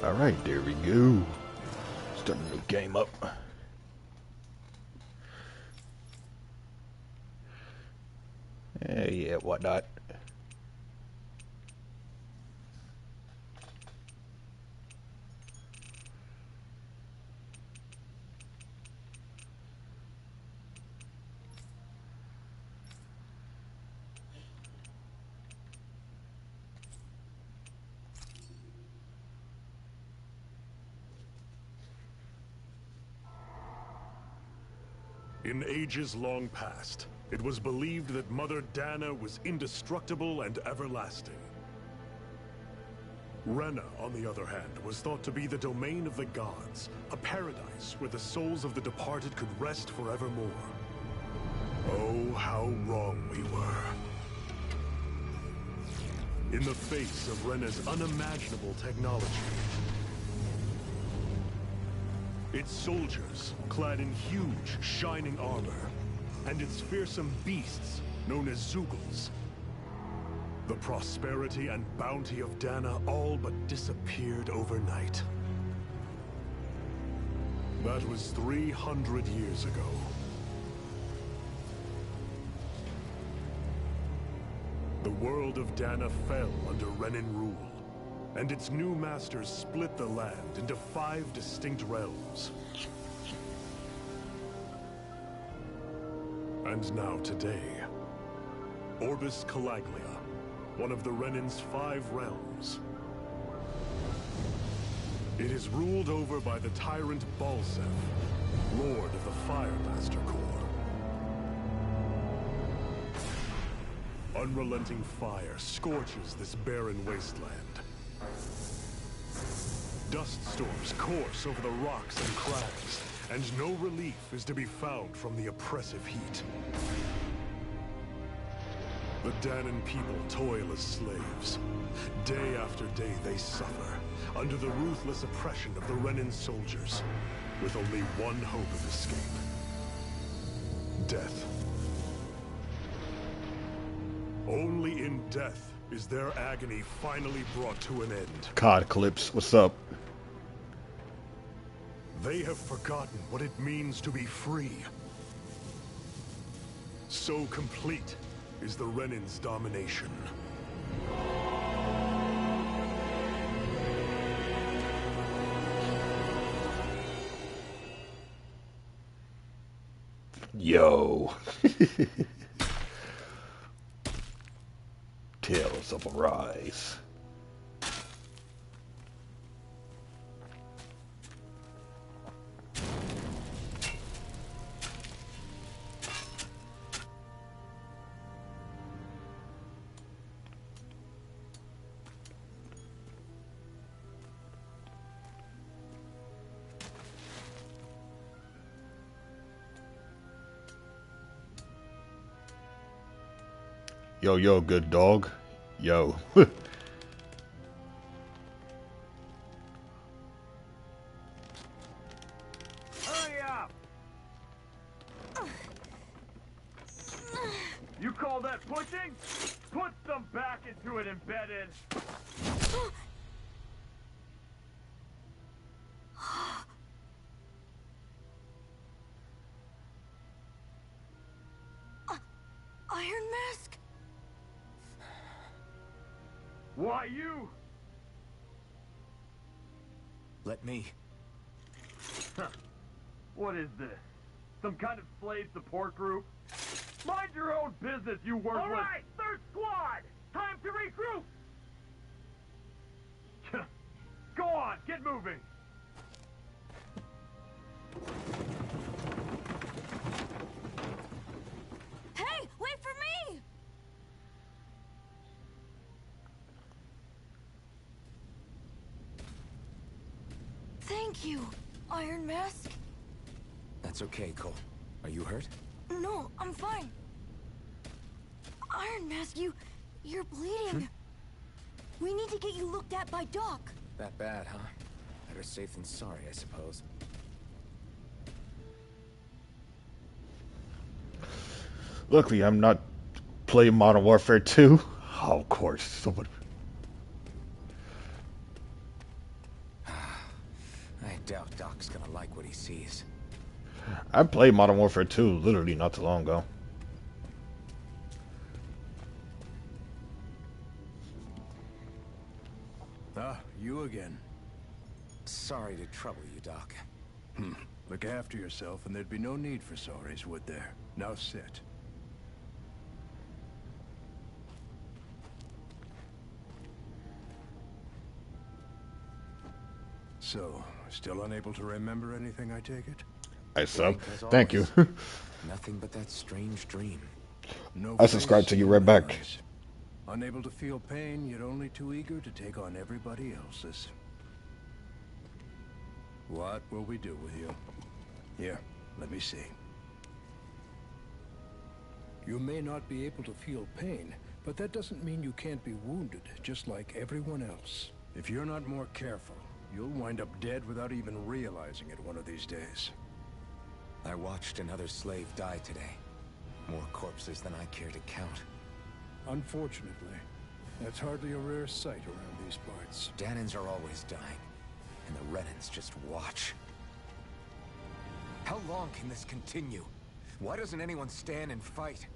Alright, there we go. Starting a new game up. Yeah, whatnot. In ages long past, it was believed that Mother Dana was indestructible and everlasting. Rena, on the other hand, was thought to be the domain of the gods, a paradise where the souls of the departed could rest forevermore. Oh, how wrong we were. In the face of Rena's unimaginable technology, its soldiers, clad in huge, shining armor, and its fearsome beasts, known as Zeugles. The prosperity and bounty of Dana all but disappeared overnight. That was 300 years ago. The world of Dana fell under Renan rule, and its new masters split the land into 5 distinct realms. And now today, Orbis Calaglia, one of the Renan's 5 realms. It is ruled over by the tyrant Balsef, Lord of the Fire Master Corps. Unrelenting fire scorches this barren wasteland. Dust storms course over the rocks and crags, and no relief is to be found from the oppressive heat. The Danan people toil as slaves. Day after day they suffer, under the ruthless oppression of the Renan soldiers, with only one hope of escape. Death. Only in death is their agony finally brought to an end. COD Clips, what's up? They have forgotten what it means to be free. So complete is the Renan's domination. Yo. Tales of Arise. Yo, yo, good dog. Yo. Hurry up! You call that pushing? Put some back into it, embedded. Iron Mask? Why you? Let me. Huh. What is this? Some kind of slave support group? Mind your own business, you worthless! Alright, 3rd squad! Time to regroup! Go on, get moving! Hey, wait for me! Thank you, Iron Mask. That's okay, Cole. Are you hurt? No, I'm fine. Iron Mask, you're bleeding. We need to get you looked at by Doc. That bad, huh? Better safe than sorry, I suppose. Luckily, I'm not playing Modern Warfare 2. Oh, of course. Somebody. doubt Doc's gonna like what he sees. I played Modern Warfare 2 literally not too long ago. Ah, you again. Sorry to trouble you, Doc. Look after yourself and there'd be no need for sorries, would there? Now sit. So, still unable to remember anything, I take it? I sub. Blank as Thank you. always. Nothing but that strange dream. No I subscribe to face, you no right back. eyes. Unable to feel pain, yet only too eager to take on everybody else's. What will we do with you? Here, let me see. You may not be able to feel pain, but that doesn't mean you can't be wounded, just like everyone else. If you're not more careful, you'll wind up dead without even realizing it one of these days. I watched another slave die today. More corpses than I care to count. Unfortunately, that's hardly a rare sight around these parts. Danins are always dying, and the Renans just watch. How long can this continue? Why doesn't anyone stand and fight?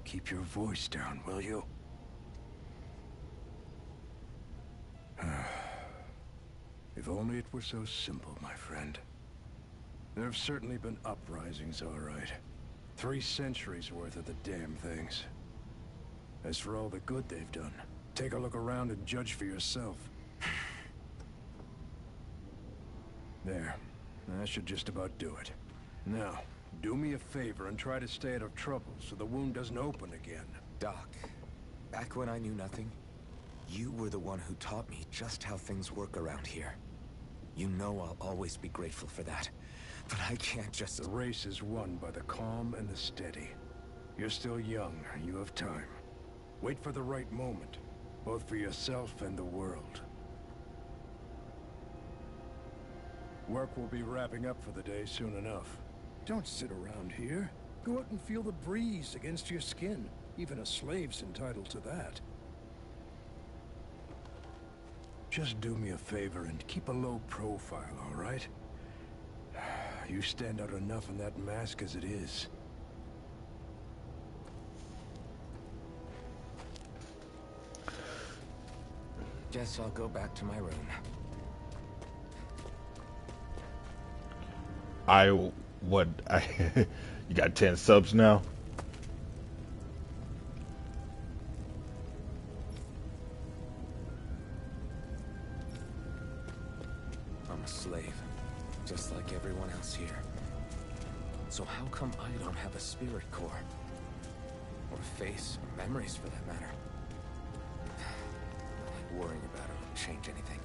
Keep your voice down, will you? If only it were so simple, my friend. There have certainly been uprisings, all right. 3 centuries worth of the damn things. As for all the good they've done, take a look around and judge for yourself. There. That should just about do it. Now, do me a favor and try to stay out of trouble so the wound doesn't open again. Doc, back when I knew nothing, you were the one who taught me just how things work around here. You know I'll always be grateful for that. But I can't just... The race is won by the calm and the steady. You're still young. You have time. Wait for the right moment, both for yourself and the world. Work will be wrapping up for the day soon enough. Don't sit around here. Go out and feel the breeze against your skin. Even a slave's entitled to that. Just do me a favor and keep a low profile, all right? You stand out enough in that mask as it is. Guess I'll go back to my room. You got 10 subs now? I'm a slave, just like everyone else here. So how come I don't have a spirit core? Or a face, or memories for that matter? Worrying about it won't change anything.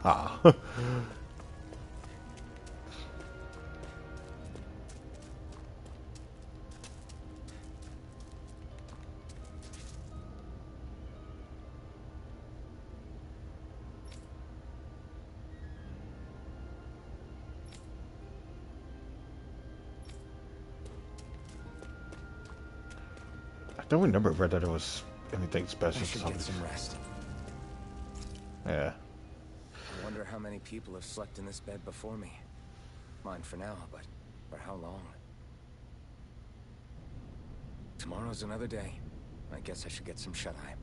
Ah. I don't remember whether there was anything special. I should get some rest. Yeah. I wonder how many people have slept in this bed before me. Mine for now, but for how long? Tomorrow's another day. I guess I should get some shut-eye.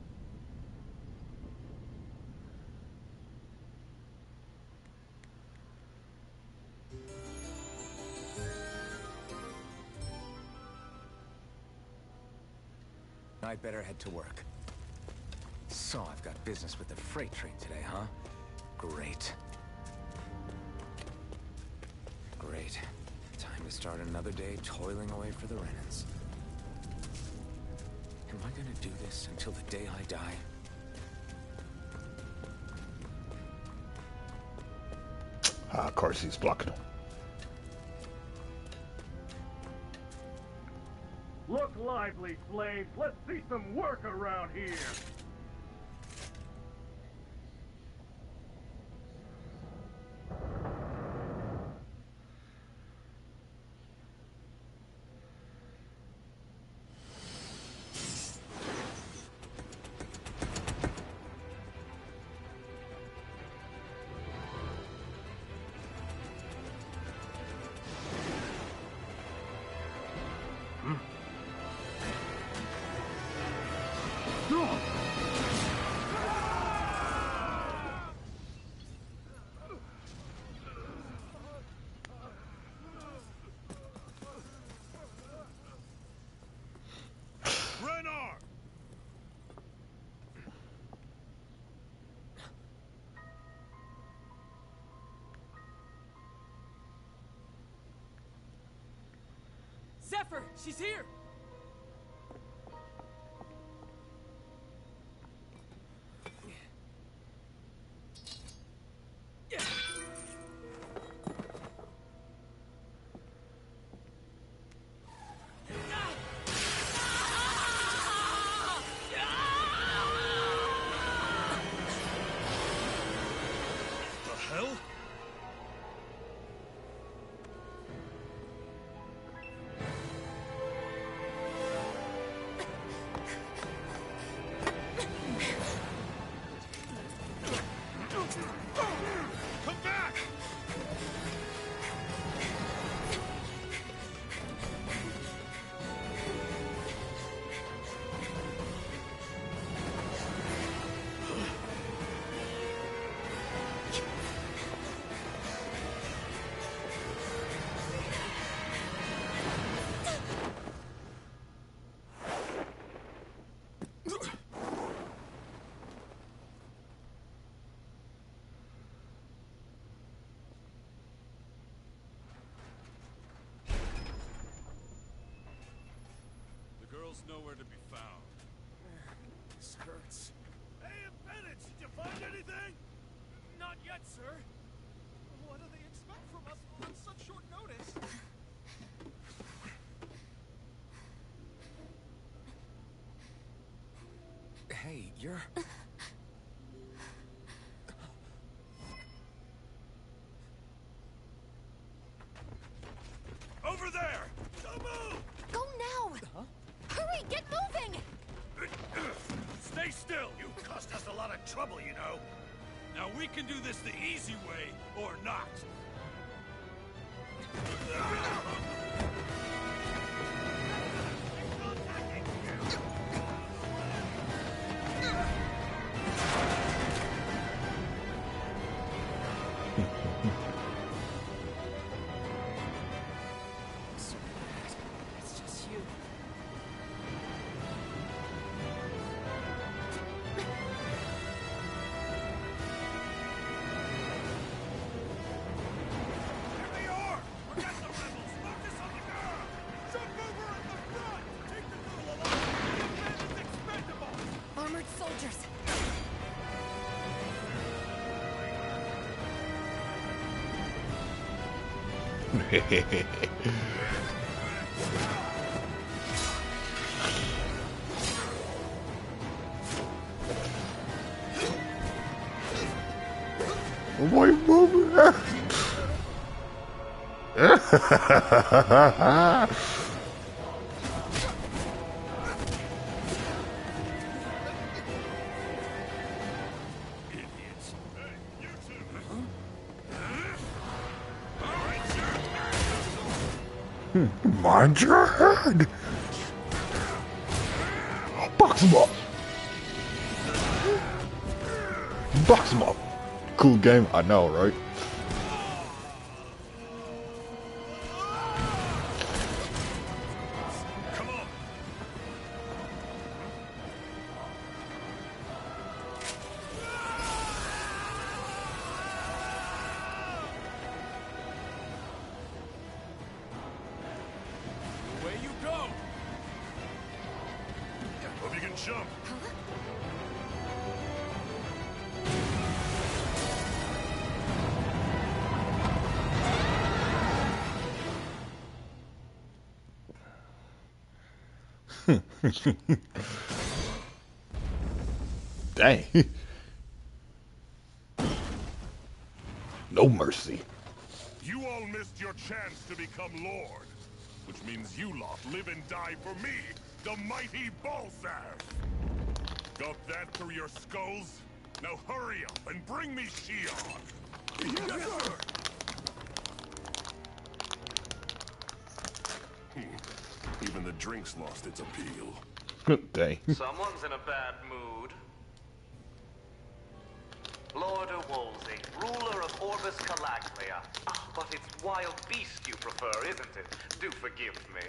I'd better head to work. So, I've got business with the freight train today, huh? Great. Great. Time to start another day toiling away for the Renans. Am I gonna do this until the day I die? Ah, of course he's blocking him. Look lively, slaves. Let's see some work around here. Zephyr, she's here! Nowhere to be found. This hurts. Hey, Bennett, did you find anything? Not yet, sir. What do they expect from us on such short notice? Hey, you're... Over there! Don't move! Go now! Huh? Hurry, get moving! Stay still! You caused us a lot of trouble, you know. Now we can do this the easy way, or not. So bad. It's just you. Here they are! Forget the rebels! Focus on the girl! Jump over at the front! Take the girl alive! The man is expendable! Armored soldiers! Why move here? Idiots. Hey, you two! All right, sir! Mind your head. Box him up. Box him up. Cool game, I know, right? Come on! Away you go! Hope you can jump. Dang. No mercy. You all missed your chance to become Lord. Which means you lot live and die for me, the mighty Balsav. Got that through your skulls? Now hurry up and bring me Shion. Yes, sir. Even the drink's lost its appeal. Dang. Someone's in a bad mood. Lord Wolsey, ruler of Orbis Calaglia. Ah, but it's wild beast you prefer, isn't it? Do forgive me.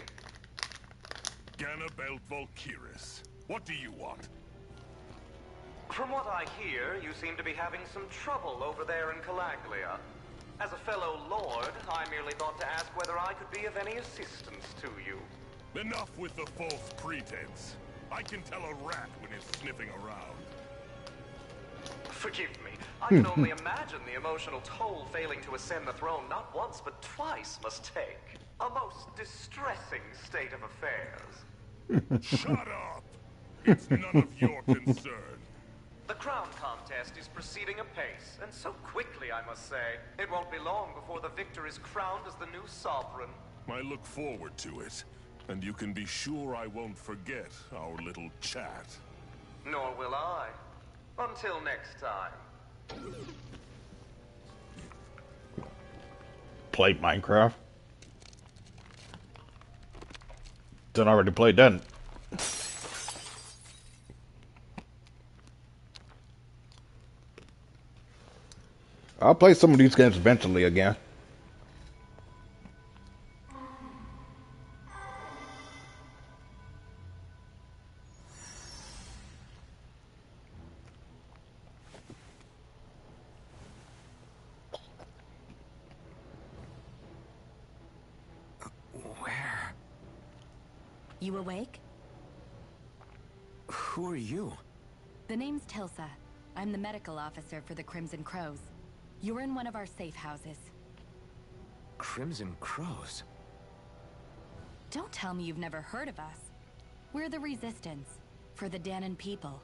Ganabelt Volkiris, what do you want? From what I hear, you seem to be having some trouble over there in Calaglia. As a fellow lord, I merely thought to ask whether I could be of any assistance to you. Enough with the false pretense. I can tell a rat when he's sniffing around. Forgive me. I can only imagine the emotional toll failing to ascend the throne not once but twice must take. A most distressing state of affairs. Shut up! It's none of your concern. The crown contest is proceeding apace, and so quickly, I must say. It won't be long before the victor is crowned as the new sovereign. I look forward to it. And you can be sure I won't forget our little chat. Nor will I. Until next time. Play Minecraft. Done already played that. I'll play some of these games eventually again. Where? You awake? Who are you? The name's Tilsa. I'm the medical officer for the Crimson Crows. You're in one of our safe houses. Crimson Crows? Don't tell me you've never heard of us. We're the Resistance, for the Danon people.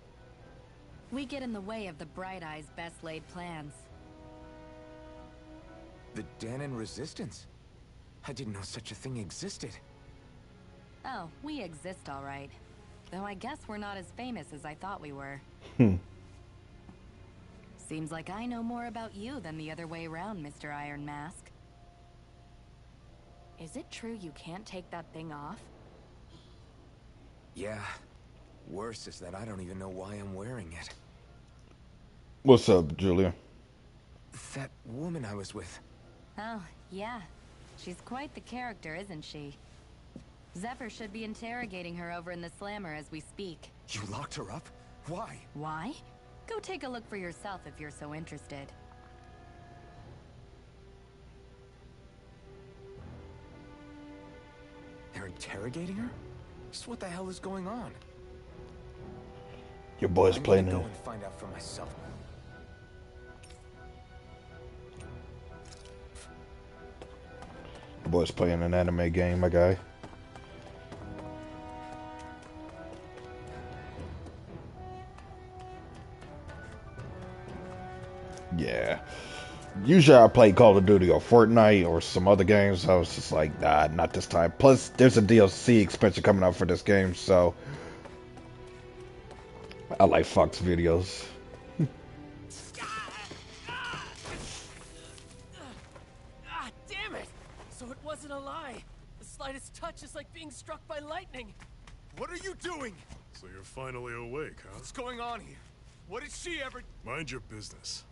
We get in the way of the Bright Eye's best laid plans. The Danon Resistance? I didn't know such a thing existed. Oh, we exist all right. Though I guess we're not as famous as I thought we were. Seems like I know more about you than the other way around, Mr. Iron Mask. Is it true you can't take that thing off? Yeah. Worse is that I don't even know why I'm wearing it. What's up, Julia? That woman I was with. Oh, yeah. She's quite the character, isn't she? Zephyr should be interrogating her over in the Slammer as we speak. You locked her up? Why? Why? Go take a look for yourself if you're so interested. They're interrogating her? Just what the hell is going on? Your boy's I need playing to go it. and find out for myself. Your boy's playing an anime game, my guy. Yeah. Usually I play Call of Duty or Fortnite or some other games. I was just like, nah, not this time. Plus, there's a DLC expansion coming out for this game, so I like Fox videos. Ah, damn it! So it wasn't a lie. The slightest touch is like being struck by lightning. What are you doing? So you're finally awake, huh? What's going on here? What did she ever... Mind your business.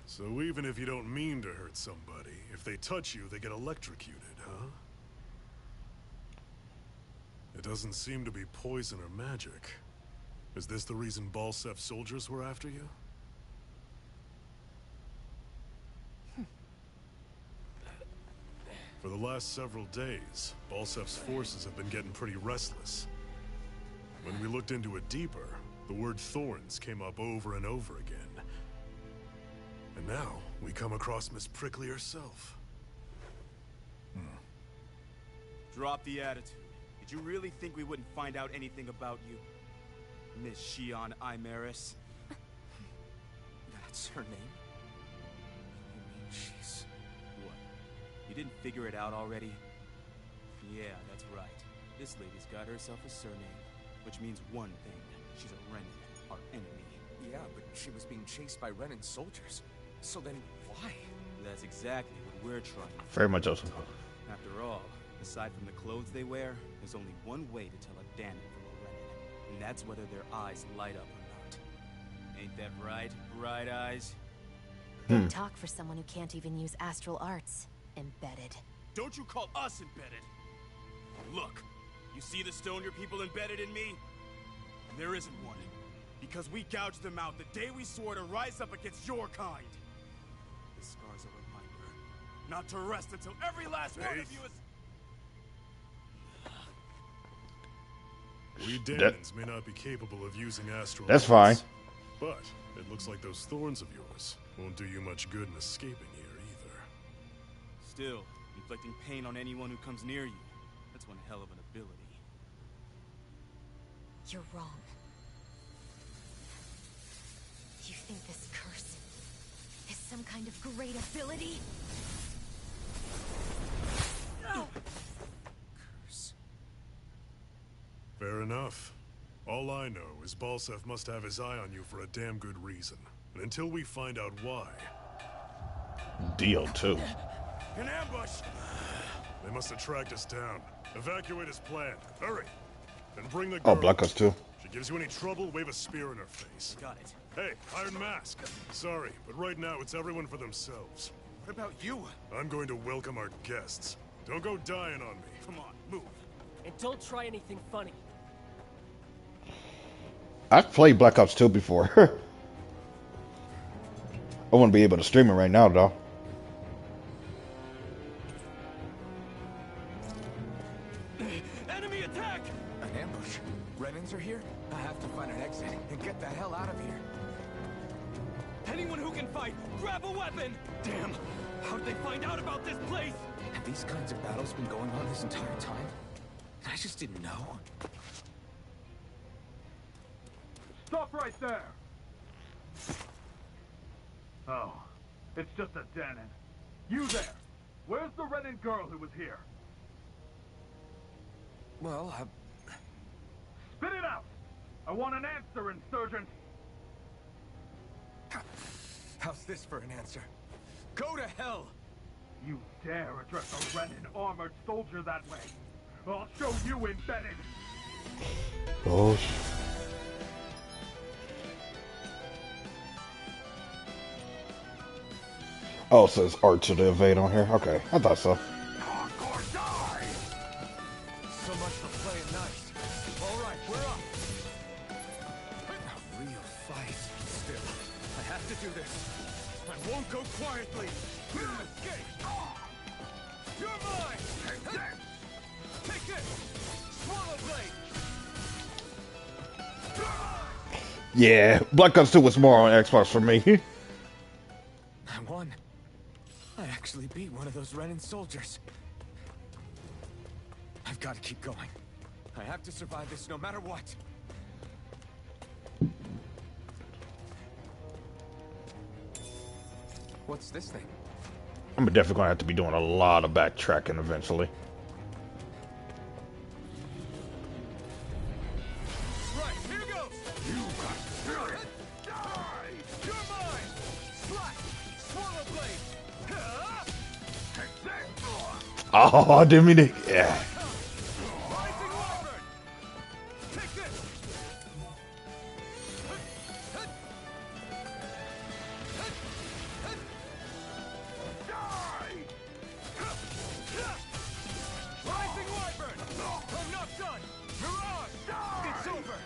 So even if you don't mean to hurt somebody, if they touch you, they get electrocuted, huh? It doesn't seem to be poison or magic. Is this the reason Balsef soldiers were after you? For the last several days, Balsef's forces have been getting pretty restless. When we looked into it deeper, the word thorns came up over and over again. And now, we come across Miss Prickly herself. Drop the attitude. Did you really think we wouldn't find out anything about you? Miss Shion Imaris? That's her name? You mean she's... What? You didn't figure it out already? Yeah, that's right. This lady's got herself a surname, which means one thing. She's a Renin, our enemy. Yeah, but she was being chased by Renin soldiers. So then why? That's exactly what we're trying to Very much also. After all, aside from the clothes they wear, there's only one way to tell a Danon from a Renin, and that's whether their eyes light up or not. Ain't that right, Bright Eyes? Big talk for someone who can't even use astral arts. Embedded. Don't you call us embedded! Look, you see the stone your people embedded in me? There isn't one. Because we gouged them out the day we swore to rise up against your kind. The scar's a reminder, not to rest until every last one of you is... We Danons may not be capable of using astral That's arts, fine. but it looks like those thorns of yours won't do you much good in escaping here either. Still, inflicting pain on anyone who comes near you. That's one hell of an ability. You're wrong. You think this curse is some kind of great ability? Curse. Fair enough. All I know is Balsef must have his eye on you for a damn good reason. And until we find out why... Deal too. An ambush! They must have tracked us down. Evacuate as planned. Hurry! And bring the girl. Oh, Black Ops 2. If she gives you any trouble, wave a spear in her face. Got it. Hey, Iron Mask. Sorry, but right now it's everyone for themselves. What about you? I'm going to welcome our guests. Don't go dying on me. Come on, move. And don't try anything funny. I've played Black Ops 2 before. I wouldn't be able to stream it right now, though. Enemy attack! An ambush. Renins are here? I have to find an exit and get the hell out of here. Anyone who can fight, grab a weapon! Damn! How'd they find out about this place? Have these kinds of battles been going on this entire time? I just didn't know. Stop right there! Oh, it's just a Danon. You there! Where's the Renin girl who was here? Well, Spit it out! I want an answer, insurgent! how's this for an answer? Go to hell! You dare address a Renin armored soldier that way? I'll show you embedded! Oh, oh, it says art to the evade on here. Okay, I thought so. Hardcore die! So much for playing nice. All right, we're up. A real fight. Still, I have to do this. I won't go quietly. Escape! You're mine! Take it! Swallow blade! Yeah, Black Ops 2 was more on Xbox for me. I won. I actually beat one of those Renin soldiers. I've got to keep going. I have to survive this no matter what. What's this thing? I'm definitely gonna have to be doing a lot of backtracking eventually. Right, here goes! You got spirit! Die! You're mine! Slash! Swallow blade! Oh, I didn't mean to. Yeah. Rising Wyvern! Take this! Die! Rising Wyvern! I'm not done! Mirage! It's over!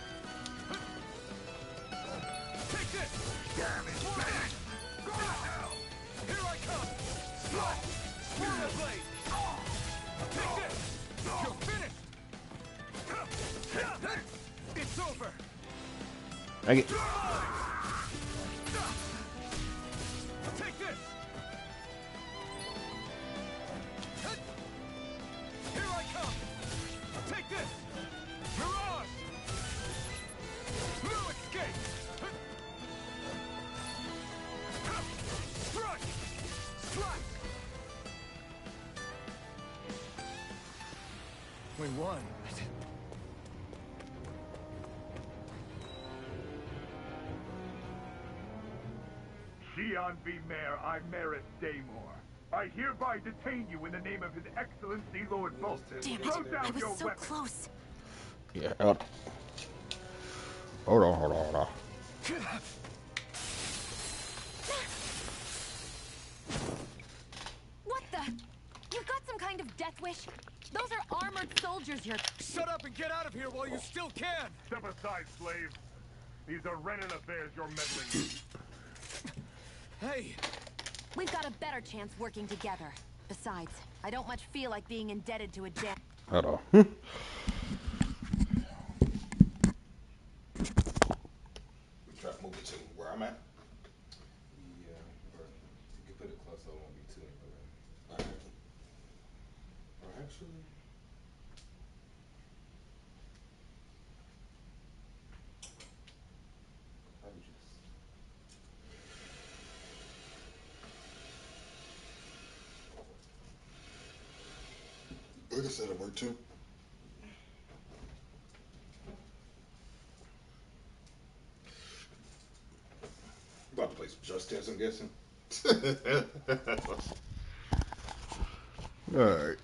Take this! Damn it! Go to hell! Here I come! Slash! Swallow blade! Take this! You're finished! It's over! I get. Take this! Here I come! We won. Xi'an V. Mayor Imeris Daymore. I hereby detain you in the name of His Excellency Lord Bolton. Damn Throw it! down I was your so weapon. close. Yeah. Hold on. What the? You've got some kind of death wish? Those are armored soldiers you're... Shut up and get out of here while you still can! Step aside, slave. These are Renan affairs you're meddling with. Hey! We've got a better chance working together. Besides, I don't much feel like being indebted to a damn... Hold on. Try to move it to where I'm at. Yeah, or you can put it close so it won't be too in the way. Alright. Or actually, probably just. Like I said, it worked too. About to play some Just Dance, I'm guessing. Alright.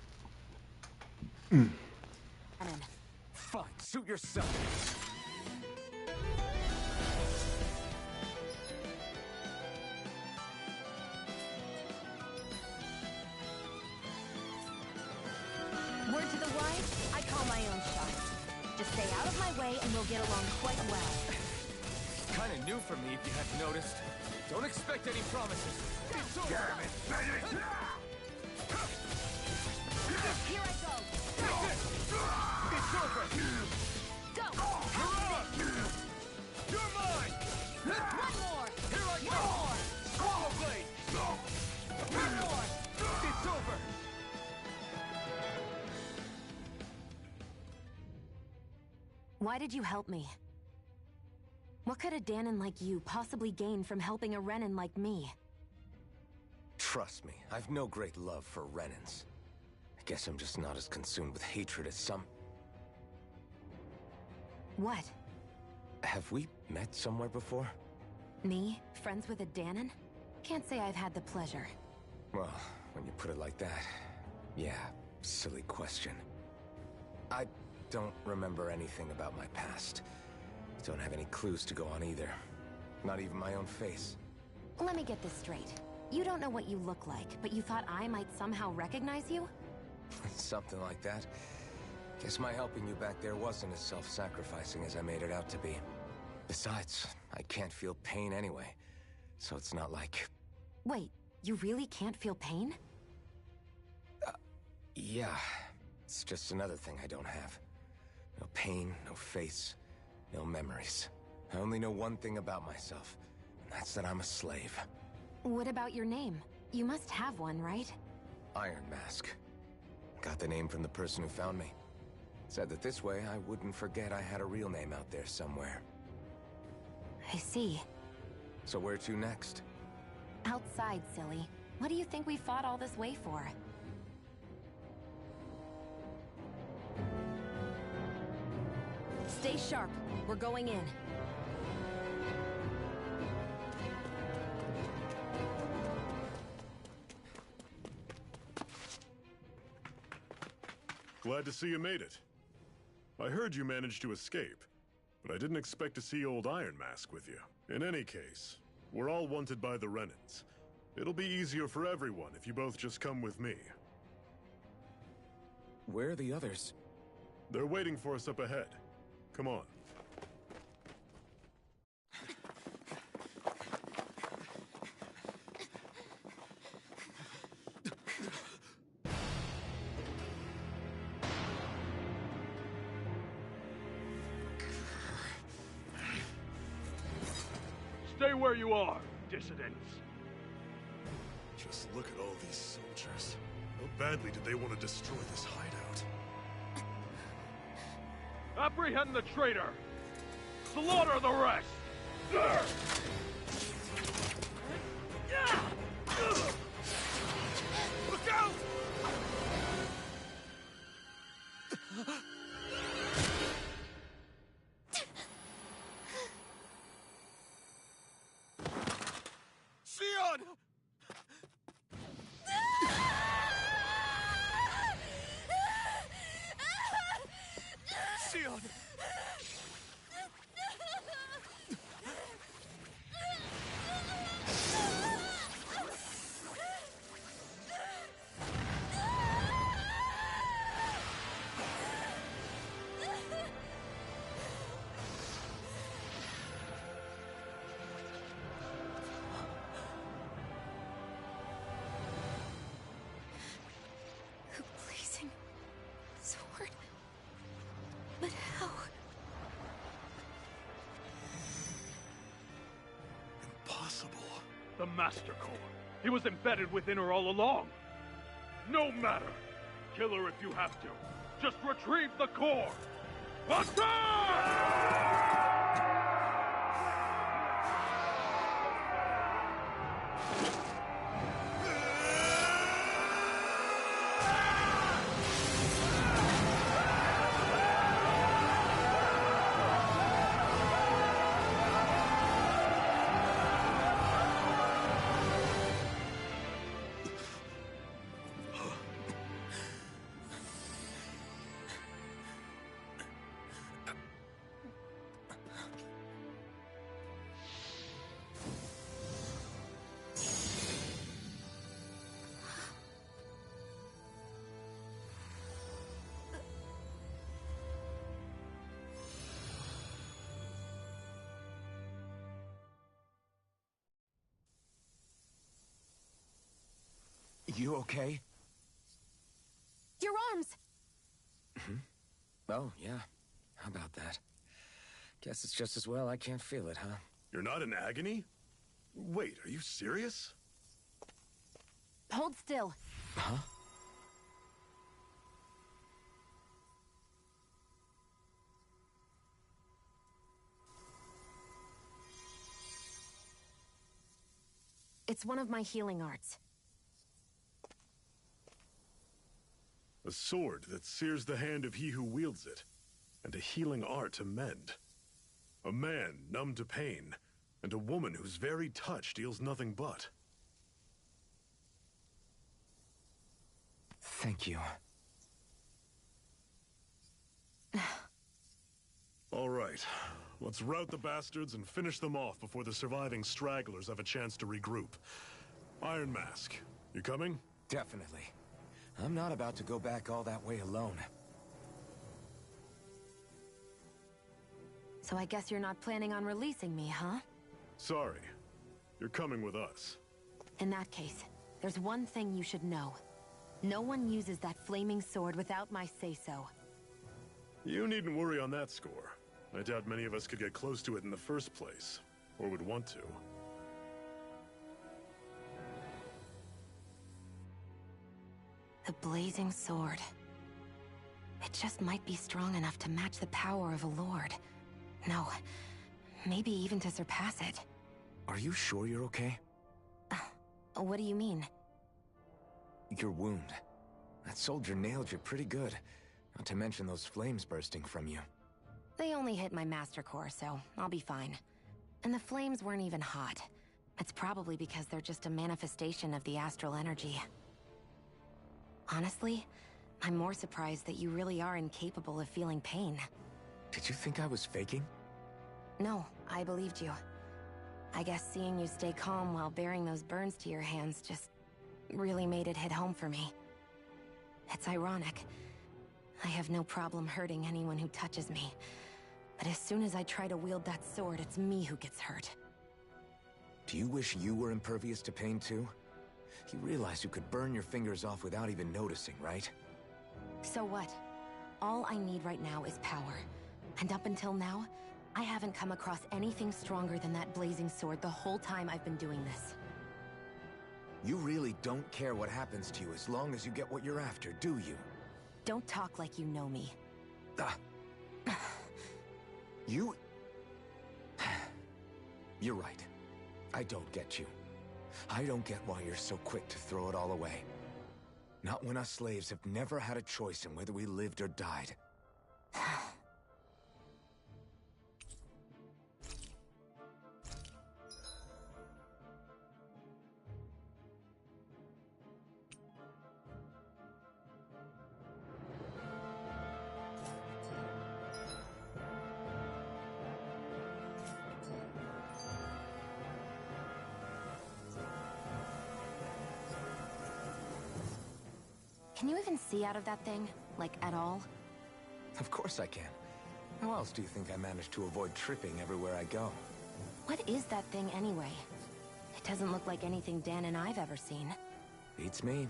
Fine, suit yourself. Word to the wise, I call my own shots. Just stay out of my way and we'll get along quite well. Kinda new for me, if you hadn't noticed. Don't expect any promises. It's over! Damn it, Bennett! Here I go! Take this! It's over! Go! Hurrah! You're mine! One more! Here I go! One more! Swallow blade! One more! It's over! Why did you help me? What could a Danon like you possibly gain from helping a Renan like me? Trust me, I've no great love for Renans. I guess I'm just not as consumed with hatred as some. What? Have we met somewhere before? Me? Friends with a Danon? Can't say I've had the pleasure. Well, when you put it like that, yeah, silly question. I don't remember anything about my past. Don't have any clues to go on either. Not even my own face. Let me get this straight. You don't know what you look like, but you thought I might somehow recognize you? Something like that. Guess my helping you back there wasn't as self-sacrificing as I made it out to be. Besides, I can't feel pain anyway, so it's not like... Wait, you really can't feel pain? Yeah, it's just another thing I don't have. No pain, no face, no memories. I only know one thing about myself, and that's that I'm a slave. What about your name? You must have one, right? Iron Mask. Got the name from the person who found me. Said that this way I wouldn't forget I had a real name out there somewhere. I see. So where to next? Outside, silly. What do you think we fought all this way for? Stay sharp. We're going in. Glad to see you made it. I heard you managed to escape, but I didn't expect to see old Iron Mask with you. In any case, we're all wanted by the Renans. It'll be easier for everyone if you both just come with me. Where are the others? They're waiting for us up ahead. Come on. Stay where you are, dissidents. Just look at all these soldiers. How badly did they want to destroy this hideout? Apprehend the traitor! Slaughter the rest! Look out! Master Core. He was embedded within her all along. No matter. Kill her if you have to. Just retrieve the core. Attack! You okay? Your arms! Oh, yeah. How about that? Guess it's just as well I can't feel it, huh? You're not in agony? Wait, are you serious? Hold still. Huh? It's one of my healing arts. A sword that sears the hand of he who wields it, and a healing art to mend. A man numb to pain, and a woman whose very touch deals nothing but. Thank you. All right, let's rout the bastards and finish them off before the surviving stragglers have a chance to regroup. Iron Mask, you coming? Definitely. I'm not about to go back all that way alone. So I guess you're not planning on releasing me, huh? Sorry, you're coming with us. In that case, there's one thing you should know. No one uses that flaming sword without my say-so. You needn't worry on that score. I doubt many of us could get close to it in the first place, or would want to. The blazing sword. It just might be strong enough to match the power of a lord. No, maybe even to surpass it. Are you sure you're okay? What do you mean? Your wound. That soldier nailed you pretty good. Not to mention those flames bursting from you. They only hit my master core, so I'll be fine. And the flames weren't even hot. It's probably because they're just a manifestation of the astral energy. Honestly, I'm more surprised that you really are incapable of feeling pain. Did you think I was faking? No, I believed you. I guess seeing you stay calm while bearing those burns to your hands just really made it hit home for me. It's ironic. I have no problem hurting anyone who touches me. But as soon as I try to wield that sword, it's me who gets hurt. Do you wish you were impervious to pain too? You realize you could burn your fingers off without even noticing, right? So what? All I need right now is power. And up until now, I haven't come across anything stronger than that blazing sword the whole time I've been doing this. You really don't care what happens to you as long as you get what you're after, do you? Don't talk like you know me. You... You're right. I don't get you. I don't get why you're so quick to throw it all away. Not when us slaves have never had a choice in whether we lived or died. Can you even see out of that thing? Like, at all? Of course I can. How else do you think I managed to avoid tripping everywhere I go? What is that thing anyway? It doesn't look like anything Dan and I've ever seen. Beats me.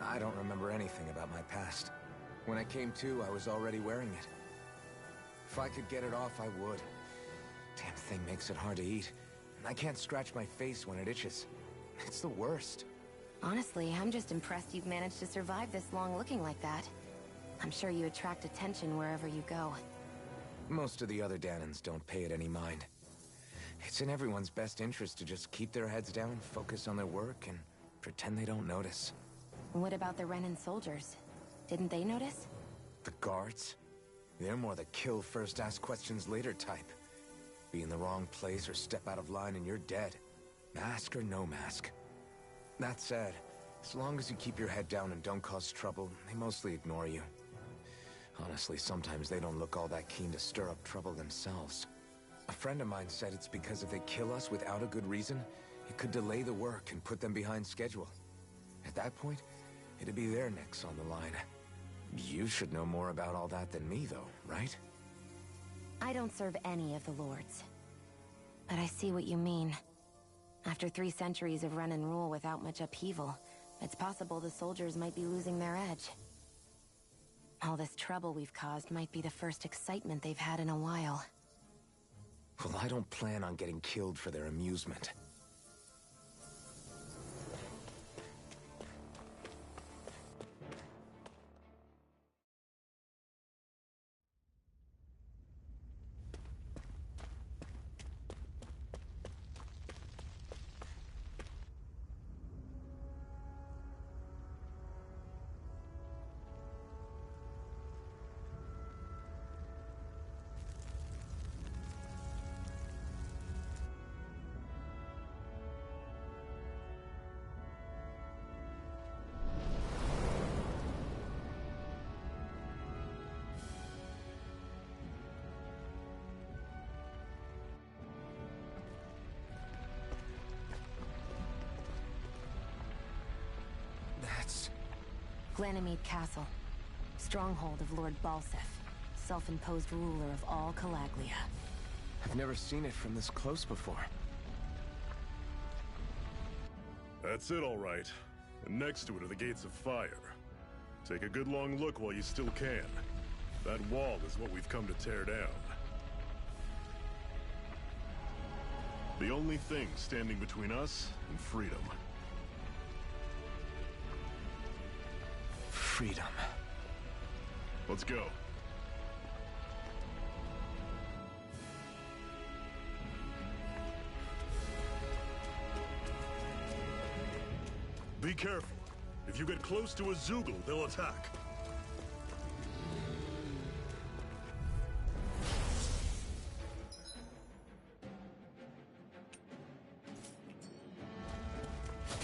I don't remember anything about my past. When I came to, I was already wearing it. If I could get it off, I would. Damn thing makes it hard to eat. And I can't scratch my face when it itches. It's the worst. Honestly, I'm just impressed you've managed to survive this long looking like that. I'm sure you attract attention wherever you go. Most of the other Danans don't pay it any mind. It's in everyone's best interest to just keep their heads down, focus on their work, and pretend they don't notice. What about the Renan soldiers? Didn't they notice? The guards? They're more the kill first, ask questions later type. Be in the wrong place or step out of line and you're dead. Mask or no mask. That said, as long as you keep your head down and don't cause trouble, they mostly ignore you. Honestly, sometimes they don't look all that keen to stir up trouble themselves. A friend of mine said it's because if they kill us without a good reason, it could delay the work and put them behind schedule. At that point, it'd be their necks on the line. You should know more about all that than me, though, right? I don't serve any of the lords. But I see what you mean. After 3 centuries of run and rule without much upheaval, it's possible the soldiers might be losing their edge. All this trouble we've caused might be the first excitement they've had in a while. Well, I don't plan on getting killed for their amusement. Glanimede Castle, stronghold of Lord Balsef, self-imposed ruler of all Calaglia. I've never seen it from this close before. That's it, all right. And next to it are the gates of fire. Take a good long look while you still can. That wall is what we've come to tear down. The only thing standing between us and freedom. Freedom. Let's go. Be careful. If you get close to a Zoogle, they'll attack.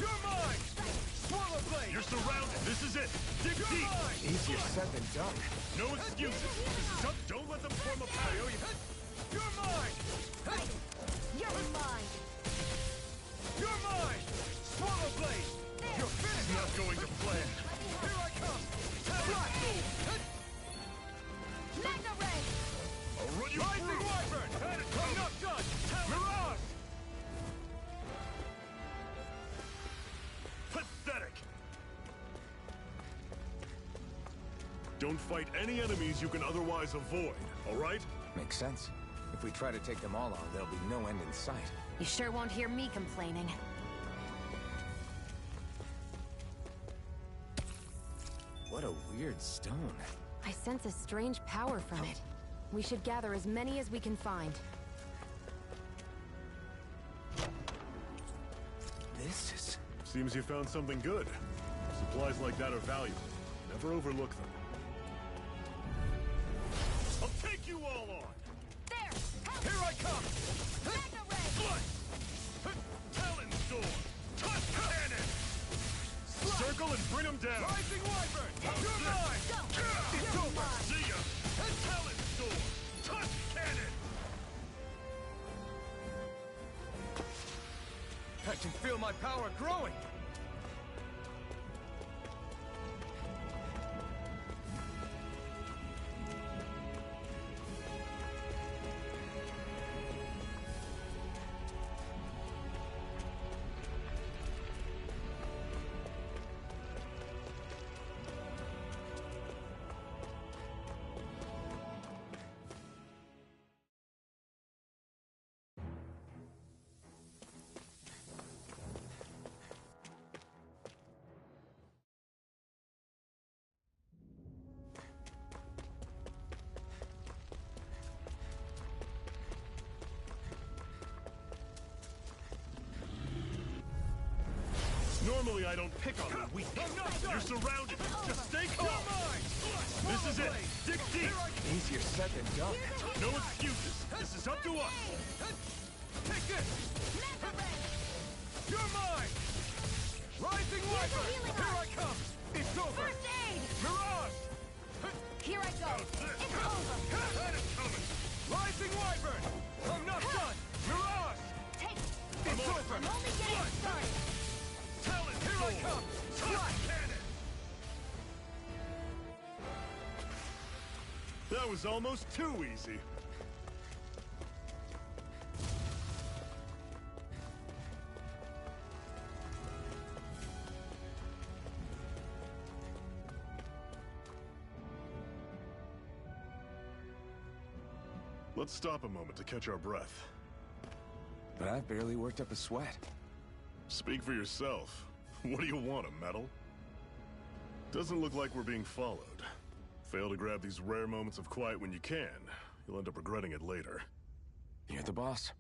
You're mine! Swallow blade! You're surrounded. This is it. Dig You're deep. mine! Easier said than done. No excuses. This is up. Don't let them form a pattern. You're mine! You're mine! You're mine! Swallow blade! You're finished! It's not going to plan. Here I come! Blast! Magna Ray! I'll run you Rising through. Wyvern! I'm not done! Mirage! Pathetic. Don't fight any enemies you can otherwise avoid, all right? Makes sense. If we try to take them all on, there'll be no end in sight. You sure won't hear me complaining. What a weird stone. I sense a strange power from it. We should gather as many as we can find. This is... Seems you found something good. Supplies like that are valuable. Never overlook them. I'll take you all on! There! Help! Here I come! Magna Ray! Blood! Talon Storm! Tusk Cannon! Circle and bring them down! Rising Wyvern! You're mine! It's You're over! mine. See ya! Talon Storm! Tusk Cannon! I can feel my power growing! Normally I don't pick on the weak. You're surrounded. Just stay calm. This is it. Dig deep. Easier said than done. No excuses. This is up to us. Take this! You're mine! Rising Viper! Here I come! It's over! First aid! Mirage! Here I go. It's over. Kind of coming. Rising Wyvern! I'm not done! Mirage! Take. It's over! I'm only getting started. Talon Here I come! Slot cannon. That was almost too easy. Let's stop a moment to catch our breath. But I've barely worked up a sweat. Speak for yourself. What do you want, a medal? Doesn't look like we're being followed. Fail to grab these rare moments of quiet when you can. You'll end up regretting it later. You're the boss.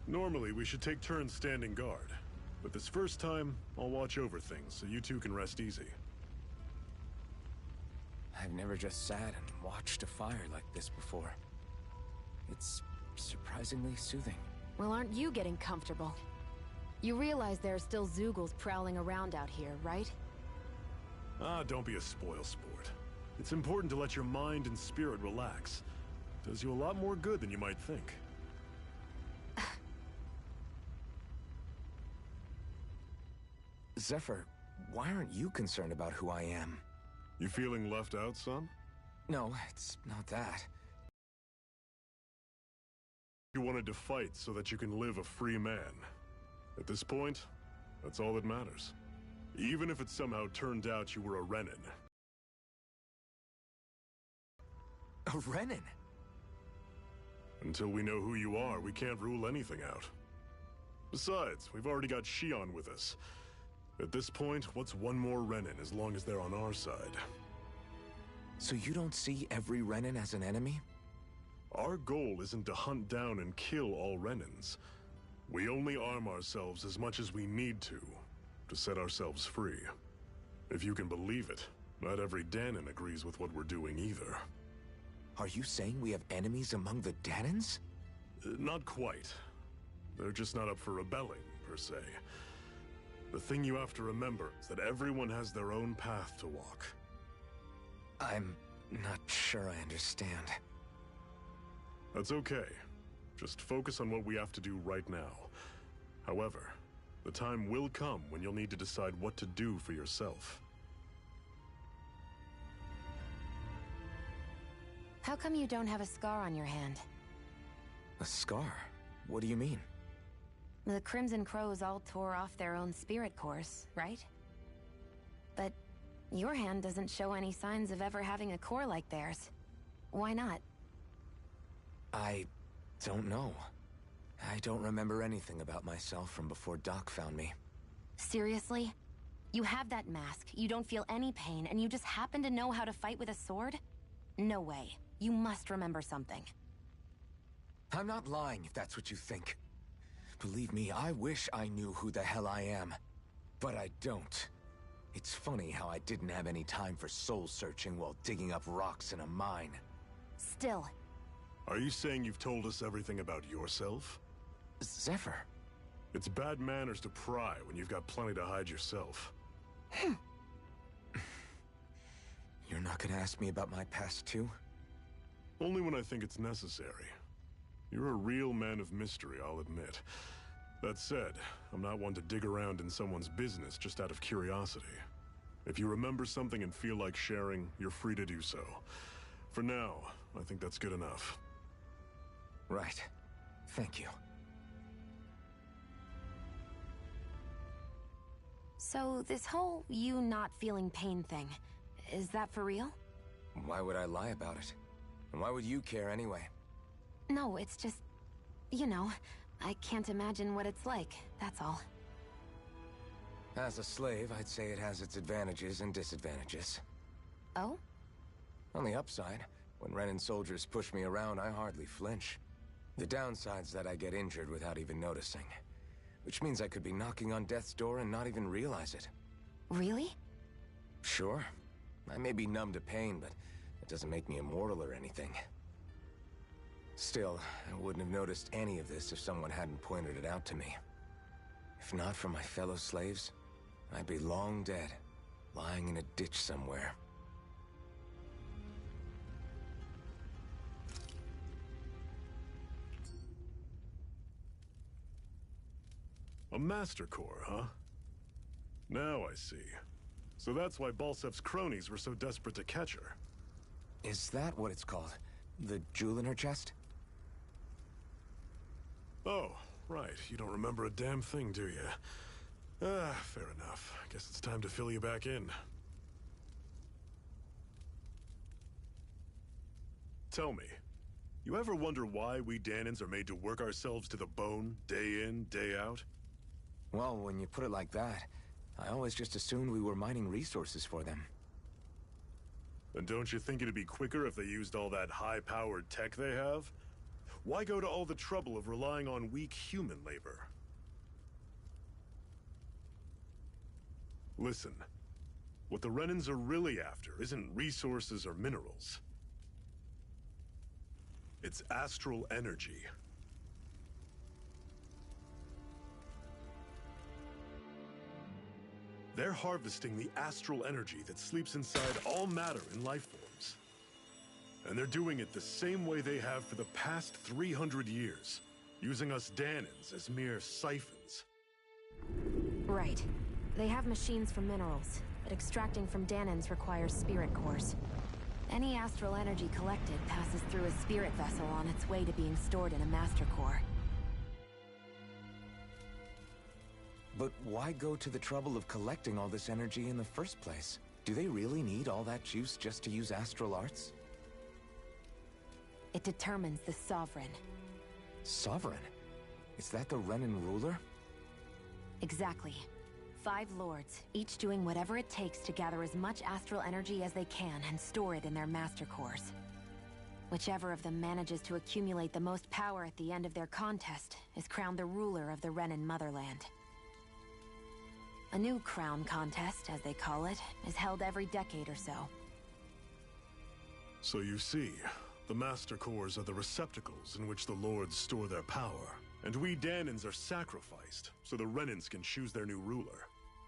Normally, we should take turns standing guard. But this first time, I'll watch over things so you two can rest easy. I've never just sat and watched a fire like this before. It's surprisingly soothing. Well, aren't you getting comfortable? You realize there are still Zeugles prowling around out here, right? Ah, don't be a spoil sport. It's important to let your mind and spirit relax. Does you a lot more good than you might think. Zephyr, why aren't you concerned about who I am? You feeling left out, son? No, it's not that. You wanted to fight so that you can live a free man. At this point, that's all that matters. Even if it somehow turned out you were a Renin. A Renin? Until we know who you are, we can't rule anything out. Besides, we've already got Shion with us. At this point, what's one more Renin as long as they're on our side? So you don't see every Renin as an enemy? Our goal isn't to hunt down and kill all Renins. We only arm ourselves as much as we need to set ourselves free. If you can believe it, not every Danon agrees with what we're doing either. Are you saying we have enemies among the Danons? Not quite. They're just not up for rebelling, per se. The thing you have to remember is that everyone has their own path to walk. I'm not sure I understand. That's okay. Just focus on what we have to do right now. However, the time will come when you'll need to decide what to do for yourself. How come you don't have a scar on your hand? A scar? What do you mean? The Crimson Crows all tore off their own spirit cores, right? But your hand doesn't show any signs of ever having a core like theirs. Why not? I don't know. I don't remember anything about myself from before Doc found me. Seriously? You have that mask, you don't feel any pain, and you just happen to know how to fight with a sword? No way. You must remember something. I'm not lying if that's what you think. Believe me, I wish I knew who the hell I am. But I don't. It's funny how I didn't have any time for soul-searching while digging up rocks in a mine. Still. Are you saying you've told us everything about yourself? Zephyr. It's bad manners to pry when you've got plenty to hide yourself. You're not gonna ask me about my past too? Only when I think it's necessary. You're a real man of mystery, I'll admit. That said, I'm not one to dig around in someone's business just out of curiosity. If you remember something and feel like sharing, you're free to do so. For now, I think that's good enough. Right. Thank you. So, this whole you not feeling pain thing, is that for real? Why would I lie about it? And why would you care anyway? No, it's just... you know, I can't imagine what it's like, that's all. As a slave, I'd say it has its advantages and disadvantages. Oh? On the upside, when Renan soldiers push me around, I hardly flinch. The downside's that I get injured without even noticing. Which means I could be knocking on death's door and not even realize it. Really? Sure. I may be numb to pain, but it doesn't make me immortal or anything. Still, I wouldn't have noticed any of this if someone hadn't pointed it out to me. If not for my fellow slaves, I'd be long dead, lying in a ditch somewhere. A Master Core, huh? Now I see. So that's why Balsef's cronies were so desperate to catch her. Is that what it's called? The jewel in her chest? Oh, right. You don't remember a damn thing, do you? Fair enough. Guess it's time to fill you back in. Tell me, you ever wonder why we Dahnans are made to work ourselves to the bone, day in, day out? Well, when you put it like that, I always just assumed we were mining resources for them. And don't you think it'd be quicker if they used all that high-powered tech they have? Why go to all the trouble of relying on weak human labor? Listen, what the Renans are really after isn't resources or minerals. It's astral energy. They're harvesting the astral energy that sleeps inside all matter in life forms. And they're doing it the same way they have for the past 300 years, using us Dahnans as mere siphons. Right. They have machines for minerals, but extracting from Dahnans requires spirit cores. Any astral energy collected passes through a spirit vessel on its way to being stored in a master core. But why go to the trouble of collecting all this energy in the first place? Do they really need all that juice just to use astral arts? It determines the Sovereign. Sovereign? Is that the Renan ruler? Exactly. 5 lords, each doing whatever it takes to gather as much astral energy as they can and store it in their master cores. Whichever of them manages to accumulate the most power at the end of their contest is crowned the ruler of the Renan motherland. A new crown contest, as they call it, is held every decade or so. So you see, the Master Cores are the receptacles in which the Lords store their power. And we Dahnans are sacrificed, so the Renans can choose their new ruler.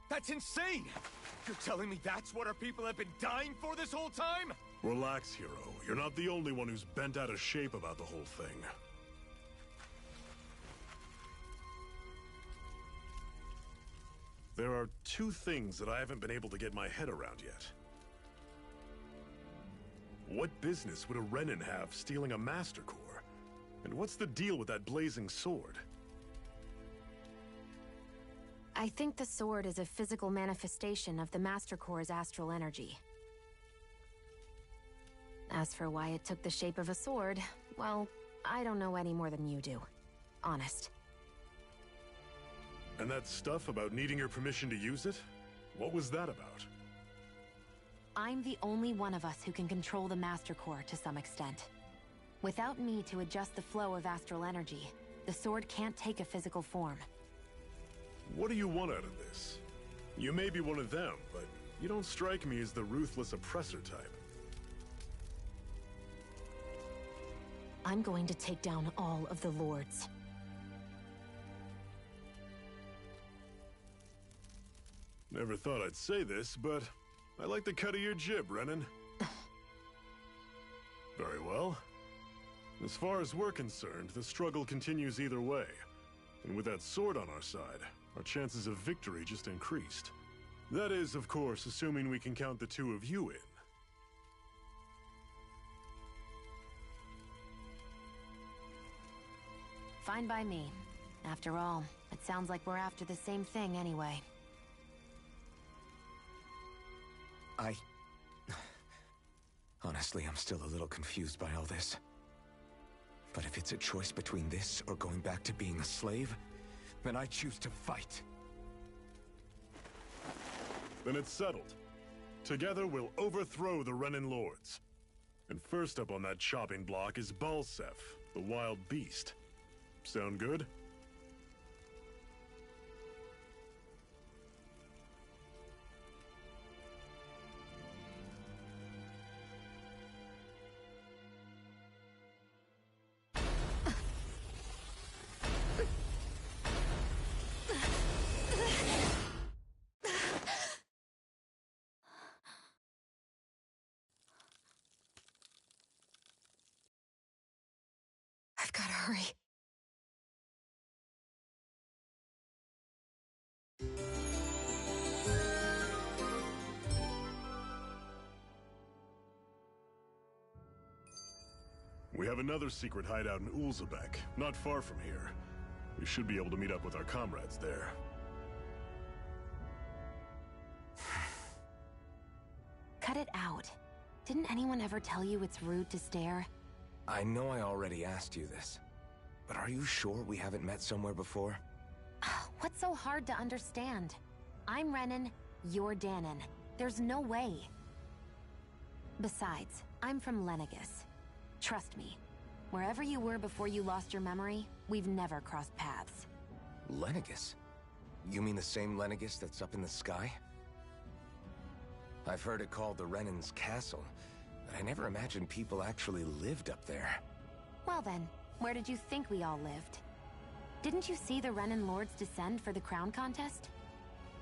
That's insane! You're telling me that's what our people have been dying for this whole time? Relax, hero. You're not the only one who's bent out of shape about the whole thing. There are 2 things that I haven't been able to get my head around yet. What business would a Renan have stealing a Master Core? And what's the deal with that blazing sword? I think the sword is a physical manifestation of the Master Core's astral energy. As for why it took the shape of a sword, well, I don't know any more than you do. Honest. And that stuff about needing your permission to use it? What was that about? I'm the only one of us who can control the Master Core to some extent. Without me to adjust the flow of astral energy, the sword can't take a physical form. What do you want out of this? You may be one of them, but you don't strike me as the ruthless oppressor type. I'm going to take down all of the lords. Never thought I'd say this, but I like the cut of your jib, Renan. Very well. As far as we're concerned, the struggle continues either way. And with that sword on our side, our chances of victory just increased. That is, of course, assuming we can count the 2 of you in. Fine by me. After all, it sounds like we're after the same thing anyway. Honestly, I'm still a little confused by all this. But if it's a choice between this or going back to being a slave, then I choose to fight. Then it's settled. Together we'll overthrow the Renin Lords. And first up on that chopping block is Balsef, the wild beast. Sound good? I've gotta hurry. We have another secret hideout in Ulzebek, not far from here. We should be able to meet up with our comrades there. Cut it out. Didn't anyone ever tell you it's rude to stare? I know I already asked you this, but are you sure we haven't met somewhere before? What's so hard to understand? I'm Renin, you're Danon. There's no way. Besides, I'm from Lenegis. Trust me, wherever you were before you lost your memory, we've never crossed paths. Lenegis? You mean the same Lenegis that's up in the sky? I've heard it called the Renin's Castle, but I never imagined people actually lived up there. Well then, where did you think we all lived? Didn't you see the Renin Lords descend for the crown contest?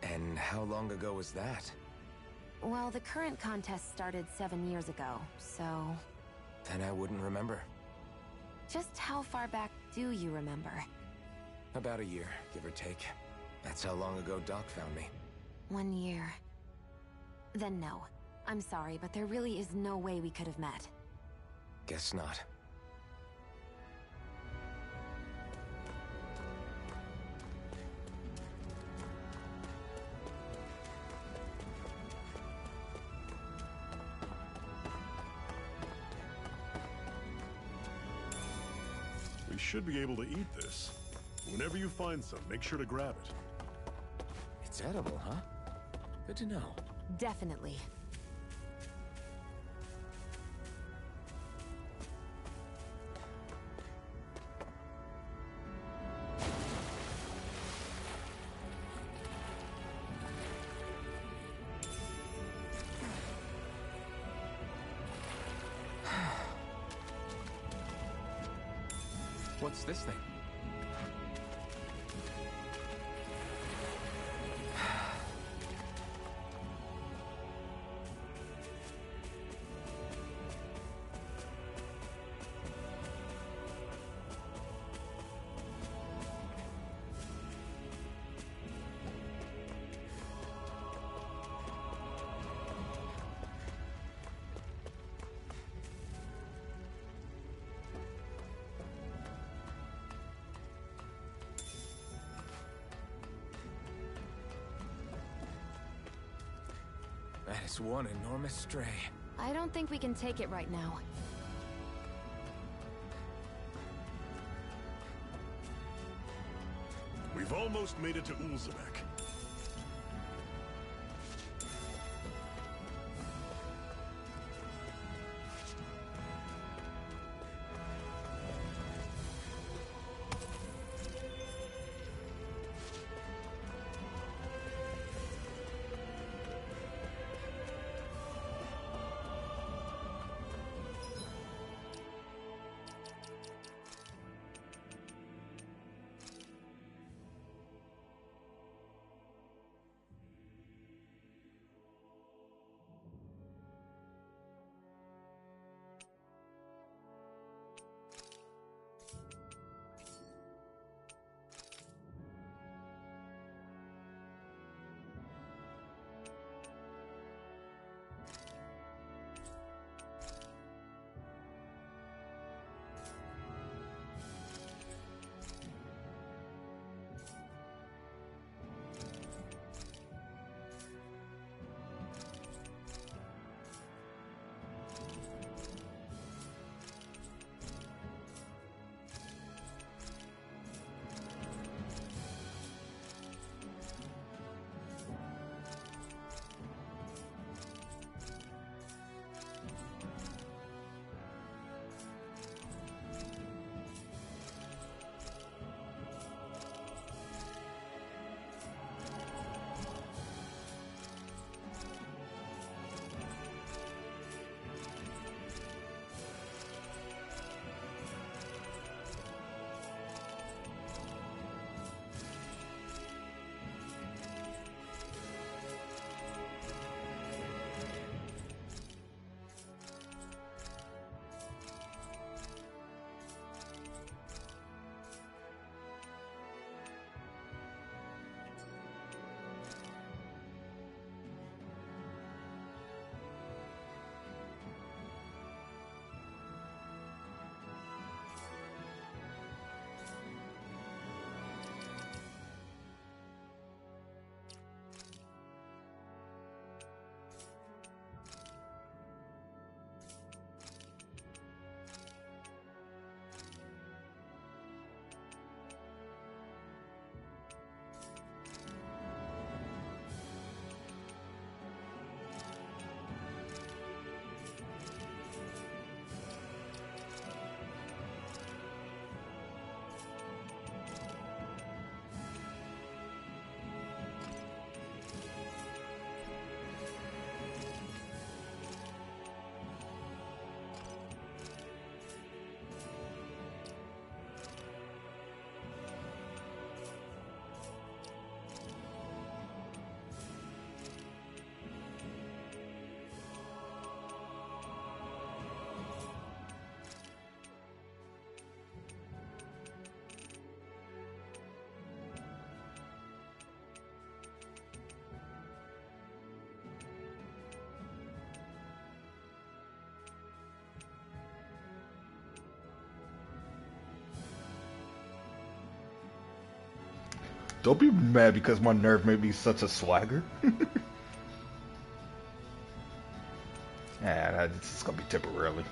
And how long ago was that? Well, the current contest started 7 years ago, so... Then I wouldn't remember. Just how far back do you remember? About a year, give or take. That's how long ago Doc found me. 1 year. Then no. I'm sorry, but there really is no way we could have met. Guess not. We should be able to eat this. Whenever you find some, make sure to grab it. It's edible, huh? Good to know. Definitely. What's this thing? That is one enormous stray. I don't think we can take it right now. We've almost made it to Ulzebek. Don't be mad because my nerve made me such a swagger. Yeah, it's gonna be temporarily.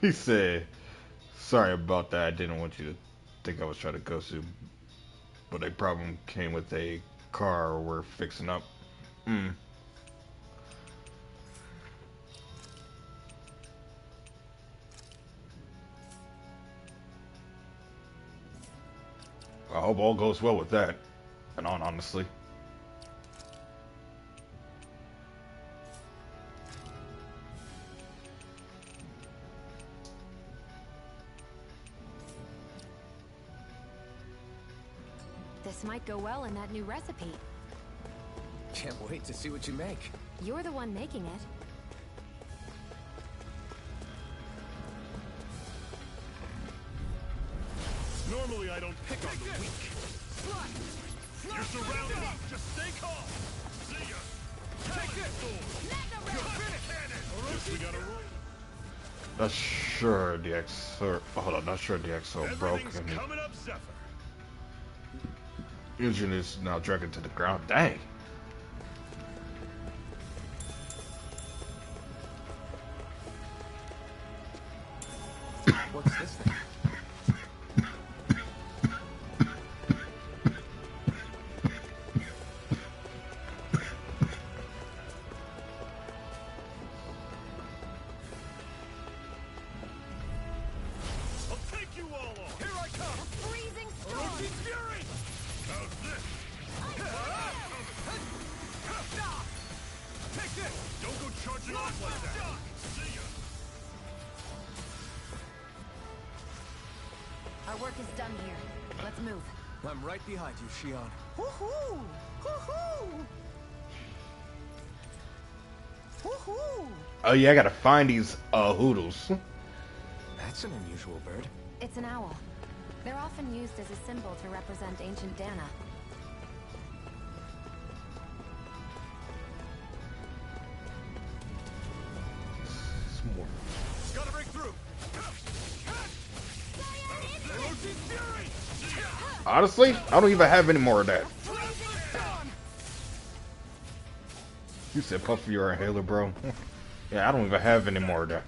He said, "Sorry about that. I didn't want you to think I was trying to ghost you, but a problem came with a car we're fixing up." Hmm. I hope all goes well with that. And on, honestly. This might go well in that new recipe. Can't wait to see what you make. You're the one making it. Normally I don't pick on the weak. You're surrounded. Just stay calm. See ya. Take it. Guess we gotta roll. Not sure the XO. Hold on, not sure the XO broke. And Coming up, Zephyr. engine is now dragging to the ground. Dang. What's this thing? I'll take you all off. Here I come. Freezing storm! Fury. How's this? Take this. Don't go charging off like that. See ya. Our work is done here. Let's move. I'm right behind you, Shion. Woohoo! Woohoo! Woohoo! Oh yeah, I gotta find these hoodles. That's an unusual bird. It's an owl. They're often used as a symbol to represent ancient Dana. More. Gotta break through. Honestly, I don't even have any more of that. You said puff your inhaler, bro. Yeah, I don't even have any more of that.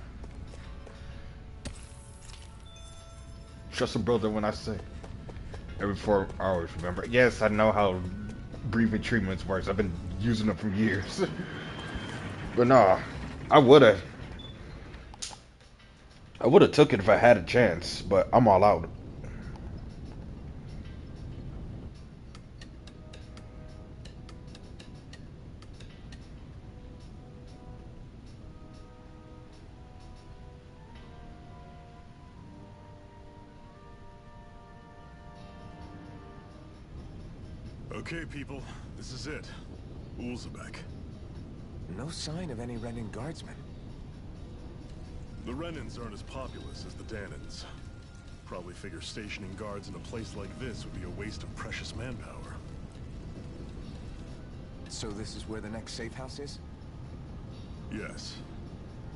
Trust a brother when I say. Every 4 hours, remember? Yes, I know how breathing treatments works. I've been using them for years. But nah, I would've took it if I had a chance, but I'm all out. Okay, people, this is it. Ulzebek. No sign of any Renin guardsmen. The Renins aren't as populous as the Danans. Probably figure stationing guards in a place like this would be a waste of precious manpower. So this is where the next safe house is? Yes.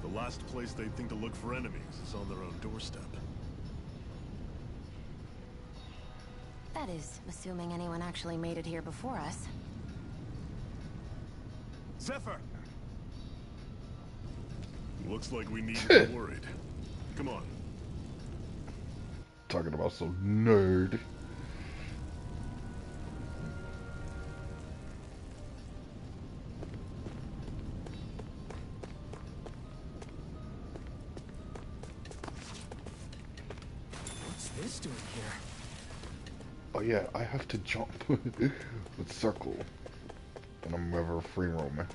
The last place they'd think to look for enemies is on their own doorstep. That is, assuming anyone actually made it here before us. Zephyr! Looks like we need to be worried. Come on. Talking about some nerd. What's this doing here? Oh yeah, I have to jump with circle. And I'm ever free roaming.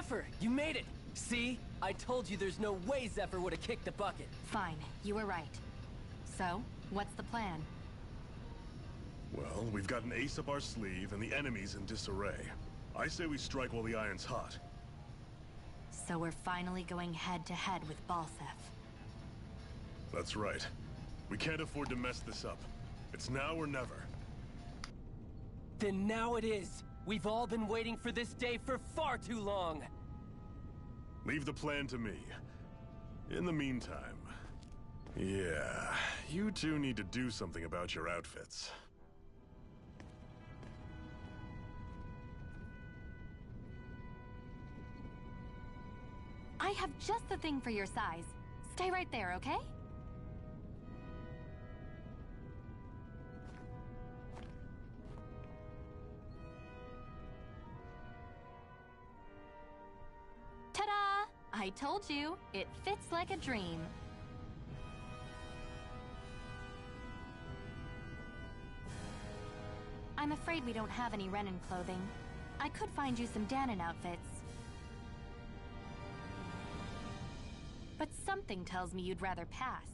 Zephyr, you made it! See? I told you there's no way Zephyr would have kicked the bucket. Fine, you were right. So, what's the plan? Well, we've got an ace up our sleeve, and the enemy's in disarray. I say we strike while the iron's hot. So we're finally going head-to-head with Balsef. That's right. We can't afford to mess this up. It's now or never. Then now it is! We've all been waiting for this day for far too long! Leave the plan to me. In the meantime... yeah, you two need to do something about your outfits. I have just the thing for your size. Stay right there, okay? Ta-da! I told you, it fits like a dream. I'm afraid we don't have any Renin clothing. I could find you some Danon outfits. But something tells me you'd rather pass.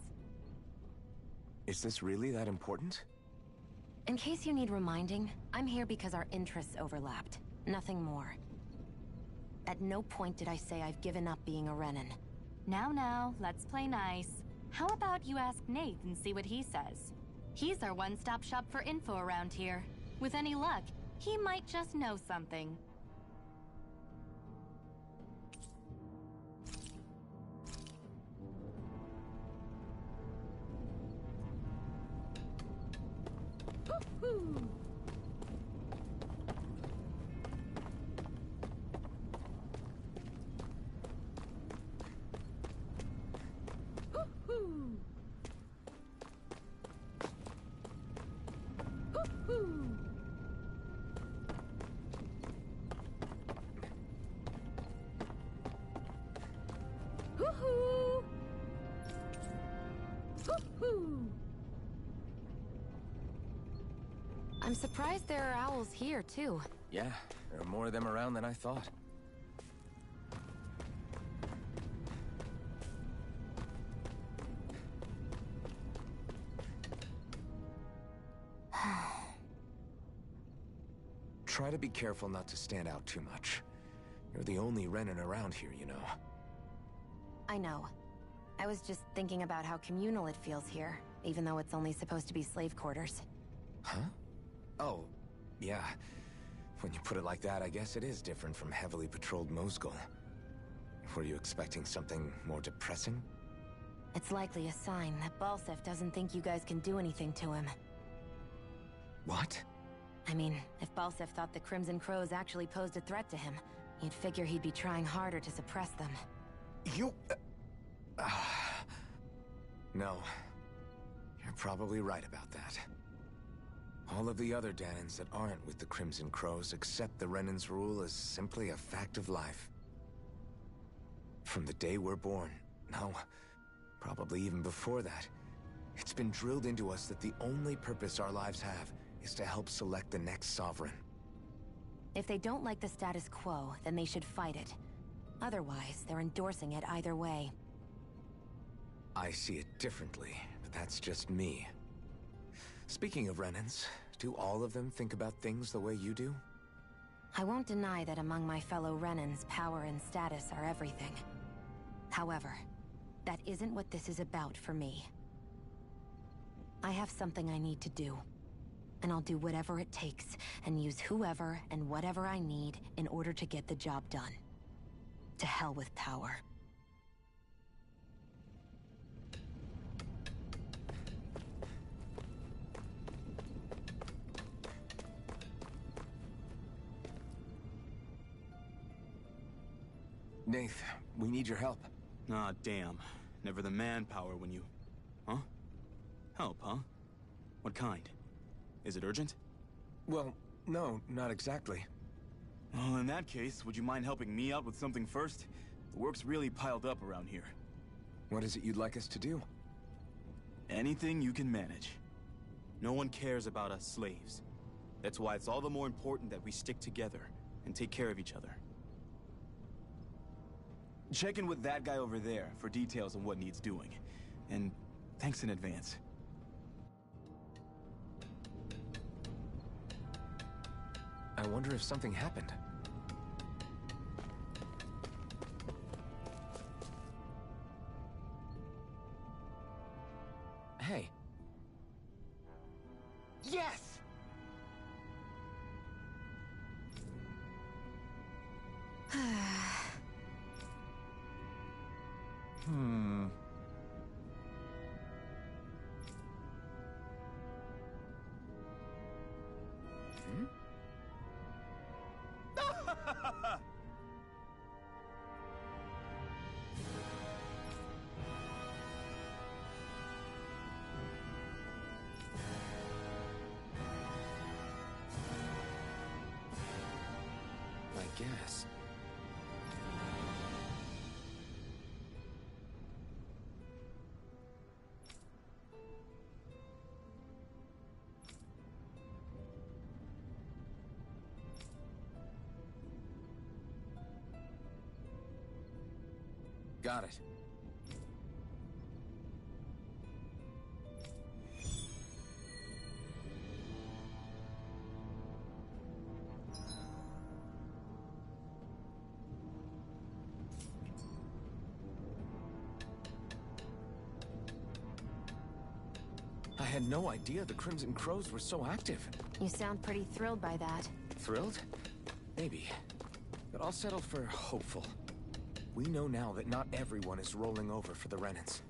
Is this really that important? In case you need reminding, I'm here because our interests overlapped. Nothing more. At no point did I say I've given up being a Renin. Now, let's play nice. How about you ask Nate and see what he says? He's our one-stop shop for info around here. With any luck, he might just know something. Woo-hoo! Woo-hoo! Woo-hoo! Woo-hoo! Woo-hoo! I'm surprised there are owls here, too. Yeah, there are more of them around than I thought. Try to be careful not to stand out too much. You're the only Renin around here, you know. I know. I was just thinking about how communal it feels here, even though it's only supposed to be slave quarters. Huh? Oh, yeah. When you put it like that, I guess it is different from heavily patrolled Mosgul. Were you expecting something more depressing? It's likely a sign that Balsef doesn't think you guys can do anything to him. What? I mean, if Balsef thought the Crimson Crows actually posed a threat to him, you'd figure he'd be trying harder to suppress them. You... No. You're probably right about that. All of the other Danons that aren't with the Crimson Crows accept the Renin's rule as simply a fact of life. From the day we're born, no, probably even before that, it's been drilled into us that the only purpose our lives have is to help select the next sovereign. If they don't like the status quo, then they should fight it. Otherwise, they're endorsing it either way. I see it differently, but that's just me. Speaking of Renins, do all of them think about things the way you do? I won't deny that among my fellow Renins, power and status are everything. However, that isn't what this is about for me. I have something I need to do. And I'll do whatever it takes, and use whoever and whatever I need in order to get the job done. To hell with power. Nath, we need your help. Ah, damn. Never the manpower when you... Huh? Help, huh? What kind? Is it urgent? Well, no, not exactly. Well, in that case, would you mind helping me out with something first? The work's really piled up around here. What is it you'd like us to do? Anything you can manage. No one cares about us slaves. That's why it's all the more important that we stick together and take care of each other. Check in with that guy over there for details on what needs doing. And thanks in advance. I wonder if something happened. Hey. Yes! I guess. Got it. I had no idea the Crimson Crows were so active. You sound pretty thrilled by that. Thrilled? Maybe. But I'll settle for hopeful. We know now that not everyone is rolling over for the Renans.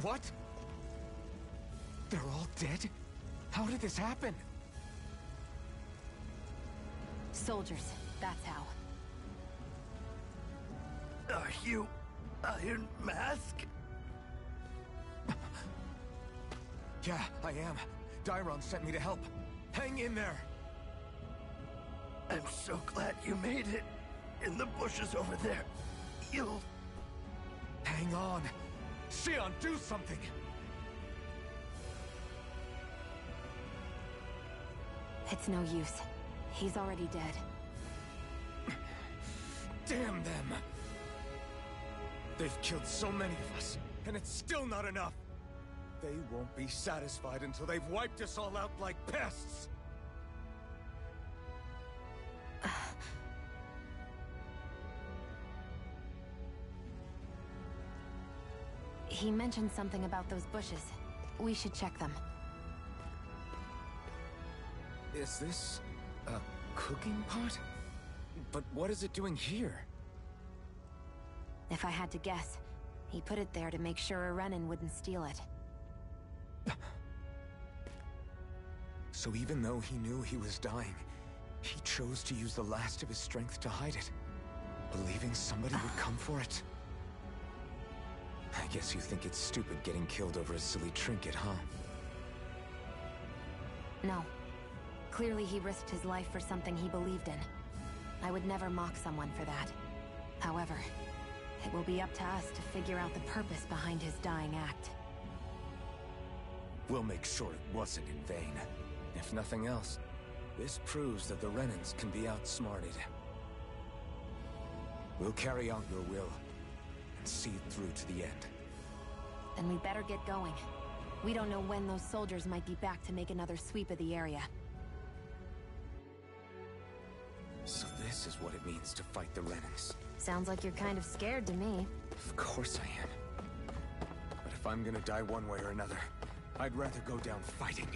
What? They're all dead? How did this happen? Soldiers, that's how. Are you Iron Mask? Yeah, I am. Dairon sent me to help. Hang in there! I'm so glad you made it. In the bushes over there. You'll... Hang on! Xion, do something! It's no use. He's already dead. Damn them! They've killed so many of us, and it's still not enough! They won't be satisfied until they've wiped us all out like pests! He mentioned something about those bushes. We should check them. Is this a cooking pot? But what is it doing here? If I had to guess, he put it there to make sure a Renan wouldn't steal it. So even though he knew he was dying, he chose to use the last of his strength to hide it, believing somebody would come for it. I guess you think it's stupid getting killed over a silly trinket, huh? No. Clearly he risked his life for something he believed in. I would never mock someone for that. However, it will be up to us to figure out the purpose behind his dying act. We'll make sure it wasn't in vain. If nothing else, this proves that the Renans can be outsmarted. We'll carry out your will, and see it through to the end. Then we better get going. We don't know when those soldiers might be back to make another sweep of the area. So this is what it means to fight the Renans. Sounds like you're kind of scared to me. Of course I am. But if I'm gonna die one way or another, I'd rather go down fighting.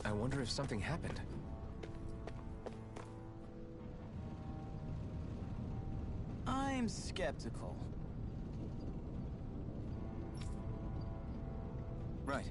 I wonder if something happened. I'm skeptical. Right.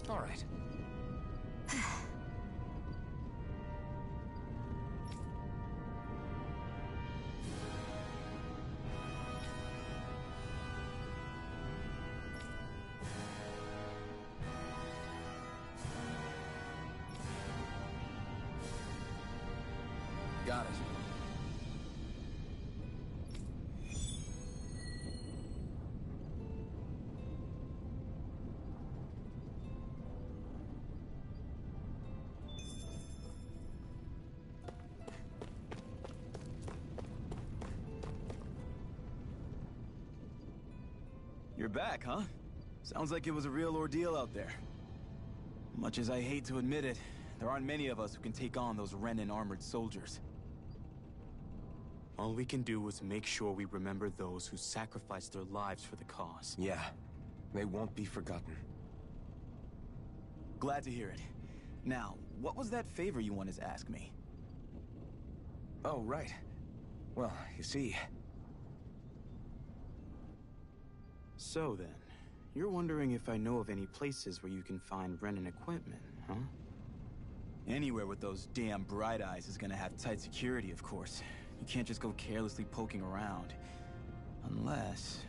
All right. Got it. You're back, huh? Sounds like it was a real ordeal out there. Much as I hate to admit it, there aren't many of us who can take on those Renan armored soldiers. All we can do is make sure we remember those who sacrificed their lives for the cause. Yeah, they won't be forgotten. Glad to hear it. Now, what was that favor you wanted to ask me? Oh, right. Well, you see... So then, you're wondering if I know of any places where you can find Renin equipment, huh? Anywhere with those damn bright eyes is gonna have tight security, of course. You can't just go carelessly poking around. Unless...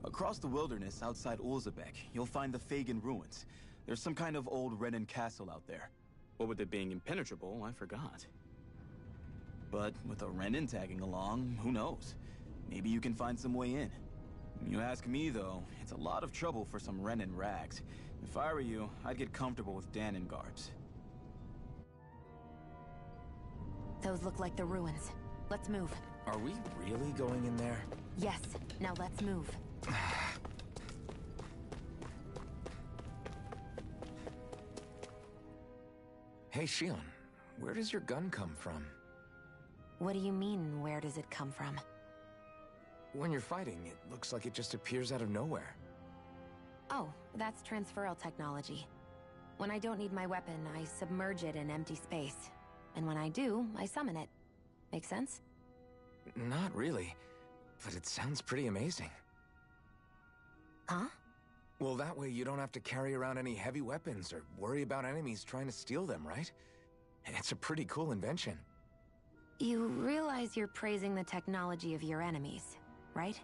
Across the wilderness outside Ulzebek, you'll find the Fagin ruins. There's some kind of old Renin castle out there. What with it being impenetrable, I forgot. But with a Renin tagging along, who knows? Maybe you can find some way in. You ask me, though, it's a lot of trouble for some Renin rags. If I were you, I'd get comfortable with Danon guards. Those look like the ruins. Let's move. Are we really going in there? Yes. Now let's move. Hey, Shion, where does your gun come from? What do you mean, where does it come from? When you're fighting, it looks like it just appears out of nowhere. Oh, that's transferal technology. When I don't need my weapon, I submerge it in empty space. And when I do, I summon it. Make sense? Not really, but it sounds pretty amazing. Huh? Well, that way you don't have to carry around any heavy weapons or worry about enemies trying to steal them, right? It's a pretty cool invention. You realize you're praising the technology of your enemies, right?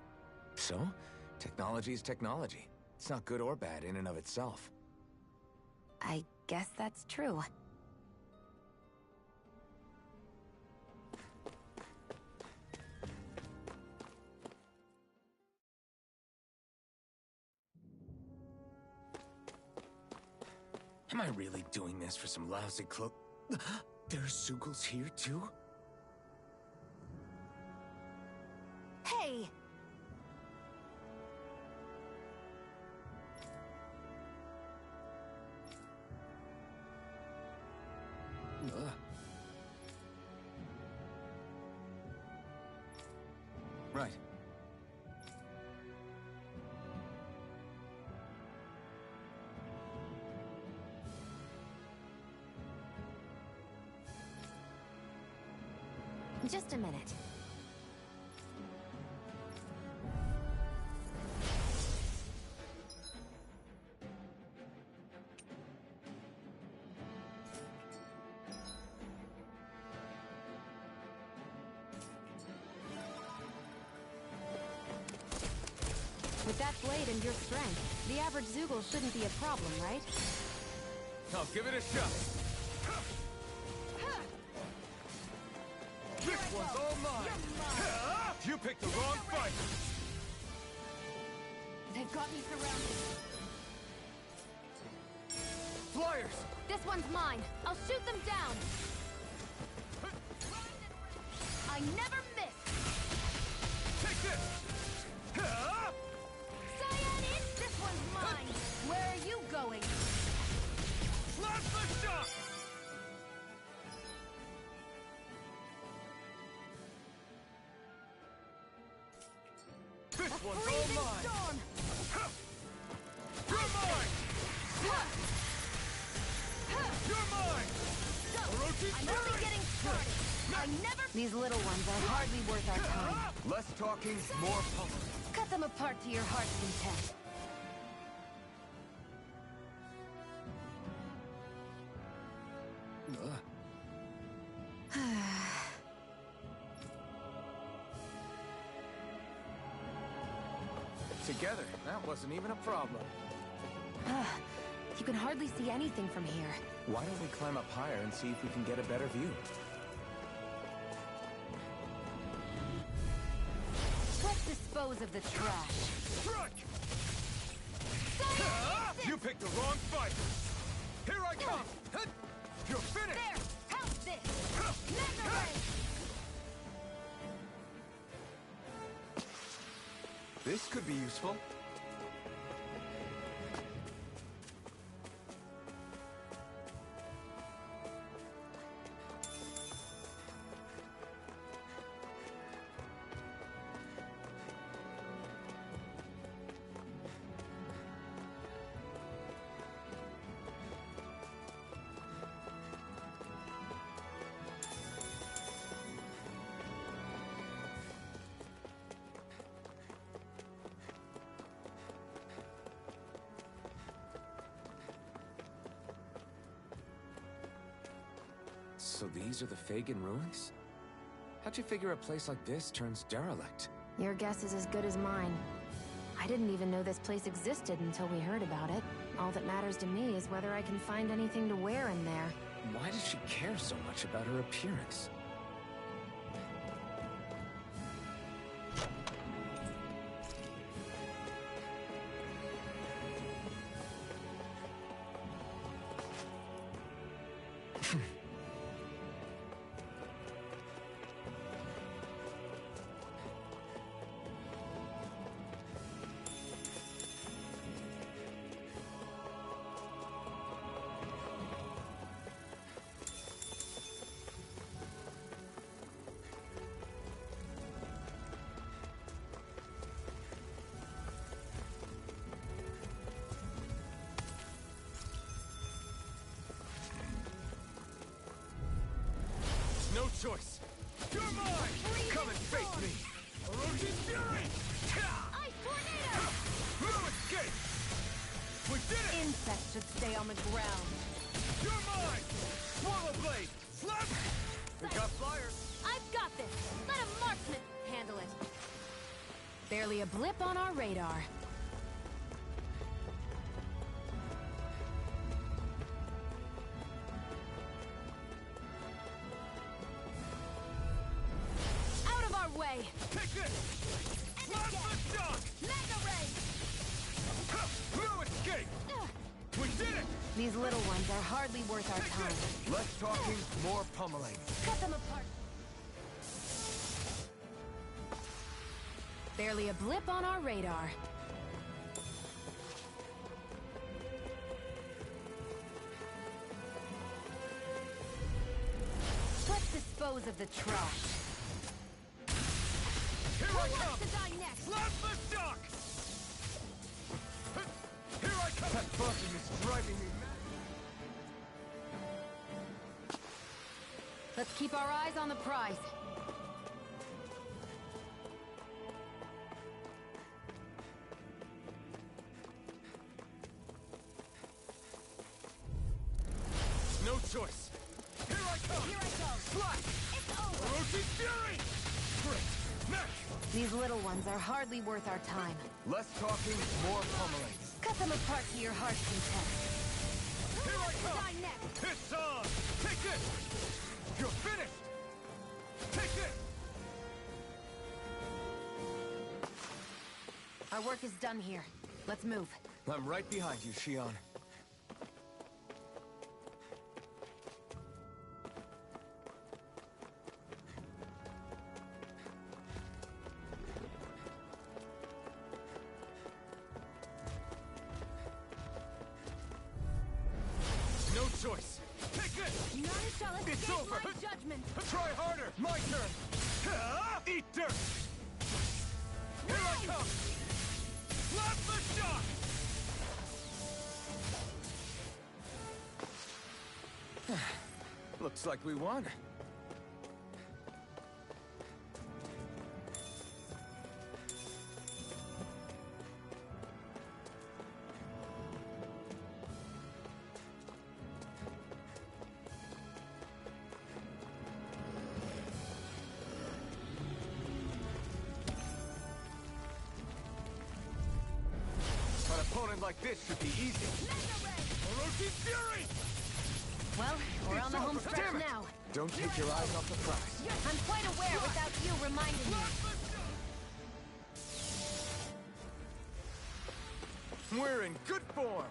So? Technology is technology. It's not good or bad in and of itself. I guess that's true. Am I really doing this for some lousy cloak? There's Zugals here too? Hey! Right. Just a minute. With that blade and your strength, the average Zoogle shouldn't be a problem, right? I'll give it a shot. This one's all mine. You picked the wrong fight. They've got me surrounded. Flyers! This one's mine. I'll shoot them down. I never miss. Take this! Cyanid, this one's mine. Where are you going? Plasma shock! This one's all mine! Storm. You're mine! You're mine! I'm only getting started. I never... These little ones are hardly worth our time. Less talking, more pump. Cut them apart to your heart's content. Together, that wasn't even a problem. You can hardly see anything from here. Why don't we climb up higher and see if we can get a better view? Let's dispose of the trash. Strike! You picked the wrong fight! Here I come! You're finished! There! Help this! Mega Ray! This could be useful. So these are the Fagin ruins? How'd you figure a place like this turns derelict? Your guess is as good as mine. I didn't even know this place existed until we heard about it. All that matters to me is whether I can find anything to wear in there. Why does she care so much about her appearance? No choice. You're mine! Come and face me! Orochi's Fury! Ice Tornado! No escape! We did it! Insects should stay on the ground. You're mine! Swallow Blade! Slap! We got flyers! I've got this! Let a marksman handle it! Barely a blip on our radar. Out of our way! Take this! Slap the shock! Mega Ray! No escape! We did it! These little ones are hardly worth our time. Less talking, more pummeling. Cut them apart. Barely a blip on our radar. Let's dispose of the trash. Here Who I wants come! to die next? Slap the shock! Here I come! That buzzing is driving me mad. Let's keep our eyes on the prize. No choice. Here I come! Here I go. Slap! It's over. Orochi's Fury! Great! Smash! These little ones are hardly worth our time. Less talking, more pummeling. Cut them apart to your heart's content. Here I come! Die next. It's on! Take this! You're finished! Take this! Our work is done here. Let's move. I'm right behind you, Shion. No choice! Take this! None shall It's escape over. my judgment. Try harder! My turn! Eat dirt! Here I come! Slap the shock! Looks like we won. An opponent like this should be easy. Orochi's Fury! Well, we're on the home stretch Damn it. now. Don't take your eyes off the prize. I'm quite aware without you reminding me. We're in good form!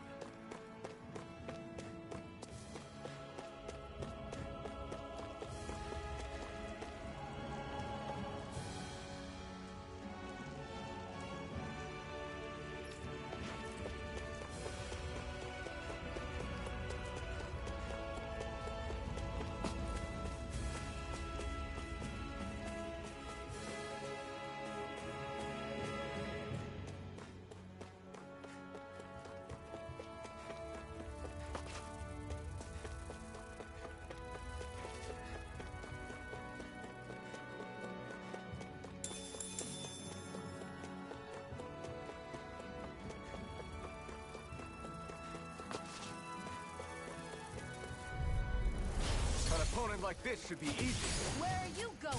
opponent like this should be easy. Where are you going?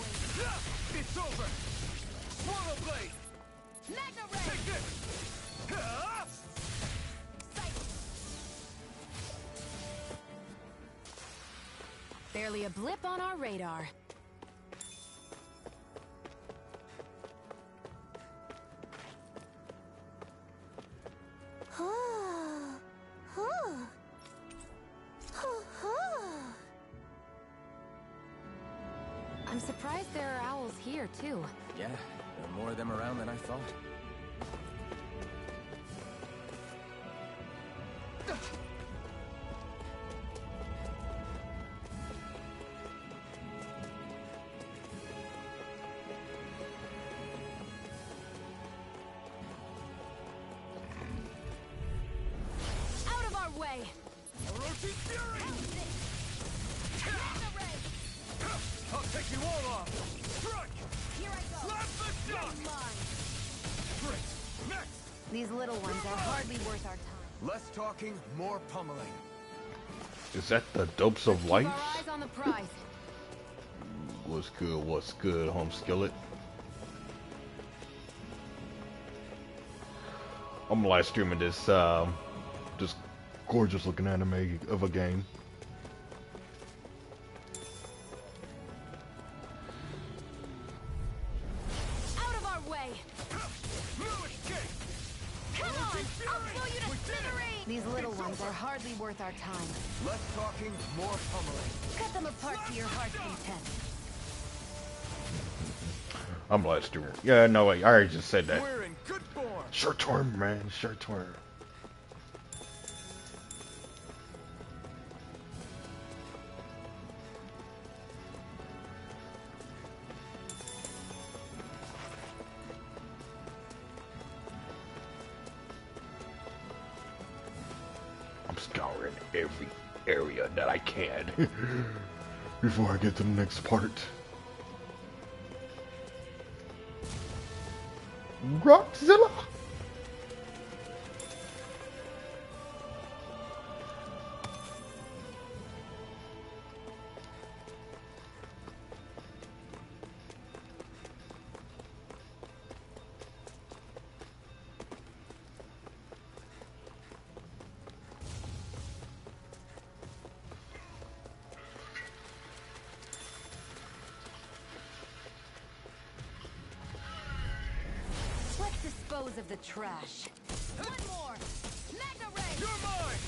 It's over! Swallow Blade! Magna Ray! Take this! Barely a blip on our radar. I'm surprised there are owls here, too. Yeah, there are more of them around than I thought. Out of our way! Orochi Fury! Magna Ray! I'll take you all off! Strike! Here I go! Slap the You're shot! mine! Great! Next! These little ones are hardly worth our time. Less talking, more pummeling. Is that the dopes of life? Keep our eyes on the prize. What's good? What's good, home skillet? I'm live streaming this gorgeous looking anime of a game. Out of our way! Come on! I'll blow you to smithereens! These little ones are hardly worth our time. Less talking, more pummeling. Cut them apart to your heart's content. I'm live streaming. Yeah, no wait, I already just said that. We're in good form! Short term, man, short term. I'm scouring every area that I can before I get to the next part. Rockzilla! Let's dispose of the trash. One more! Magna Ray! You're mine!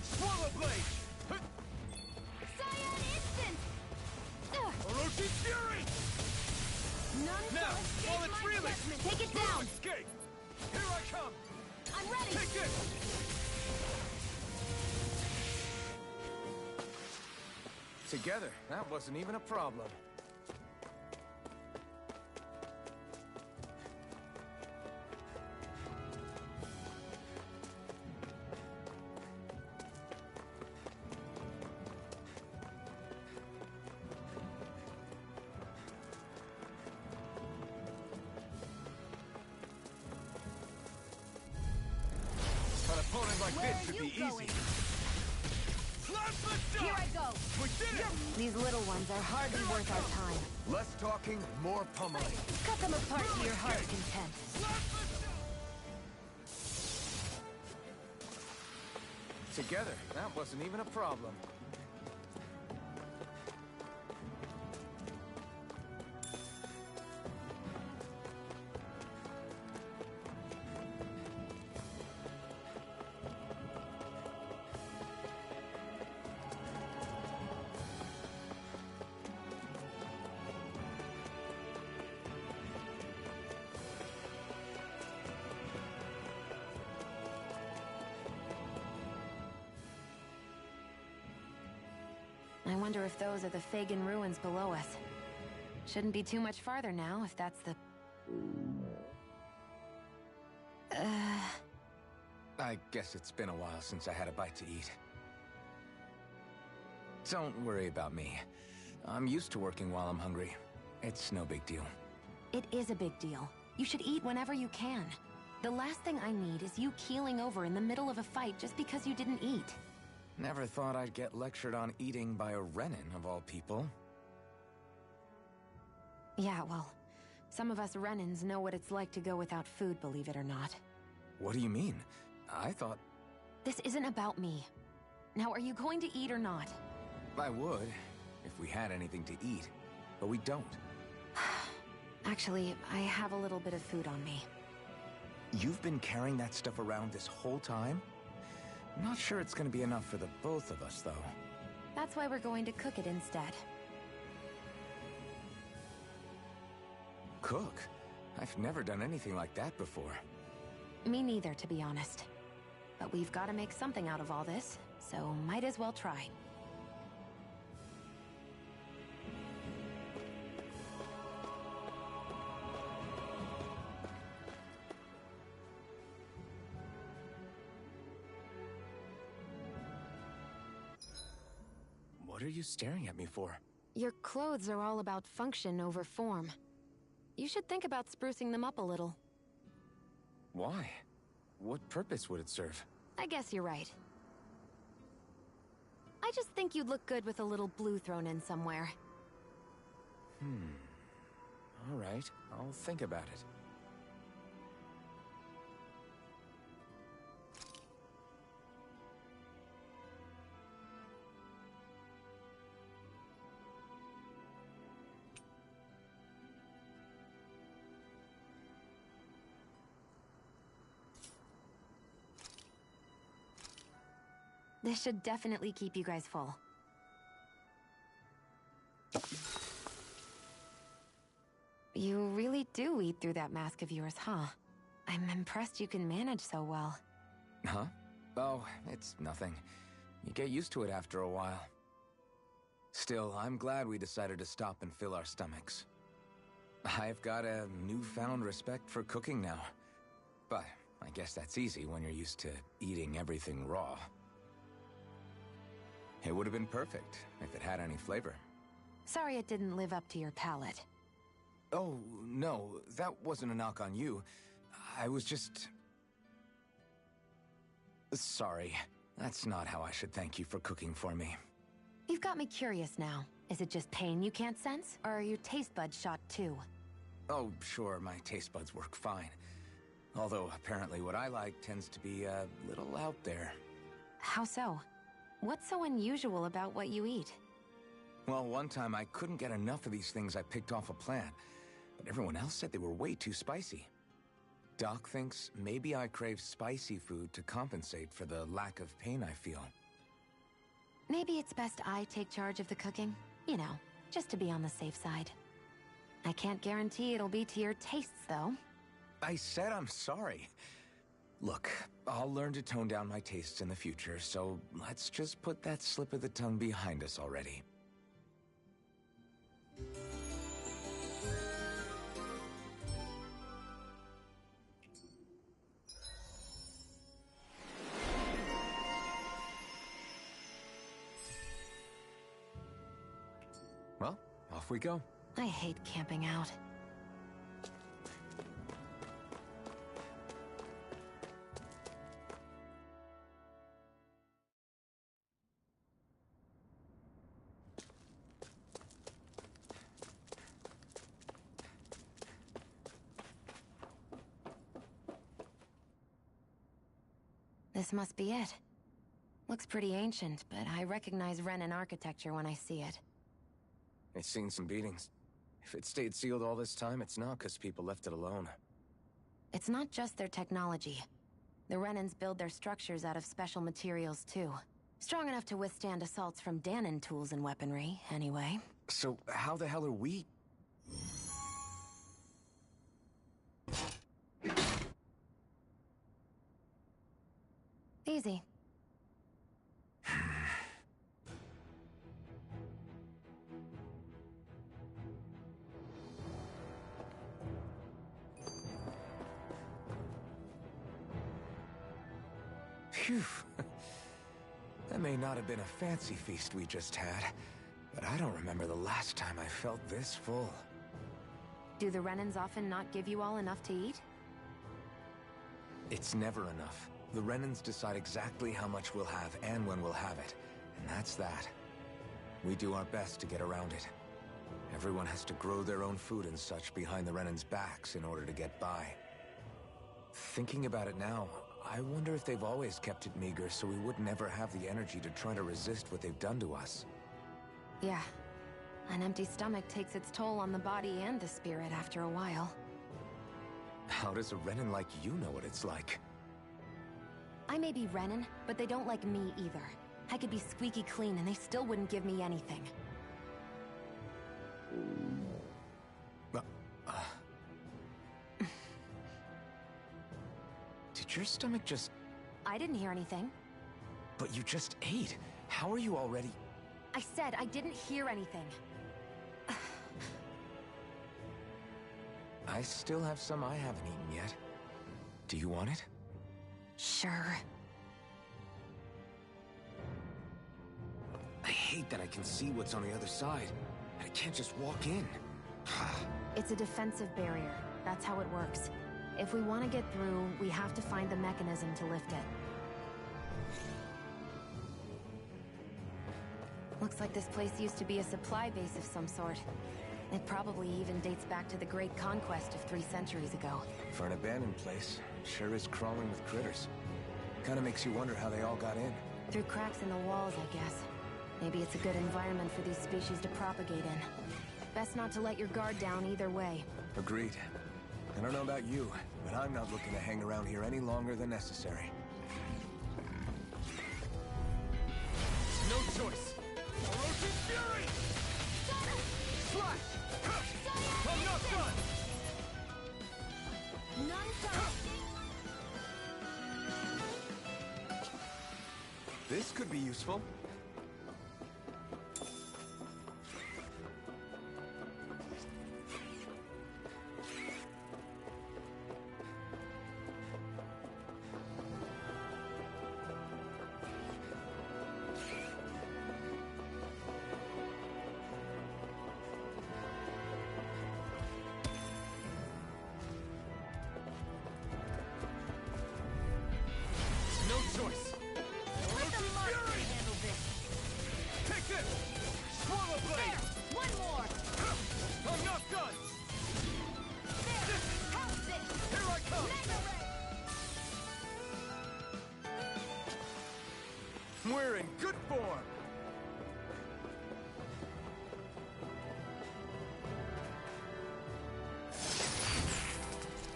Swallow Blade! Cyan Instant! Orochi Fury! None Now, shall escape while it's my reeling! judgment. Take it No down! escape! Here I come! I'm ready! Take this! Together, that wasn't even a problem. An opponent like Where this are should you be going? easy. Plasma Here I shot! go! We did it! These little ones are hardly worth our time. Less talking, more pummeling. Cut them apart to your heart's content. Together, that wasn't even a problem. I wonder if those are the Fagin ruins below us. Shouldn't be too much farther now, if that's the... I guess it's been a while since I had a bite to eat. Don't worry about me. I'm used to working while I'm hungry. It's no big deal. It is a big deal. You should eat whenever you can. The last thing I need is you keeling over in the middle of a fight just because you didn't eat. Never thought I'd get lectured on eating by a Renin, of all people. Yeah, well, some of us Renins know what it's like to go without food, believe it or not. What do you mean? I thought... This isn't about me. Now, are you going to eat or not? I would, if we had anything to eat, but we don't. Actually, I have a little bit of food on me. You've been carrying that stuff around this whole time? Not sure it's gonna be enough for the both of us, though. That's why we're going to cook it instead. Cook? I've never done anything like that before. Me neither, to be honest. But we've got to make something out of all this, so might as well try. What are you staring at me for? Your clothes are all about function over form. You should think about sprucing them up a little. Why? What purpose would it serve? I guess you're right. I just think you'd look good with a little blue thrown in somewhere. All right, I'll think about it. This should definitely keep you guys full. You really do eat through that mask of yours, huh? I'm impressed you can manage so well. Huh? Oh, it's nothing. You get used to it after a while. Still, I'm glad we decided to stop and fill our stomachs. I've got a newfound respect for cooking now. But I guess that's easy when you're used to eating everything raw. It would have been perfect if it had any flavor. Sorry it didn't live up to your palate. Oh, no, that wasn't a knock on you. I was just... Sorry. That's not how I should thank you for cooking for me. You've got me curious now. Is it just pain you can't sense? Or are your taste buds shot too? Oh, sure, my taste buds work fine. Although, apparently what I like tends to be a little out there. How so? What's so unusual about what you eat? Well, one time I couldn't get enough of these things I picked off a plant, but everyone else said they were way too spicy. Doc thinks maybe I crave spicy food to compensate for the lack of pain I feel. Maybe it's best I take charge of the cooking. You know, just to be on the safe side. I can't guarantee it'll be to your tastes, though. I said I'm sorry. Look, I'll learn to tone down my tastes in the future, so let's just put that slip of the tongue behind us already. Well, off we go. I hate camping out. This must be it. Looks pretty ancient, but I recognize Renin architecture when I see it. It's seen some beatings. If it stayed sealed all this time, it's not because people left it alone. It's not just their technology. The Renins build their structures out of special materials, too. Strong enough to withstand assaults from Danon tools and weaponry, anyway. So, how the hell are we... Easy. Phew. That may not have been a fancy feast we just had, but I don't remember the last time I felt this full. Do the Renins often not give you all enough to eat? It's never enough. The Renans decide exactly how much we'll have and when we'll have it. And that's that. We do our best to get around it. Everyone has to grow their own food and such behind the Renans' backs in order to get by. Thinking about it now, I wonder if they've always kept it meager so we would never have the energy to try to resist what they've done to us. Yeah. An empty stomach takes its toll on the body and the spirit after a while. How does a Renan like you know what it's like? I may be Renan, but they don't like me either. I could be squeaky clean and they still wouldn't give me anything. Did your stomach just... I didn't hear anything. But you just ate. How are you already... I said I didn't hear anything. I still have some I haven't eaten yet. Do you want it? Sure. I hate that I can see what's on the other side. And I can't just walk in. It's a defensive barrier. That's how it works. If we want to get through, we have to find the mechanism to lift it. Looks like this place used to be a supply base of some sort. It probably even dates back to the Great Conquest of 3 centuries ago. For an abandoned place, sure is crawling with critters. Kinda makes you wonder how they all got in. Through cracks in the walls, I guess. Maybe it's a good environment for these species to propagate in. Best not to let your guard down either way. Agreed. I don't know about you, but I'm not looking to hang around here any longer than necessary. No choice! Orochi Fury! Slash! I'm not done! This could be useful. No choice! Orochi Fury! Take this! Swallow Blade! One more! I'm not done! Here I come! We're in good form!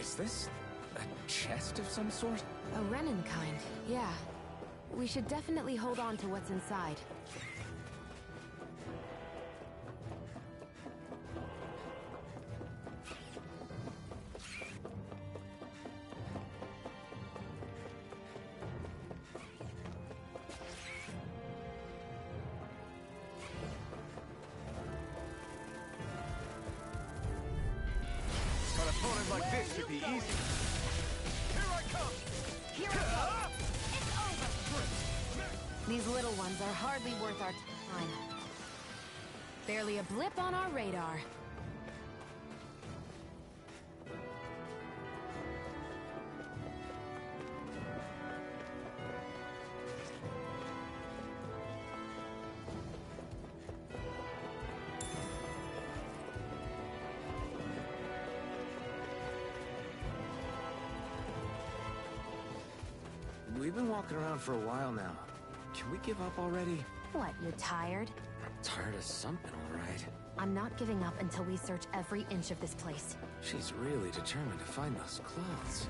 Is this a chest of some sort? A Renan kind, yeah. We should definitely hold on to what's inside. An opponent like this should be easy. Here I come! Here I go! It's over! These little ones are hardly worth our time. Barely a blip on our radar. We've been walking around for a while now. Can we give up already? What, you're tired? Tired of something, all right. I'm not giving up until we search every inch of this place. She's really determined to find those clothes.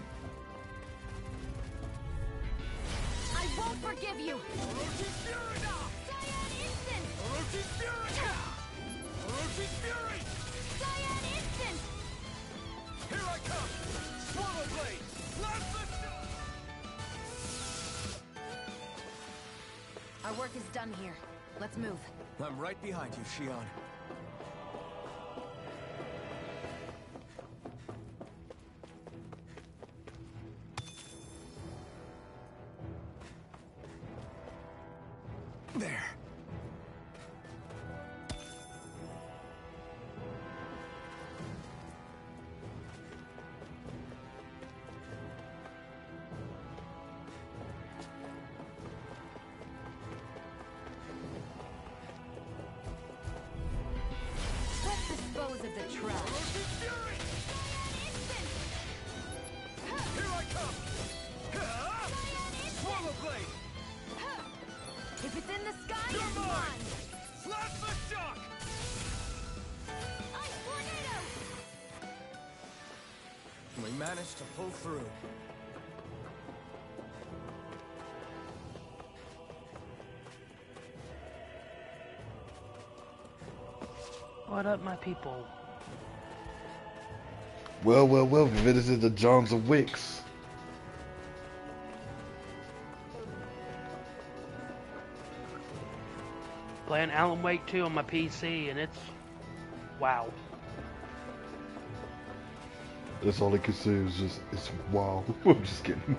I won't forgive you! Orochi Fury now! Cyan Instant! Orochi Fury! Orochi Fury! Cyan Instant! Here I come! Swallow Blade! Let's go! Our work is done here. Let's move. I'm right behind you, Shion. There. of the trash. Here I come! Swallow blade! If it's in the sky, You're it's mine! mine! Plasma shock! Ice tornado! We managed to pull through. What up, my people? Well, well, well, we visited the Johns of Wicks. Playing Alan Wake 2 on my PC, and it's... wow. That's all I can say is just, it's wow. I'm just kidding.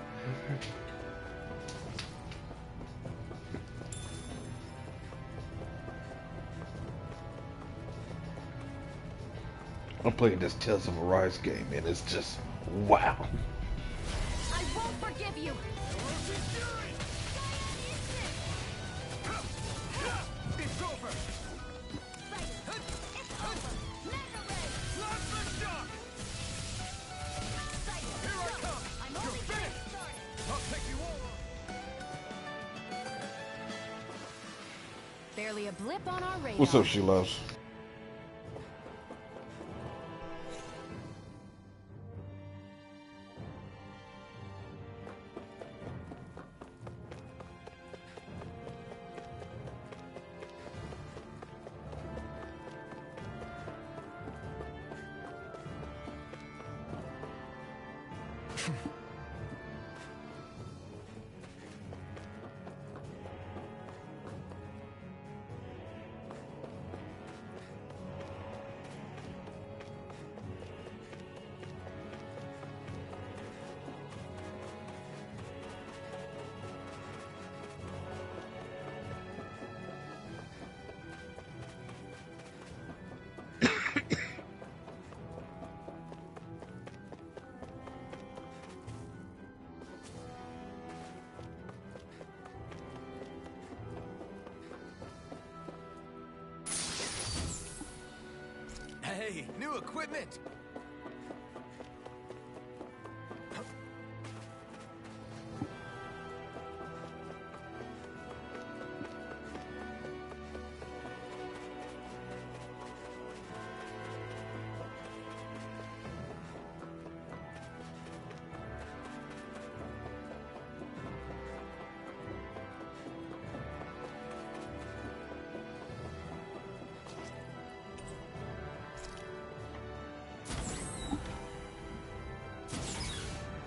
I'm playing this Tales of Arise game, and it's just wow. I won't forgive you! It's over! Plasma shock! Here I come! You're finished! I'll take you all on! Barely a blip on our radar. What's up, She Loves? Hey, new equipment!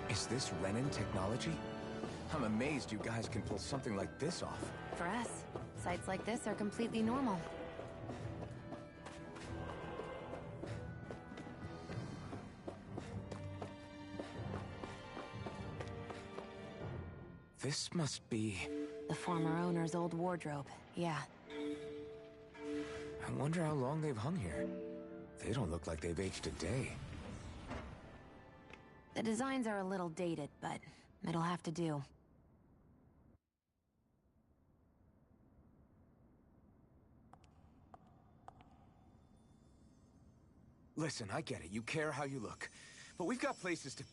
Is this Renin technology? I'm amazed you guys can pull something like this off. For us, sites like this are completely normal. This must be... The former owner's old wardrobe, yeah. I wonder how long they've hung here. They don't look like they've aged a day. The designs are a little dated, but it'll have to do. Listen, I get it. You care how you look. But we've got places to...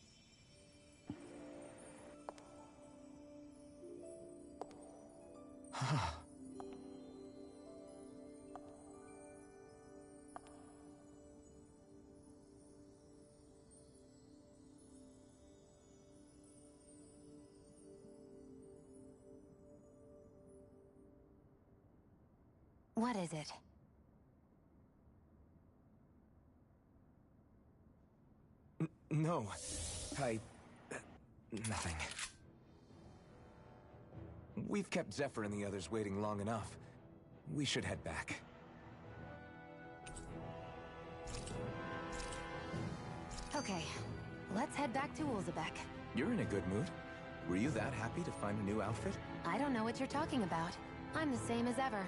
What is it? No. Nothing. We've kept Zephyr and the others waiting long enough. We should head back. Okay, let's head back to Ulzebek. You're in a good mood. Were you that happy to find a new outfit? I don't know what you're talking about. I'm the same as ever.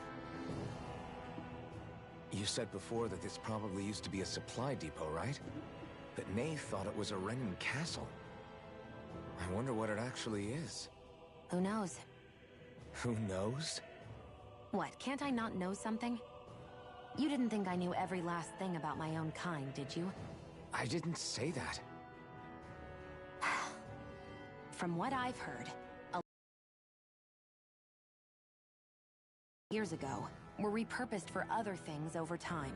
You said before that this probably used to be a supply depot, right? But Nay thought it was a Renin castle. I wonder what it actually is. Who knows? Who knows? What, can't I not know something? You didn't think I knew every last thing about my own kind, did you? I didn't say that. From what I've heard, years ago, were repurposed for other things over time.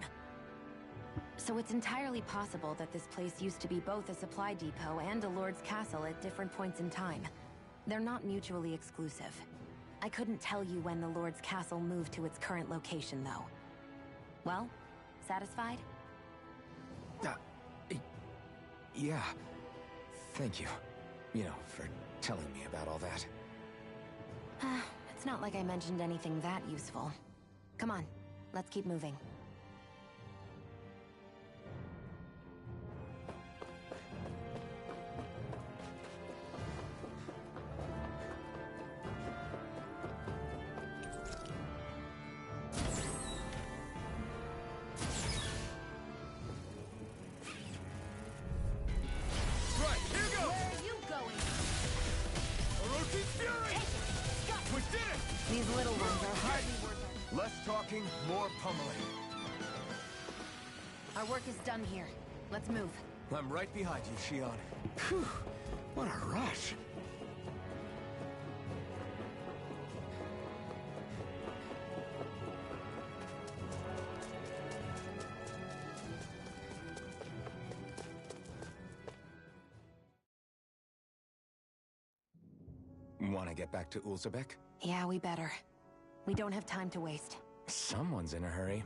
So it's entirely possible that this place used to be both a supply depot and a lord's castle at different points in time. They're not mutually exclusive. I couldn't tell you when the lord's castle moved to its current location, though. Well, satisfied? Yeah. Thank you. You know, for telling me about all that. It's not like I mentioned anything that useful. Come on, let's keep moving. More pummeling. Our work is done here. Let's move. I'm right behind you, Shion. Phew, what a rush. Want to get back to Ulzebek? Yeah, we better. We don't have time to waste. Someone's in a hurry.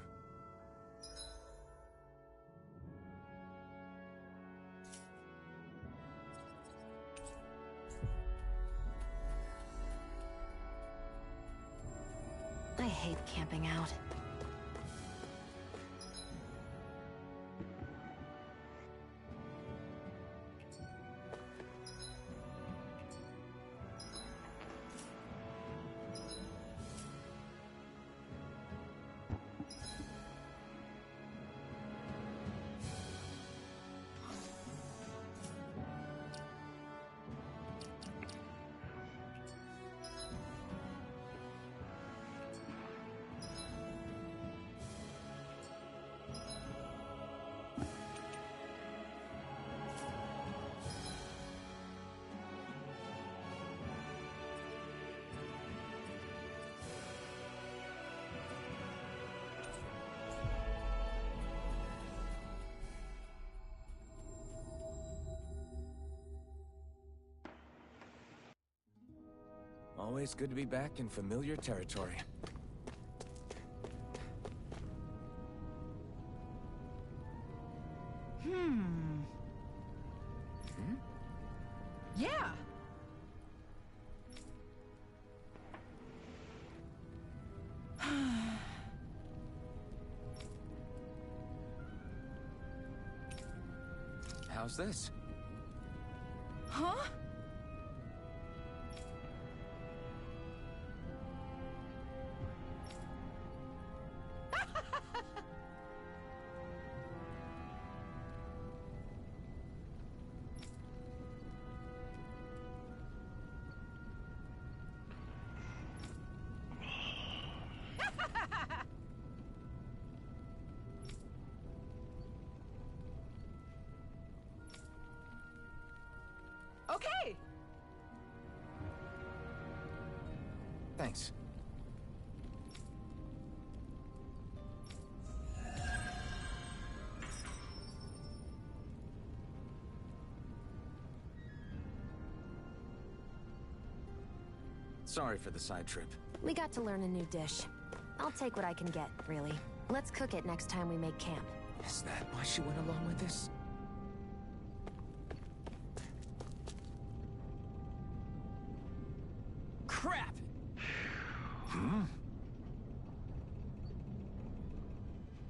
I hate camping out. Always good to be back in familiar territory. Yeah. How's this? Huh? Okay. Thanks. Sorry for the side trip. We got to learn a new dish. I'll take what I can get, really. Let's cook it next time we make camp. Is that why she went along with this? Crap!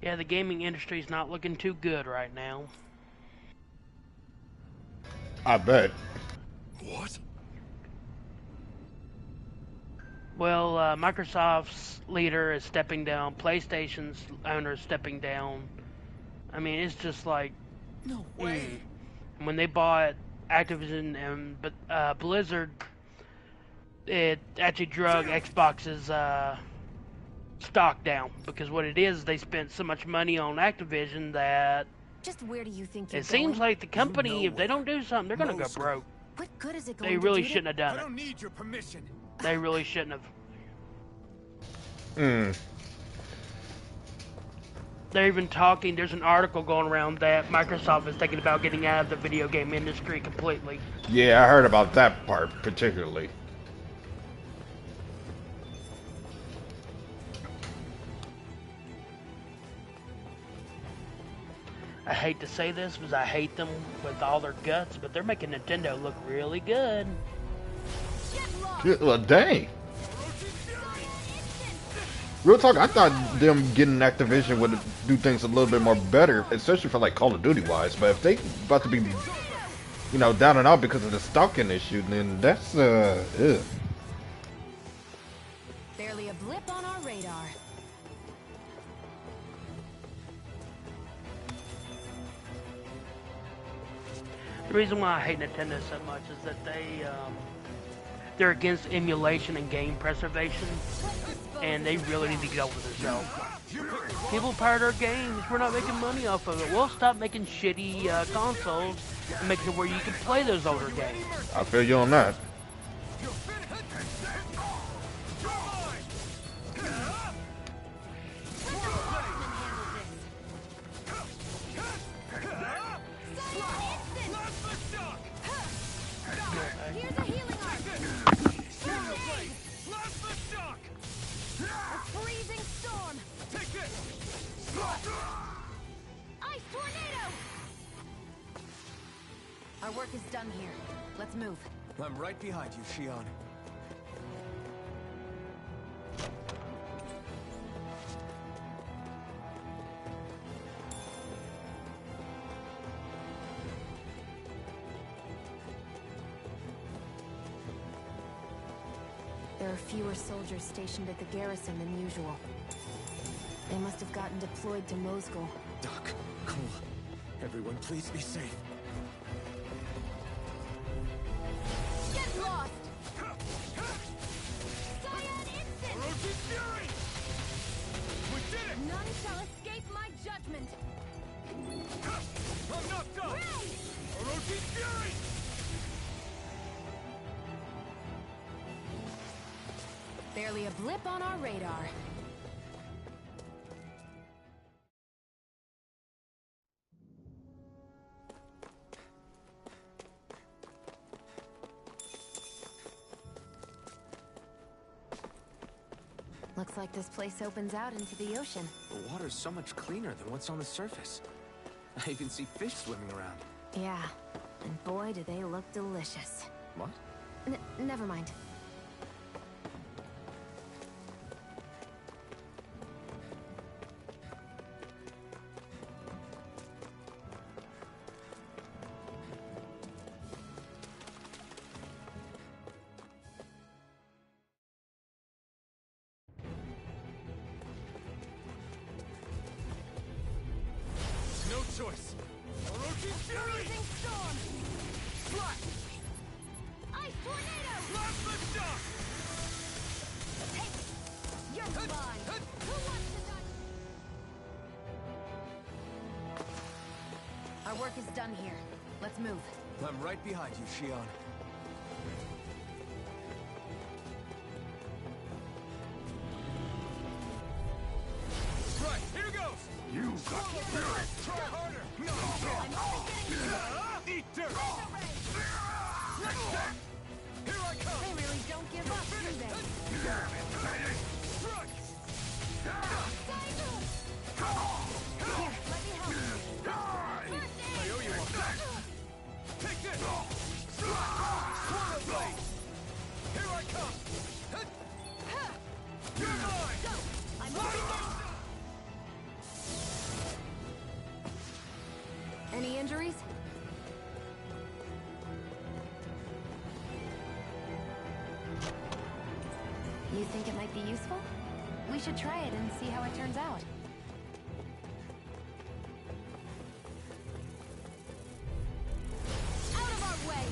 Yeah, the gaming industry's not looking too good right now. I bet. What? Well, Microsoft's leader is stepping down. PlayStation's owner is stepping down. I mean, it's just like... No way! When they bought Activision and Blizzard, it actually drug Xbox's stock down, because what it is, they spent so much money on Activision that Just where do you think you're it seems going? like the company, if they don't do something, they're gonna go broke. What good is it going They to really do to- shouldn't have done I it. don't need your permission. They really shouldn't have. They're even talking, there's an article going around that Microsoft is thinking about getting out of the video game industry completely. Yeah, I heard about that part particularly. I hate to say this because I hate them with all their guts, but they're making Nintendo look really good. Yeah, well, dang. Real talk, I thought them getting Activision would do things a little bit more better, especially for like Call of Duty wise. But if they about to be, you know, down and out because of the stalking issue, then that's ugh. Barely a blip on our radar. The reason why I hate Nintendo so much is that they're against emulation and game preservation, and they really need to get over themselves. People pirate our games. We're not making money off of it. We'll stop making shitty consoles and make it where you can play those older games. I feel you on that. Our work is done here. Let's move. I'm right behind you, Shion. There are fewer soldiers stationed at the garrison than usual. They must have gotten deployed to Moscow. Doc, Cole, everyone please be safe. Get lost! None shall escape my judgment! I'm not done! Orochi Fury! Barely a blip on our radar. Looks like this place opens out into the ocean. The water's so much cleaner than what's on the surface. I even see fish swimming around. Yeah, and boy do they look delicious. What? Never mind. No choice! Orochi Fury! Storm! Slash! Ice tornado! Plasma shock! Hey, you're mine! Who wants to die? Our work is done here. Let's move. I'm right behind you, Shion. Right, here goes! You got the spirit! Try harder! No! Eat dirt! Here I come! They really don't give up, do they? Damn it, lady! Right! Here, let me help you. I owe you one. Take this! Swirl blade! Here I come! You're mine! I'm already getting... Any injuries? You think it might be useful? We should try it and see how it turns out. Out of our way!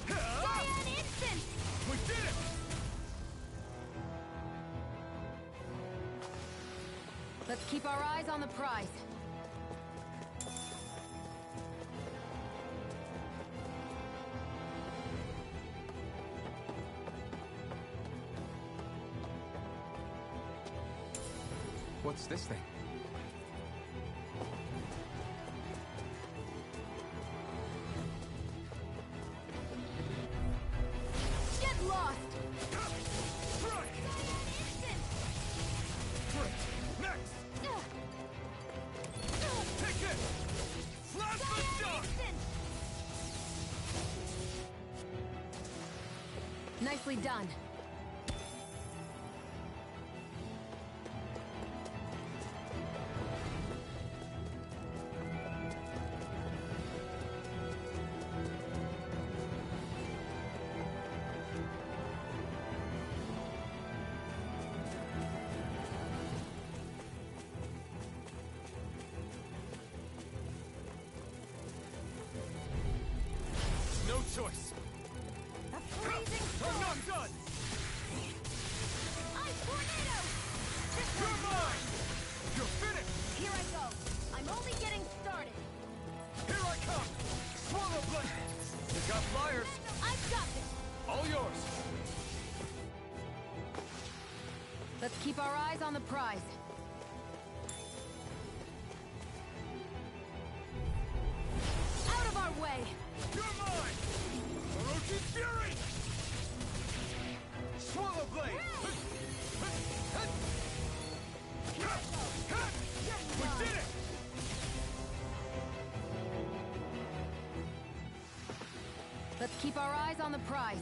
Cyan instant! We did it! Let's keep our eyes on the prize. What's this thing? Get lost! Next! Take it! Flash the shot! Nicely done. No choice. A freezing storm! I'm not done! Ice tornado! You're mine! You're finished! Here I go. I'm only getting started. Here I come! Swallow blade! You got flyers. I've got this. All yours. Let's keep our eyes on the prize. Out of our way! You're mine! Orochi Fury! Swallow blade! We did it! Let's keep our eyes on the prize.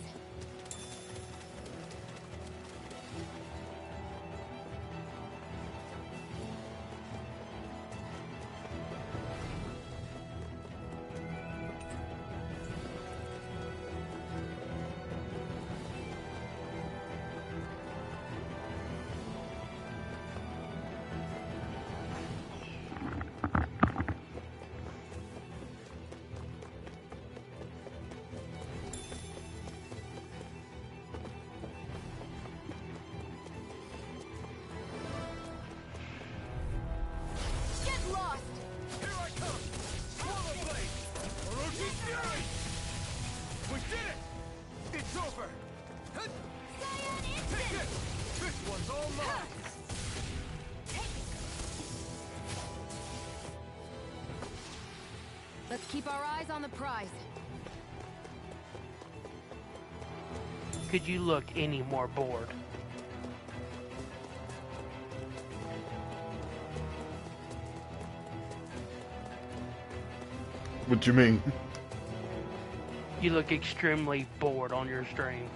Get lost! Here I come! Swallow blade! Orochi Fury! We did it! It's over! Take it! This one's all mine! Let's keep our eyes on the prize. Could you look any more bored? What you mean? You look extremely bored on your stream.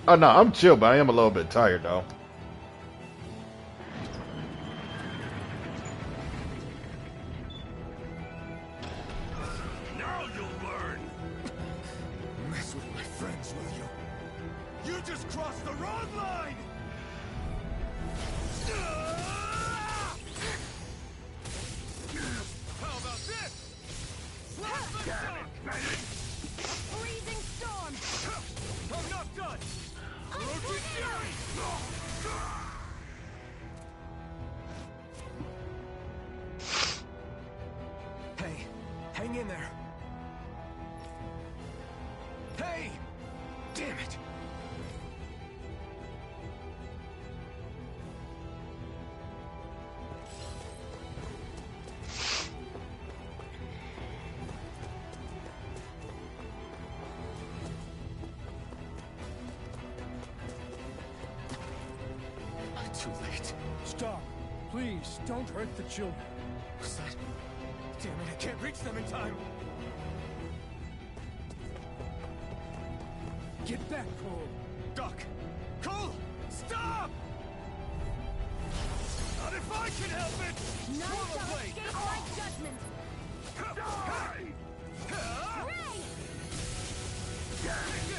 Oh no, I'm chill, but I am a little bit tired though. Now you'll learn! Mess with my friends, will you? You just crossed the wrong line! How about this? Flash the shock! Freezing storm! I'm not done! Orochi Fury! Hey, hang in there. Hey! Damn it! Too late. Stop. Please, don't hurt the children. What's that? Damn it, I can't reach them in time. Get back, Cole. Doc! Cole! Stop! Not if I can help it! None Swallow shall blade! escape my judgment! Die!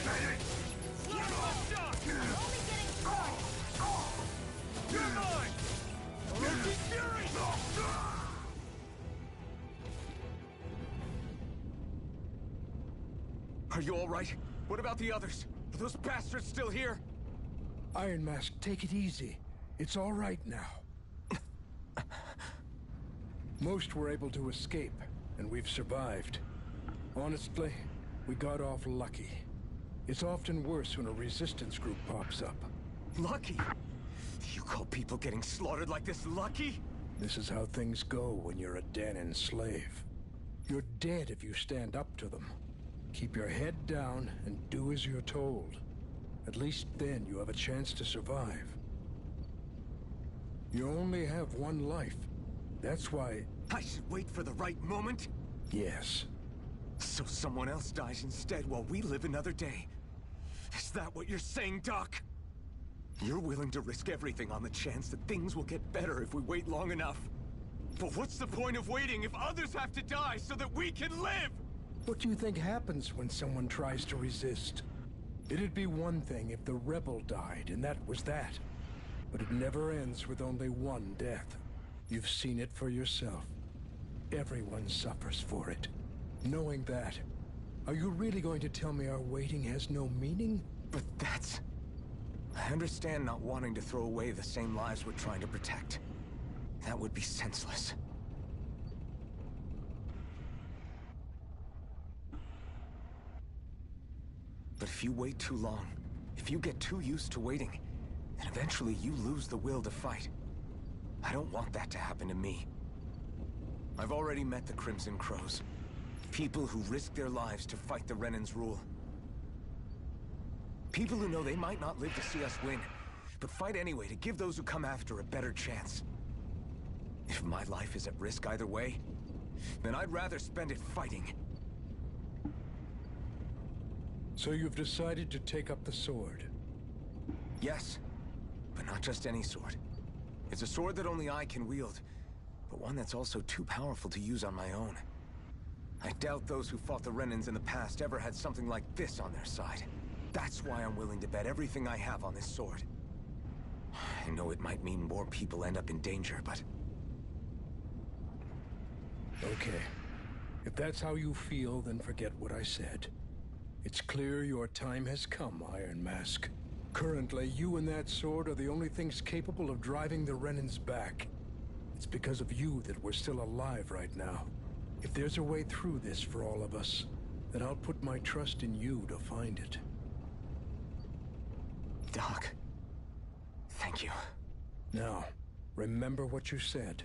Ray! Swallow shock! I'm only getting started! You're mine! Orochi Fury! Are you all right? What about the others? Are those bastards still here? Iron Mask, take it easy. It's all right now. Most were able to escape, and we've survived. Honestly, we got off lucky. It's often worse when a resistance group pops up. Lucky? You call people getting slaughtered like this lucky? This is how things go when you're a Danon slave. You're dead if you stand up to them. Keep your head down and do as you're told. At least then you have a chance to survive. You only have one life. That's why... I should wait for the right moment? Yes. So someone else dies instead while we live another day. Is that what you're saying, Doc? You're willing to risk everything on the chance that things will get better if we wait long enough. But what's the point of waiting if others have to die so that we can live? What do you think happens when someone tries to resist? It'd be one thing if the rebel died, and that was that. But it never ends with only one death. You've seen it for yourself. Everyone suffers for it. Knowing that, are you really going to tell me our waiting has no meaning? But that's... I understand not wanting to throw away the same lives we're trying to protect. That would be senseless. But if you wait too long, if you get too used to waiting, then eventually you lose the will to fight. I don't want that to happen to me. I've already met the Crimson Crows. People who risk their lives to fight the Renan's rule. People who know they might not live to see us win, but fight anyway to give those who come after a better chance. If my life is at risk either way, then I'd rather spend it fighting. So you've decided to take up the sword? Yes, but not just any sword. It's a sword that only I can wield, but one that's also too powerful to use on my own. I doubt those who fought the Renans in the past ever had something like this on their side. That's why I'm willing to bet everything I have on this sword. I know it might mean more people end up in danger, but... Okay. If that's how you feel, then forget what I said. It's clear your time has come, Iron Mask. Currently, you and that sword are the only things capable of driving the Renans back. It's because of you that we're still alive right now. If there's a way through this for all of us, then I'll put my trust in you to find it. Doc, thank you. Now, remember what you said.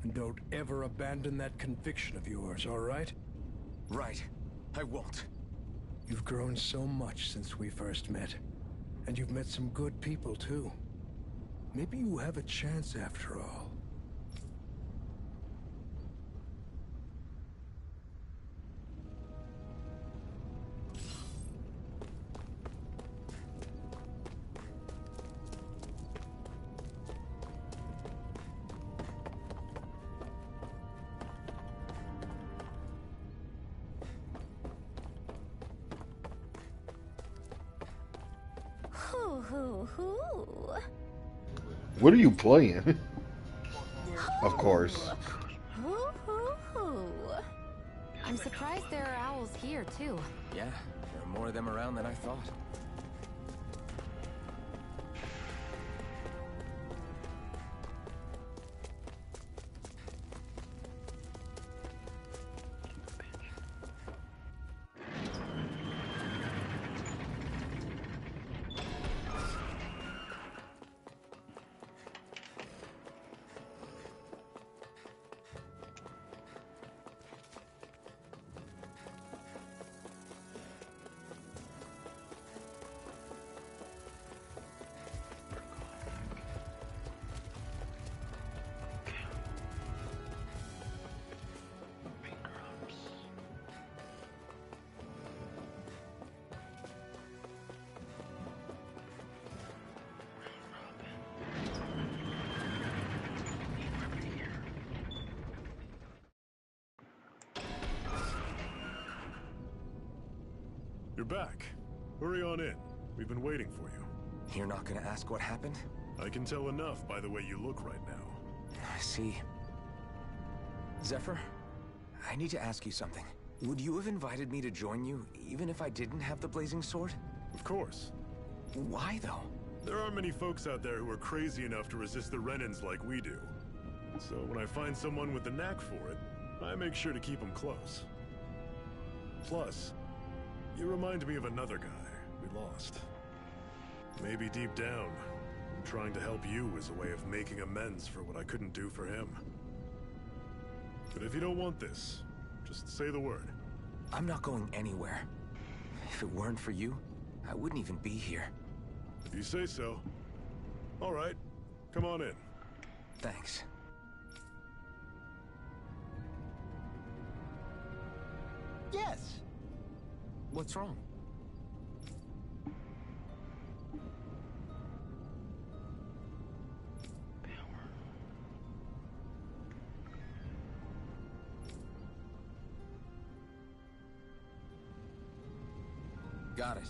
And don't ever abandon that conviction of yours, all right? Right. I won't. You've grown so much since we first met. And you've met some good people, too. Maybe you have a chance after all. What are you playing? Of course. I'm surprised there are owls here, too. Yeah, there are more of them around than I thought. You're back. Hurry on in. We've been waiting for you. You're not gonna ask what happened? I can tell enough by the way you look right now. I see. Zephyr, I need to ask you something. Would you have invited me to join you, even if I didn't have the blazing sword? Of course. Why, though? There aren't many folks out there who are crazy enough to resist the Renins like we do. So when I find someone with the knack for it, I make sure to keep them close. Plus, you remind me of another guy we lost. Maybe deep down, trying to help you is a way of making amends for what I couldn't do for him. But if you don't want this, just say the word. I'm not going anywhere. If it weren't for you, I wouldn't even be here. If you say so. All right, come on in. Thanks. Yes. What's wrong? Got it.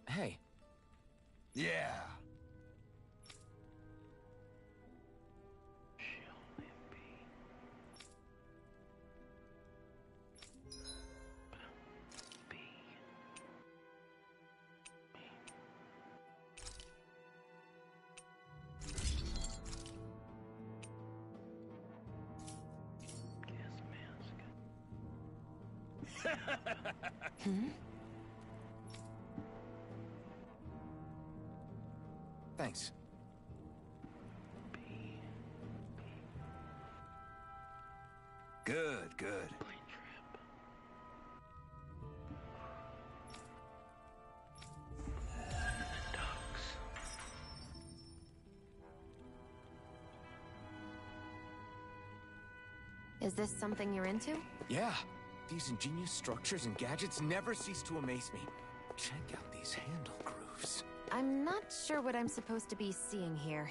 Hey. Yeah. Hmm? Thanks. Good, good. Is this something you're into? Yeah. These ingenious structures and gadgets never cease to amaze me. Check out these handle grooves. I'm not sure what I'm supposed to be seeing here.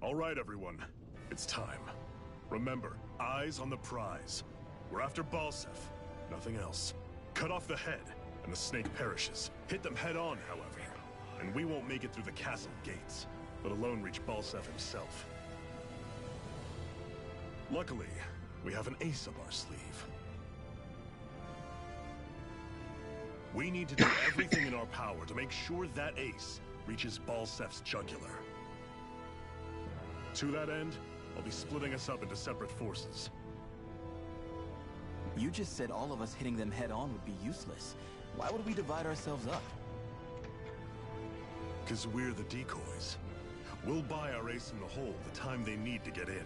All right, everyone. It's time. Remember, eyes on the prize. We're after Balsef, nothing else. Cut off the head, and the snake perishes. Hit them head on, however, and we won't make it through the castle gates, let alone reach Balsef himself. Luckily, we have an ace up our sleeve. We need to do everything in our power to make sure that ace reaches Balsef's jugular. To that end, I'll be splitting us up into separate forces. You just said all of us hitting them head-on would be useless. Why would we divide ourselves up? Because we're the decoys. We'll buy our ace in the hole the time they need to get in.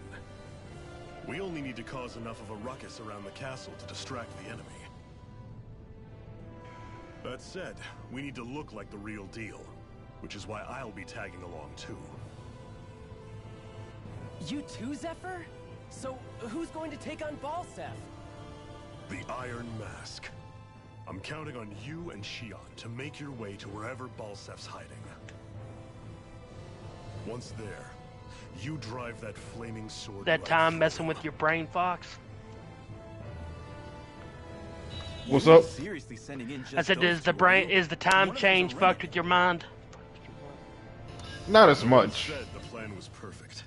We only need to cause enough of a ruckus around the castle to distract the enemy. That said, we need to look like the real deal, which is why I'll be tagging along too. You too, Zephyr? So, who's going to take on Balsef? The Iron Mask. I'm counting on you and Shion to make your way to wherever Balsef's hiding. Once there, you drive that flaming sword. That right time through messing him. with your brain, Fox? What's up? Seriously sending in just I said, those is the two of brain, you? is the time One of them's change a fucked renegade. with your mind? Not as Like I much. said, the plan was perfect.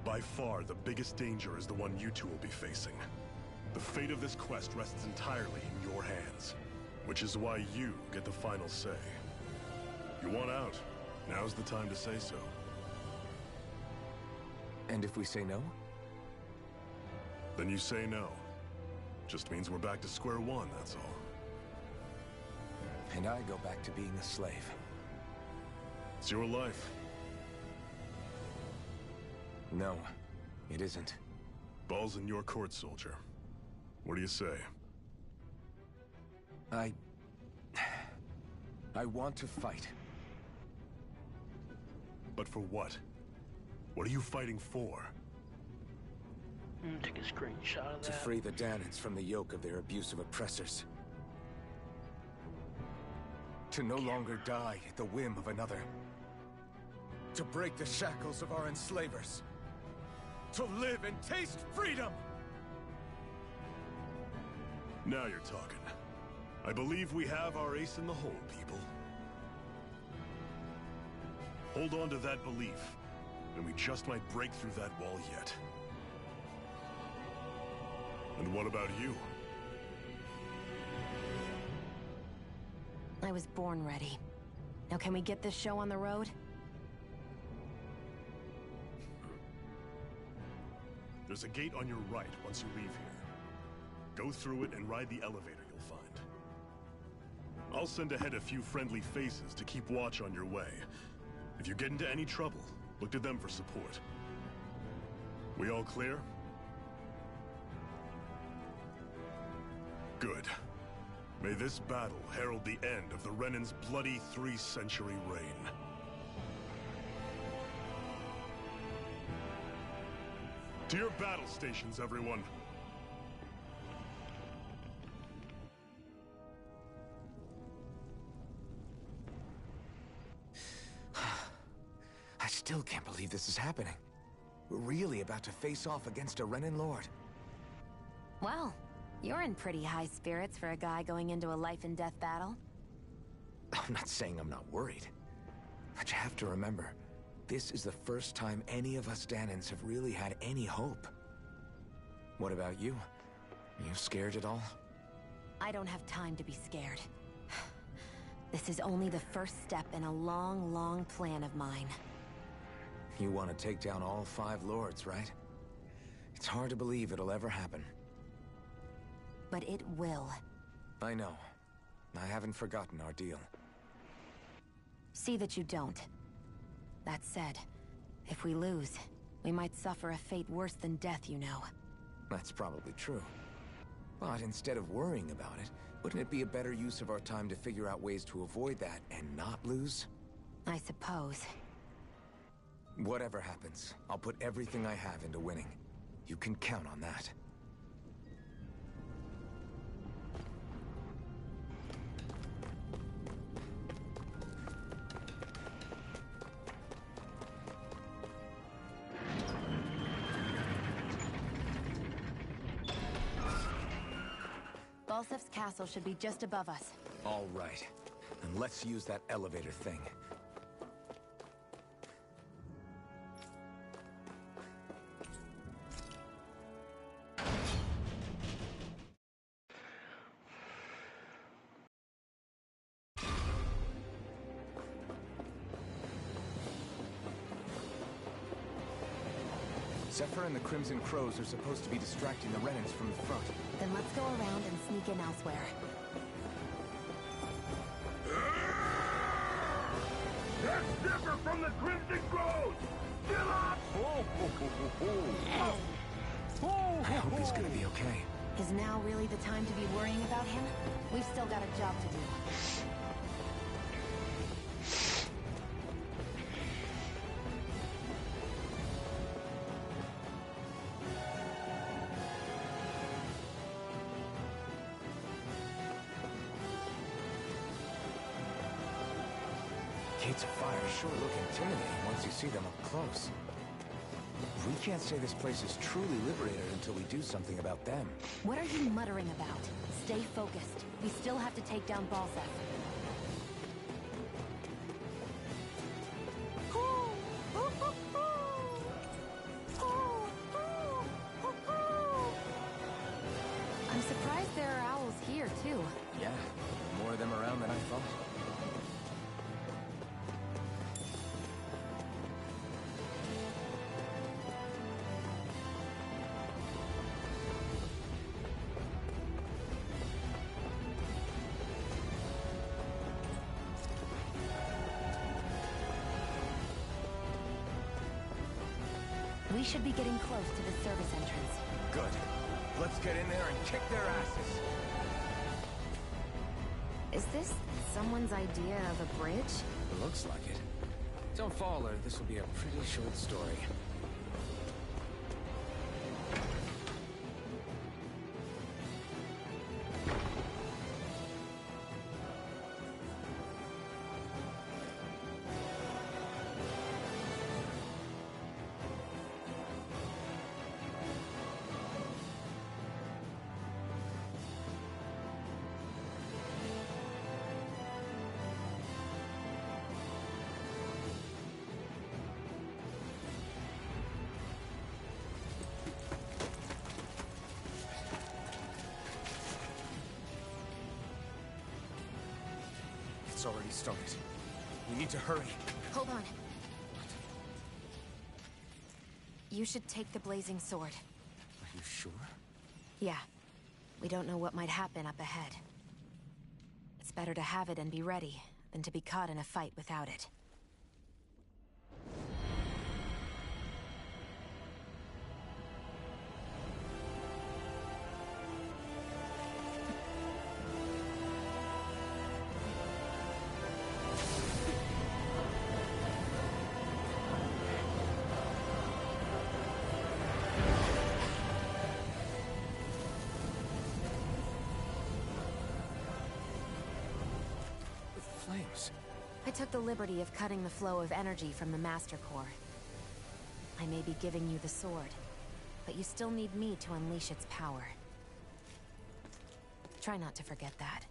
By far, the biggest danger is the one you two will be facing. The fate of this quest rests entirely in your hands, which is why you get the final say. You want out? Now's the time to say so. And if we say no? Then you say no. Just means we're back to square one, that's all. And I go back to being a slave. It's your life. No, it isn't. Ball's in your court, soldier. What do you say? I want to fight. But for what? What are you fighting for? Take a screenshot of that. To free the Danans from the yoke of their abusive oppressors. To no longer die at the whim of another. To break the shackles of our enslavers. To live and taste freedom! Now you're talking. I believe we have our ace in the hole, people. Hold on to that belief, and we just might break through that wall yet. And what about you? I was born ready. Now can we get this show on the road? There's a gate on your right once you leave here. Go through it and ride the elevator you'll find. I'll send ahead a few friendly faces to keep watch on your way. If you get into any trouble, look to them for support. We all clear? Good. May this battle herald the end of the Renan's bloody 3-century reign. To your battle stations, everyone. I still can't believe this is happening. We're really about to face off against a Renan Lord. Well, you're in pretty high spirits for a guy going into a life-and-death battle. I'm not saying I'm not worried. But you have to remember, this is the first time any of us Danans have really had any hope. What about you? Are you scared at all? I don't have time to be scared. This is only the first step in a long, long plan of mine. You want to take down all 5 lords, right? It's hard to believe it'll ever happen. But it will. I know. I haven't forgotten our deal. See that you don't. That said, if we lose, we might suffer a fate worse than death, you know. That's probably true. But instead of worrying about it, wouldn't it be a better use of our time to figure out ways to avoid that and not lose? I suppose. Whatever happens, I'll put everything I have into winning. You can count on that. Balsef's castle should be just above us. All right. And let's use that elevator thing. Zephyr and the Crimson Crows are supposed to be distracting the Renans from the front. Then let's go around and sneak in elsewhere. That's Zephyr from the Crimson Crows! Get up! I hope he's gonna be okay. Is now really the time to be worrying about him? We've still got a job to do. Gates of fire sure look intimidating once you see them up close. We can't say this place is truly liberated until we do something about them. What are you muttering about? Stay focused. We still have to take down Balsef. I'm surprised there are owls here, too. Yeah, more of them around than I thought. should be getting close to the service entrance. Good. Let's get in there and kick their asses. Is this someone's idea of a bridge? It looks like it. Don't fall or this will be a pretty short story. It's already started. We need to hurry. Hold on. You should take the blazing sword. Are you sure? Yeah. We don't know what might happen up ahead. It's better to have it and be ready than to be caught in a fight without it. Flames. I took the liberty of cutting the flow of energy from the Master Core. I may be giving you the sword, but you still need me to unleash its power. Try not to forget that.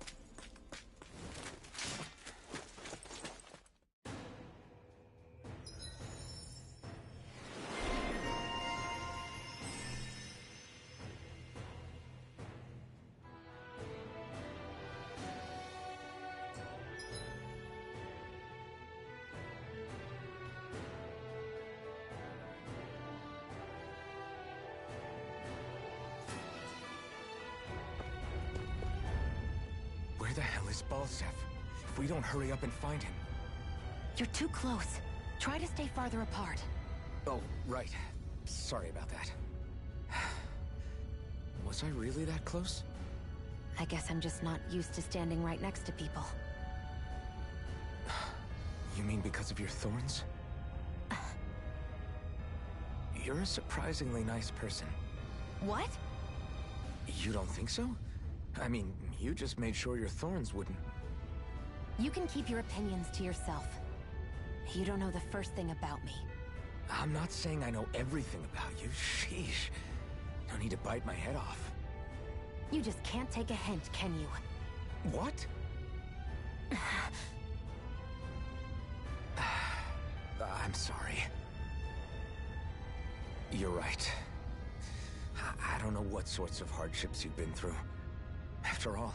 Where the hell is Balsef? If we don't hurry up and find him... You're too close. Try to stay farther apart. Oh, right. Sorry about that. Was I really that close? I guess I'm just not used to standing right next to people. You mean because of your thorns? You're a surprisingly nice person. What? You don't think so? I mean, you just made sure your thorns wouldn't... You can keep your opinions to yourself. You don't know the first thing about me. I'm not saying I know everything about you. Sheesh. No need to bite my head off. You just can't take a hint, can you? What? I'm sorry. You're right. I don't know what sorts of hardships you've been through. After all,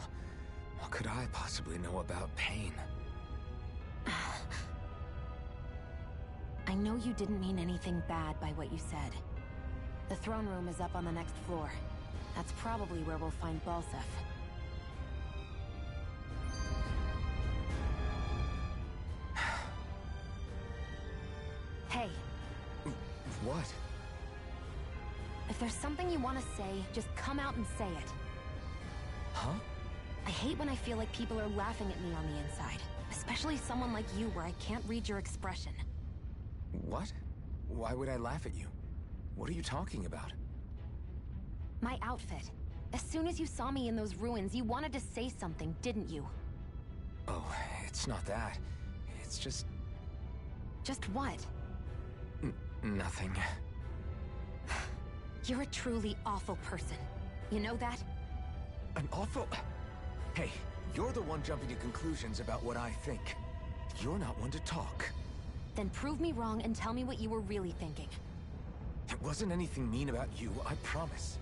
what could I possibly know about pain? I know you didn't mean anything bad by what you said. The throne room is up on the next floor. That's probably where we'll find Balsef. Hey. What? If there's something you want to say, just come out and say it. Huh? I hate when I feel like people are laughing at me on the inside. Especially someone like you where I can't read your expression. What? Why would I laugh at you? What are you talking about? My outfit. As soon as you saw me in those ruins, you wanted to say something, didn't you? Oh, it's not that. It's just... Just what? Nothing. You're a truly awful person. You know that? An awful... Hey, you're the one jumping to conclusions about what I think. You're not one to talk. Then prove me wrong and tell me what you were really thinking. It wasn't anything mean about you, I promise.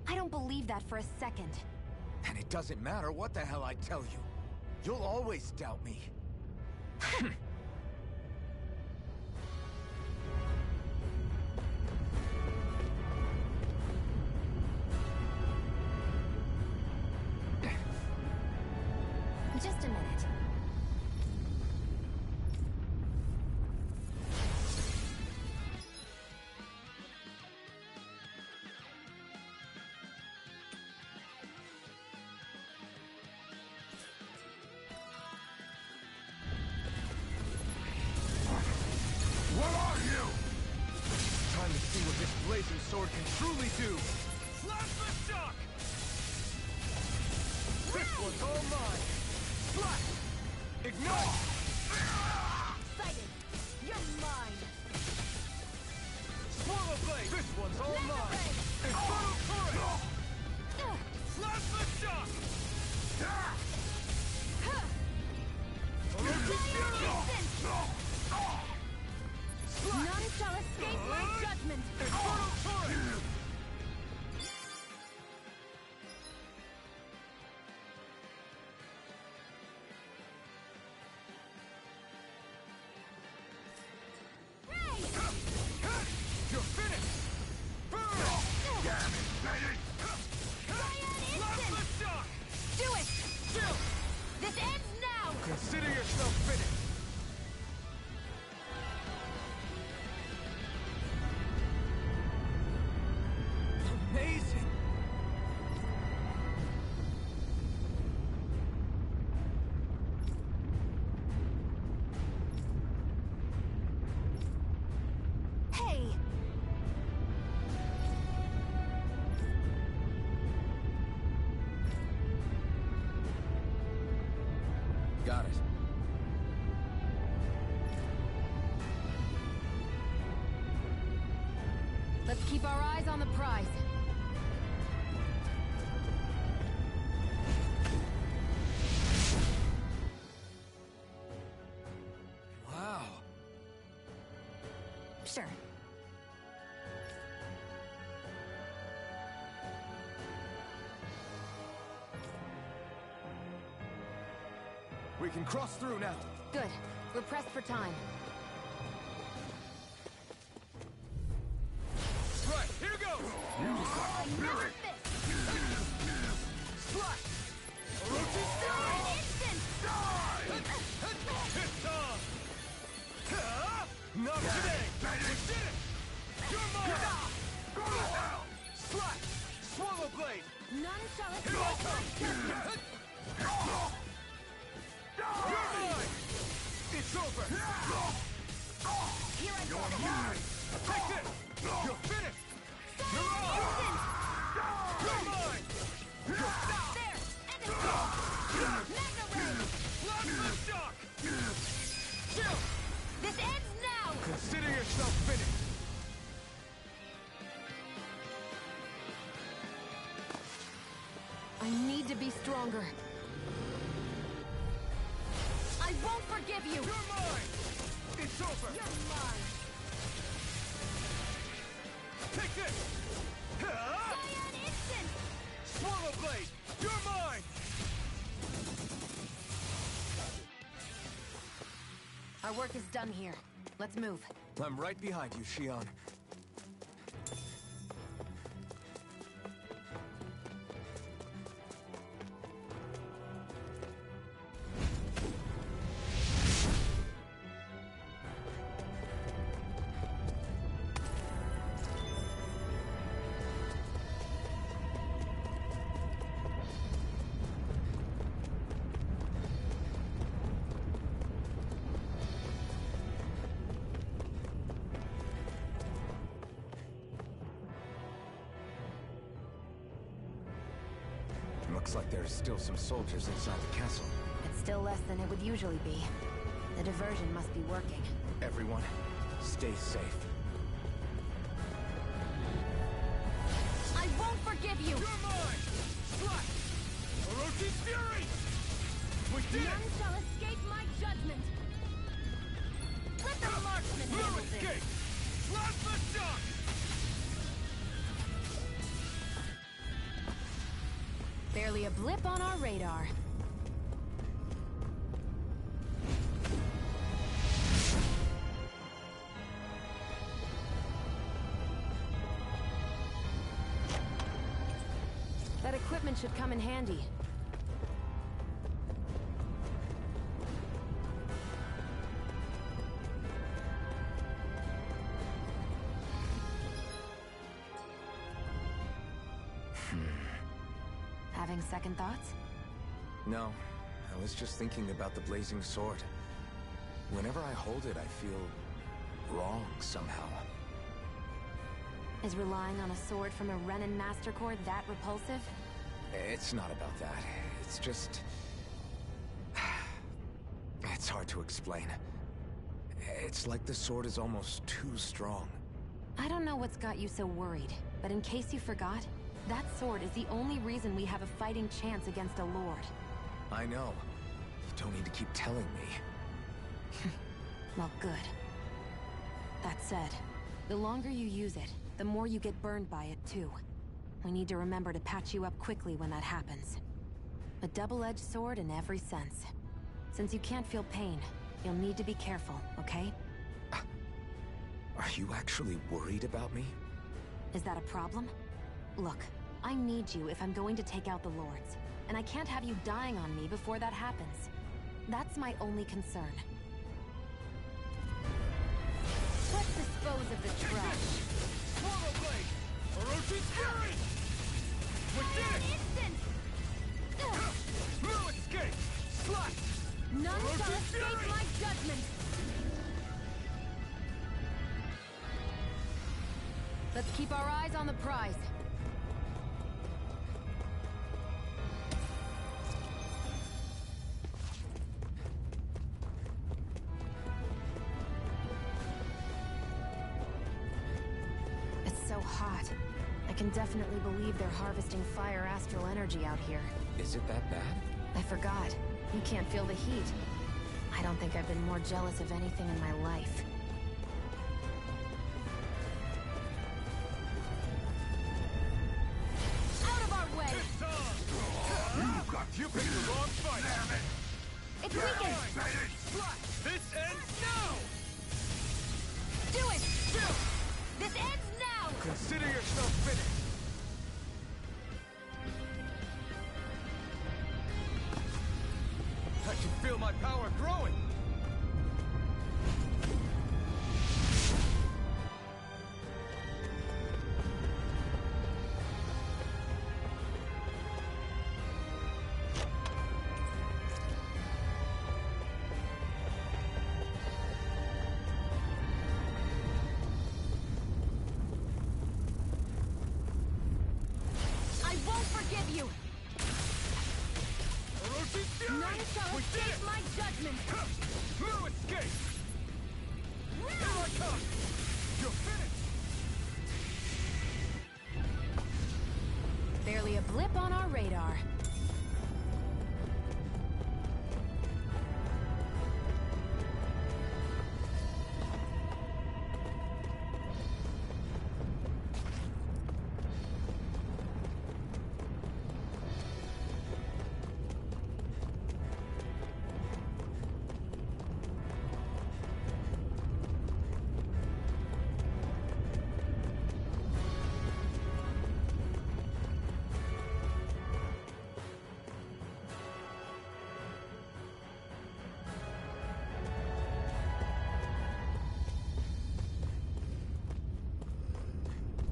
I don't believe that for a second. And it doesn't matter what the hell I tell you. You'll always doubt me. Just a minute. blazing sword can truly do. Plasma shock! This one's all mine. Flash! Ignite! Excited! You're mine! Swallow blade! This one's all mine! Infernal current! Plasma shock! None shall escape my judgment! Infernal current! You're finished! Burn! Damn it, baby! Plasma shock! Do it! Chill! This ends now! Consider yourself finished! Amazing! Hey! Got it. Let's keep our eyes on the prize. Wow. Sure. We can cross through now. Good. We're pressed for time. Right, here goes! Another fist! Slash! Orochi Fury! Instant! It's on! Not today! We did it! You're mine! Go now! Slash! Swallow blade! None shall Here I escape my come! judgment! You're mine! It's over! Here I You're come! mine! Take this! You're finished! You're on! You're mine! You're stopped! There! End it! Mega Ray! Plasma shock! Chill! This ends now! Consider yourself finished! I need to be stronger. I won't forgive you! You're mine! It's over! You're mine! Take this! Cyan Instant! Swallow blade! You're mine! Our work is done here. Let's move. I'm right behind you, Shion. Looks like there's still some soldiers inside the castle. It's still less than it would usually be. The diversion must be working. Everyone, stay safe. I won't forgive you! You're mine! Slash! Orochi Fury! We did None it! shall escape my judgment! Let the marksman Blue handle this! escape! Plasma shock! Barely a blip on our radar. That equipment should come in handy. Having second thoughts? No, I was just thinking about the blazing sword. Whenever I hold it, I feel wrong somehow. Is relying on a sword from a Renin Master Core that repulsive? It's not about that. It's just... It's hard to explain. It's like the sword is almost too strong. I don't know what's got you so worried, but in case you forgot, that sword is the only reason we have a fighting chance against a lord. I know. You don't need to keep telling me. Well, good. That said, the longer you use it, the more you get burned by it, too. We need to remember to patch you up quickly when that happens. A double-edged sword in every sense. Since you can't feel pain, you'll need to be careful, okay? Are you actually worried about me? Is that a problem? Look, I need you if I'm going to take out the lords, and I can't have you dying on me before that happens. That's my only concern. Let's dispose of the trash. Portal Blade! Orochi's Fury! We did it! No escape! Slash! None shall escape my judgment! Let's keep our eyes on the prize. It's so hot. I can definitely believe they're harvesting fire astral energy out here. Is it that bad? I forgot. You can't feel the heat. I don't think I've been more jealous of anything in my life. You picked the wrong fight! Damn it! It's weakened! This ends now! Do it! This ends now! Consider yourself finished! I can feel my power growing! None shall escape my judgment! No escape! Here I come! You're finished! Barely a blip on our radar.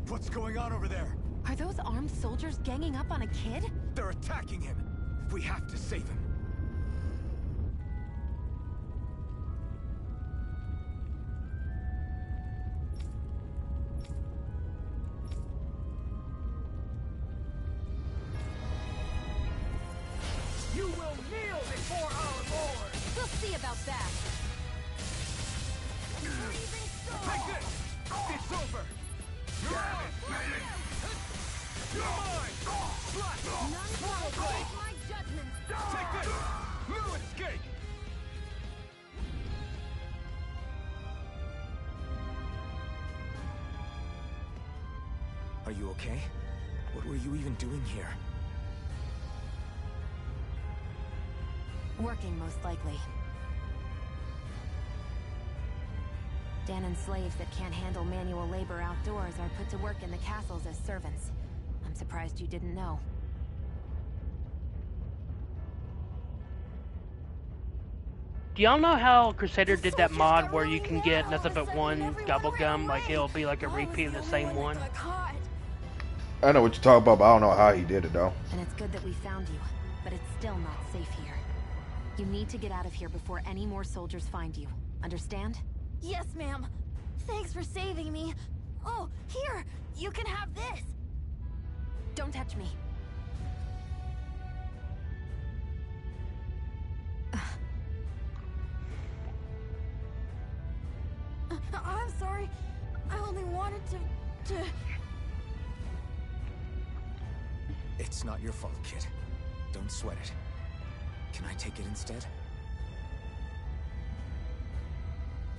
What's going on over there? Are those armed soldiers ganging up on a kid? They're attacking him! We have to save him! You will kneel before our Lord! We'll see about that! Take this! It's over! You're out! You're mine! Slash! None shall escape my judgment! Take this! No escape! Are you okay? What were you even doing here? Working, most likely. Danon slaves that can't handle manual labor outdoors are put to work in the castles as servants. I'm surprised you didn't know. Do y'all know how Crusader did that mod where you can get nothing but one gum? Like, it'll be like a repeat of the same one? I know what you're talking about, but I don't know how he did it, though. And it's good that we found you, but it's still not safe here. You need to get out of here before any more soldiers find you. Understand? Yes, ma'am. Thanks for saving me. Oh, here! You can have this! Don't touch me. I'm sorry. I only wanted to... It's not your fault, kid. Don't sweat it. Can I take it instead?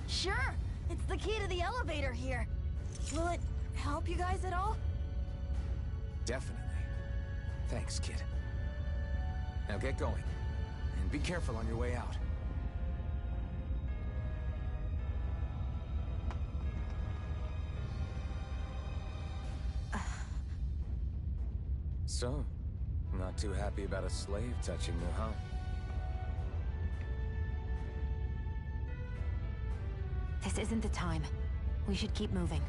Sure! It's the key to the elevator here. Will it help you guys at all? Definitely. Thanks, kid. Now get going. And be careful on your way out. So, not too happy about a slave touching you, huh? This isn't the time. We should keep moving.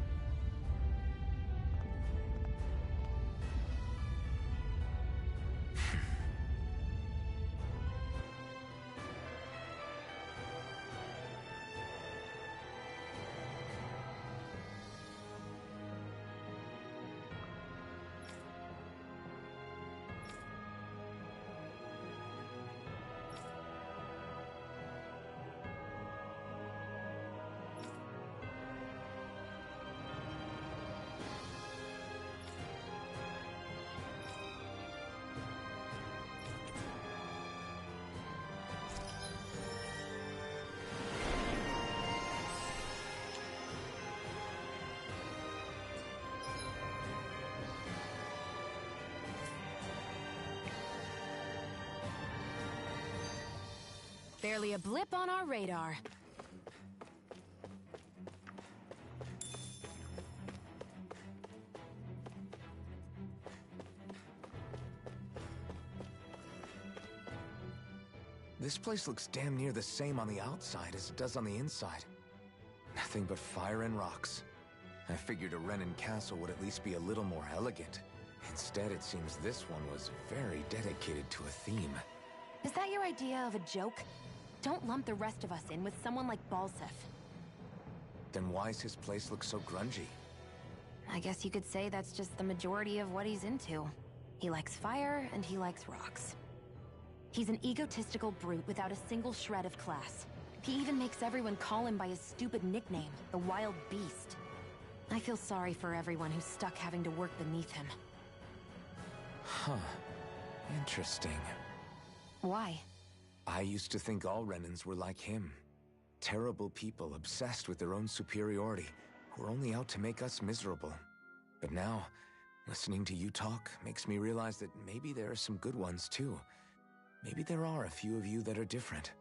Barely a blip on our radar. This place looks damn near the same on the outside as it does on the inside. Nothing but fire and rocks. I figured a Renin castle would at least be a little more elegant. Instead, it seems this one was very dedicated to a theme. Is that your idea of a joke? Don't lump the rest of us in with someone like Balsef. Then why's his place look so grungy? I guess you could say that's just the majority of what he's into. He likes fire and he likes rocks. He's an egotistical brute without a single shred of class. He even makes everyone call him by his stupid nickname, the Wild Beast. I feel sorry for everyone who's stuck having to work beneath him. Huh. Interesting. Why? I used to think all Renins were like him. Terrible people obsessed with their own superiority, who are only out to make us miserable. But now, listening to you talk makes me realize that maybe there are some good ones too. Maybe there are a few of you that are different.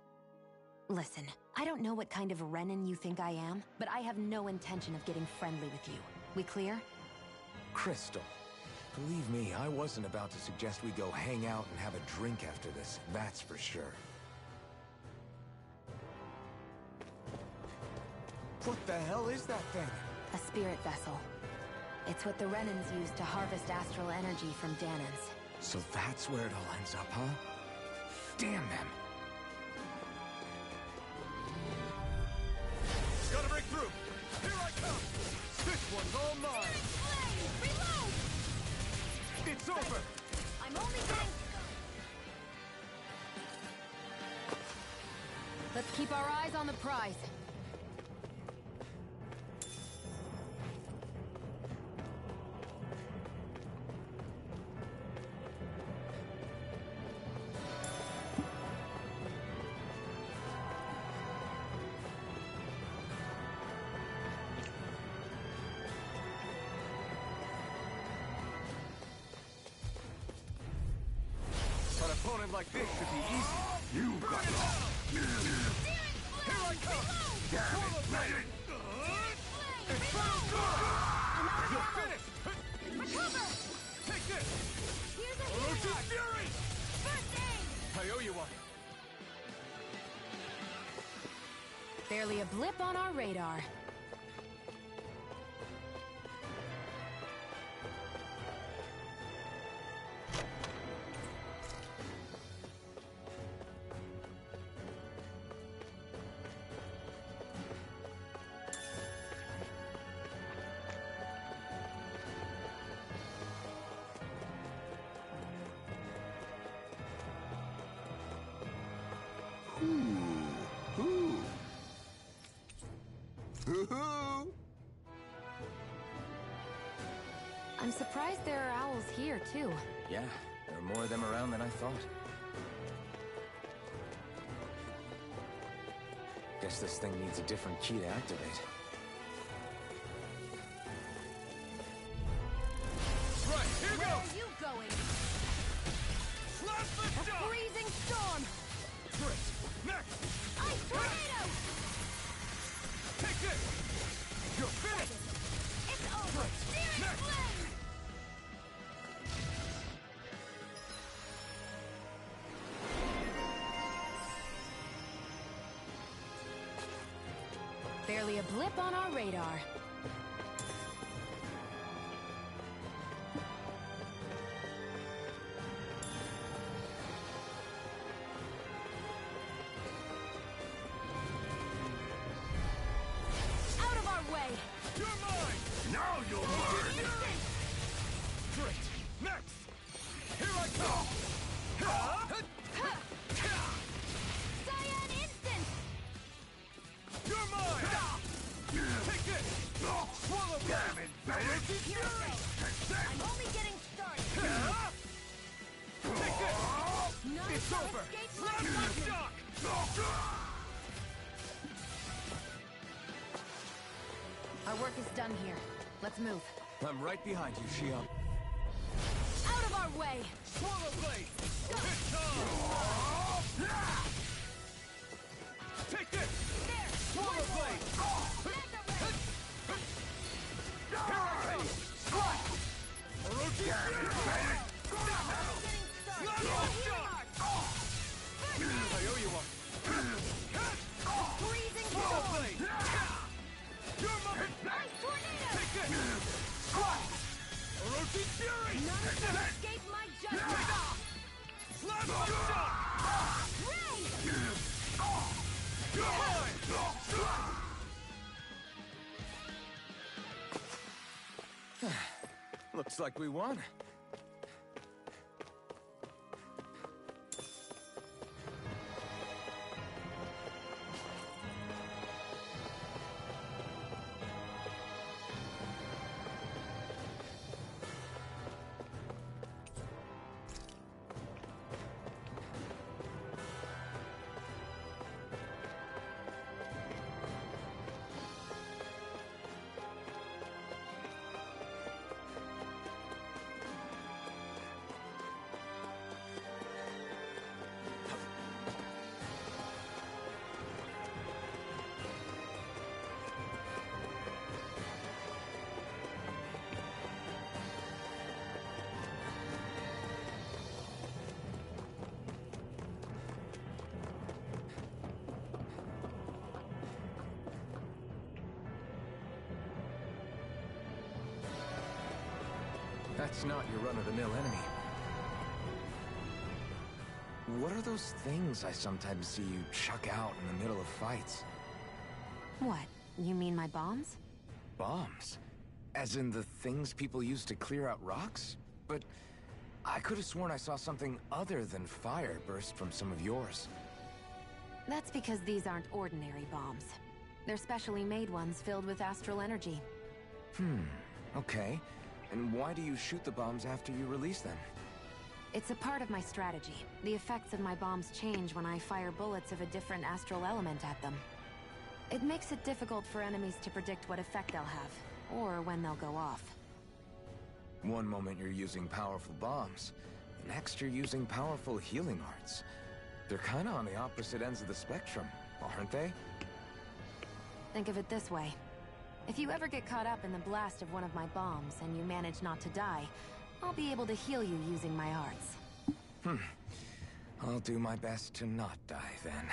Listen, I don't know what kind of Renin you think I am, but I have no intention of getting friendly with you. We clear? Crystal, believe me, I wasn't about to suggest we go hang out and have a drink after this, that's for sure. What the hell is that thing? A spirit vessel. It's what the Renins use to harvest astral energy from Danans. So that's where it all ends up, huh? Damn them! Gotta break through! Here I come! This one's all mine! Reload! It's over! I'm only getting... Let's keep our eyes on the prize. An opponent like this should be easy. You got it! Here I come! Damn it! You're finished! Recover! Take this! Here's a Orochi's Fury! First aid! I owe you one. Barely a blip on our radar. Hoo-hoo! I'm surprised there are owls here, too. Yeah, there are more of them around than I thought. Guess this thing needs a different key to activate. Right, here Where goes! are you going? Let's lift A up! freezing storm! Chris, next! Ice tornado! Take this! You're finished! It's over! Searing Next! flame! Barely a blip on our radar. Out of our way! You're mine! Now you'll learn! Great! Next! Here I come! Cyan instant! You're mine! Take this! Swallow damn it, Here it goes! I'm only getting started! Take this! None It's shall over! escape Slap my my vision! shock! Our work is done here. Let's move. I'm right behind you, Shion. Out of our way! Swallow blade! It's time! Take this! There! Swallow blade! Here I come! Slap! Orochi! Slap my shock! I owe you one! Freezing Swallow storm! blade! You're my... Ice tornado! Take this! Slap! Orochi Fury! None shall escape my judgment! Slap my shock! Ray! You're mine! Looks like we won. That's not your run-of-the-mill enemy. What are those things I sometimes see you chuck out in the middle of fights? What? You mean my bombs? Bombs? As in the things people use to clear out rocks? But I could have sworn I saw something other than fire burst from some of yours. That's because these aren't ordinary bombs. They're specially made ones filled with astral energy. Okay. And why do you shoot the bombs after you release them? It's a part of my strategy. The effects of my bombs change when I fire bullets of a different astral element at them. It makes it difficult for enemies to predict what effect they'll have, or when they'll go off. One moment you're using powerful bombs, the next you're using powerful healing arts. They're kinda on the opposite ends of the spectrum, aren't they? Think of it this way. If you ever get caught up in the blast of one of my bombs and you manage not to die, I'll be able to heal you using my arts. I'll do my best to not die then.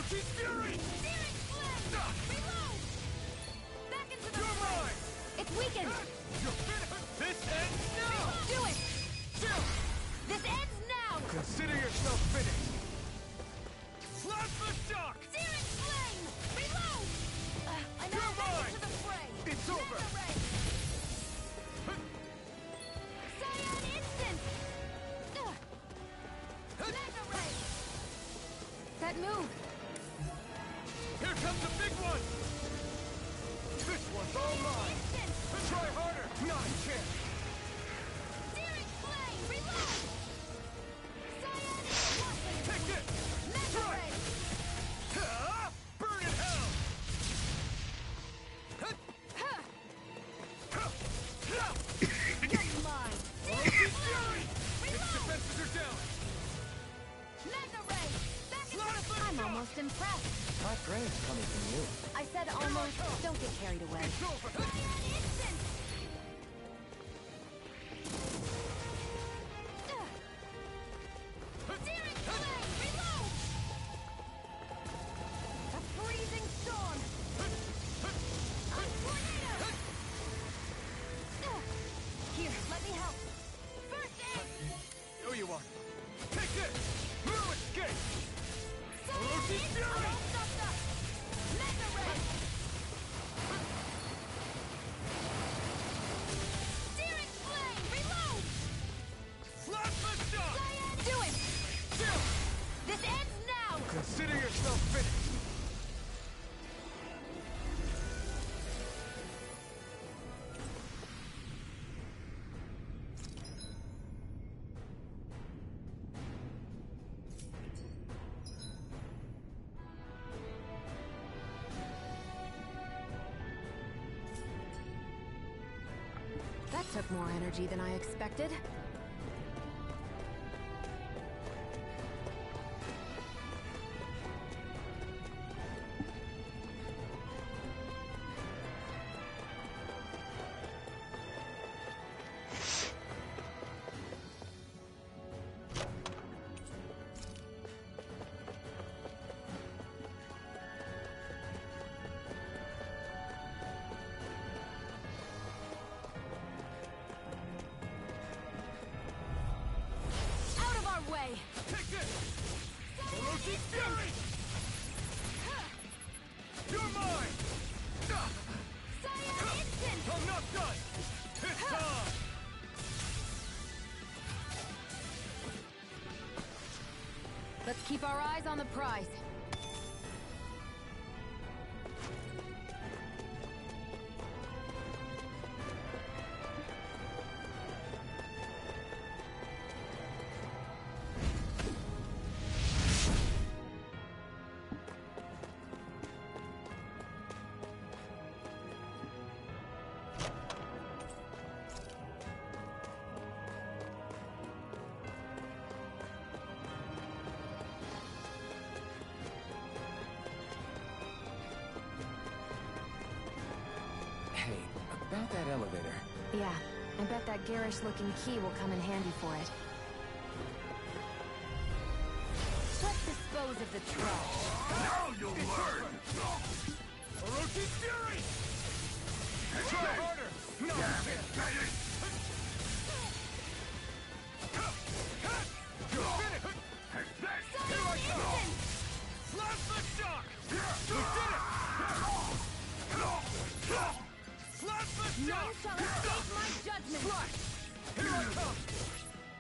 Orochi's Fury! Searing Flame! Reload! Back into the You're fray! mine! It's weakened! You're finished! This ends now! Do it! Chill! This ends now! Consider yourself finished! Plasma Shock! Searing Flame! Reload! I'm You're now headed mine! to the fray! It's over! Mega Ray! Cyan Instant! Mega Ray! That move! Here comes the big one! This one's all mine! Instant! Try harder! Not a chance! Searing Flame! Reload! Cyan Instant! Take it! Mega Ray! Burn in hell! You're mine! Orochi's Fury! Its defenses are down! Mega Ray! Back into the fray! I'm almost impressed. High praise coming from you. I said almost. Don't get carried away. It's over! Cyan Instant! Searing Flame! Reload! A freezing storm! A tornado! Here, let me help. First aid! No you won't! Take this! No escape! Orochi's I'm Fury! all stuffed up! Mega Ray! Searing Flame! Reload! Plasma Shock! Cyan, do it! Chill! This ends now! Consider yourself finished! That took more energy than I expected. Out of our way! Take this! Orochi's Fury! You're mine! Cyan Instant! I'm not done! It's time! Let's keep our eyes on the prize. Hey, about that elevator. Yeah, I bet that garish-looking key will come in handy for it. Let's dispose of the trash. Now you'll learn! Orochi's Fury! Try harder! No chance! You're finished! Here I come! Plasma Shock! You did it! Plasma None Shock! shall escape my judgment! Flash! Here I come!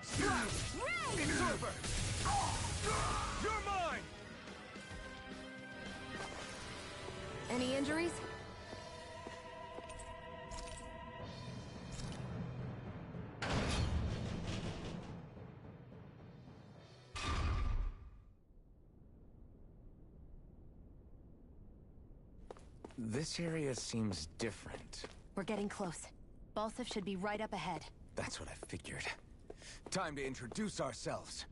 Slash! Ray! It's over! You're mine! Any injuries? This area seems different. We're getting close. Balsif should be right up ahead. That's what I figured. Time to introduce ourselves.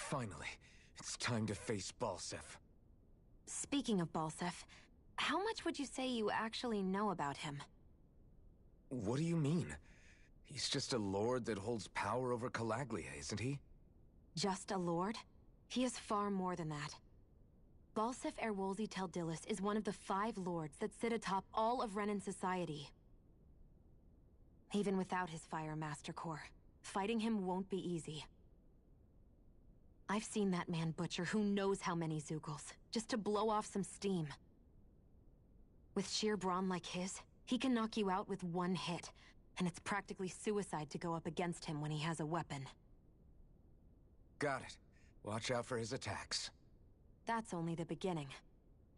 Finally, it's time to face Balsef. Speaking of Balsef, how much would you say you actually know about him? What do you mean? He's just a lord that holds power over Calaglia, isn't he? Just a lord? He is far more than that. Balsef Erwolzi Teldilis is one of the 5 lords that sit atop all of Renan society. Even without his Fire Master Core, fighting him won't be easy. I've seen that man butcher who knows how many Zeugles, just to blow off some steam. With sheer brawn like his, he can knock you out with one hit, and it's practically suicide to go up against him when he has a weapon. Got it. Watch out for his attacks. That's only the beginning.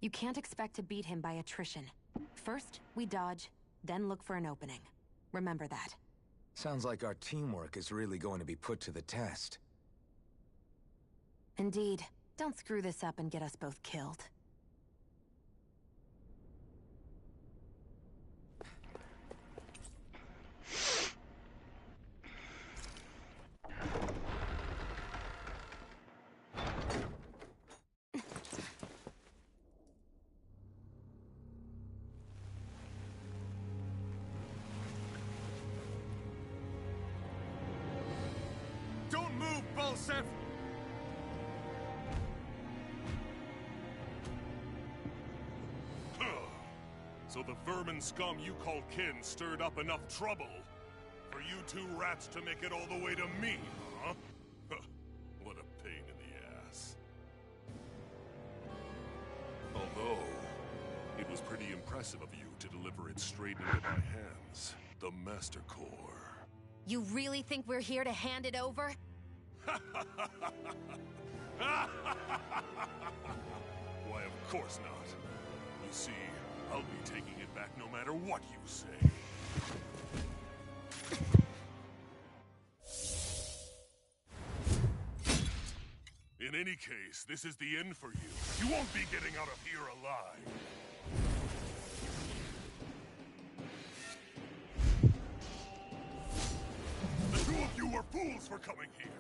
You can't expect to beat him by attrition. First, we dodge, then look for an opening. Remember that. Sounds like our teamwork is really going to be put to the test. Indeed. Don't screw this up and get us both killed. Don't move, Balsef! So the vermin scum you call kin stirred up enough trouble for you 2 rats to make it all the way to me, huh? What a pain in the ass. Although, it was pretty impressive of you to deliver it straight into my hands. The Master Core. You really think we're here to hand it over? Why, of course not. You see, I'll be taking it back no matter what you say. In any case, this is the end for you. You won't be getting out of here alive. The 2 of you were fools for coming here.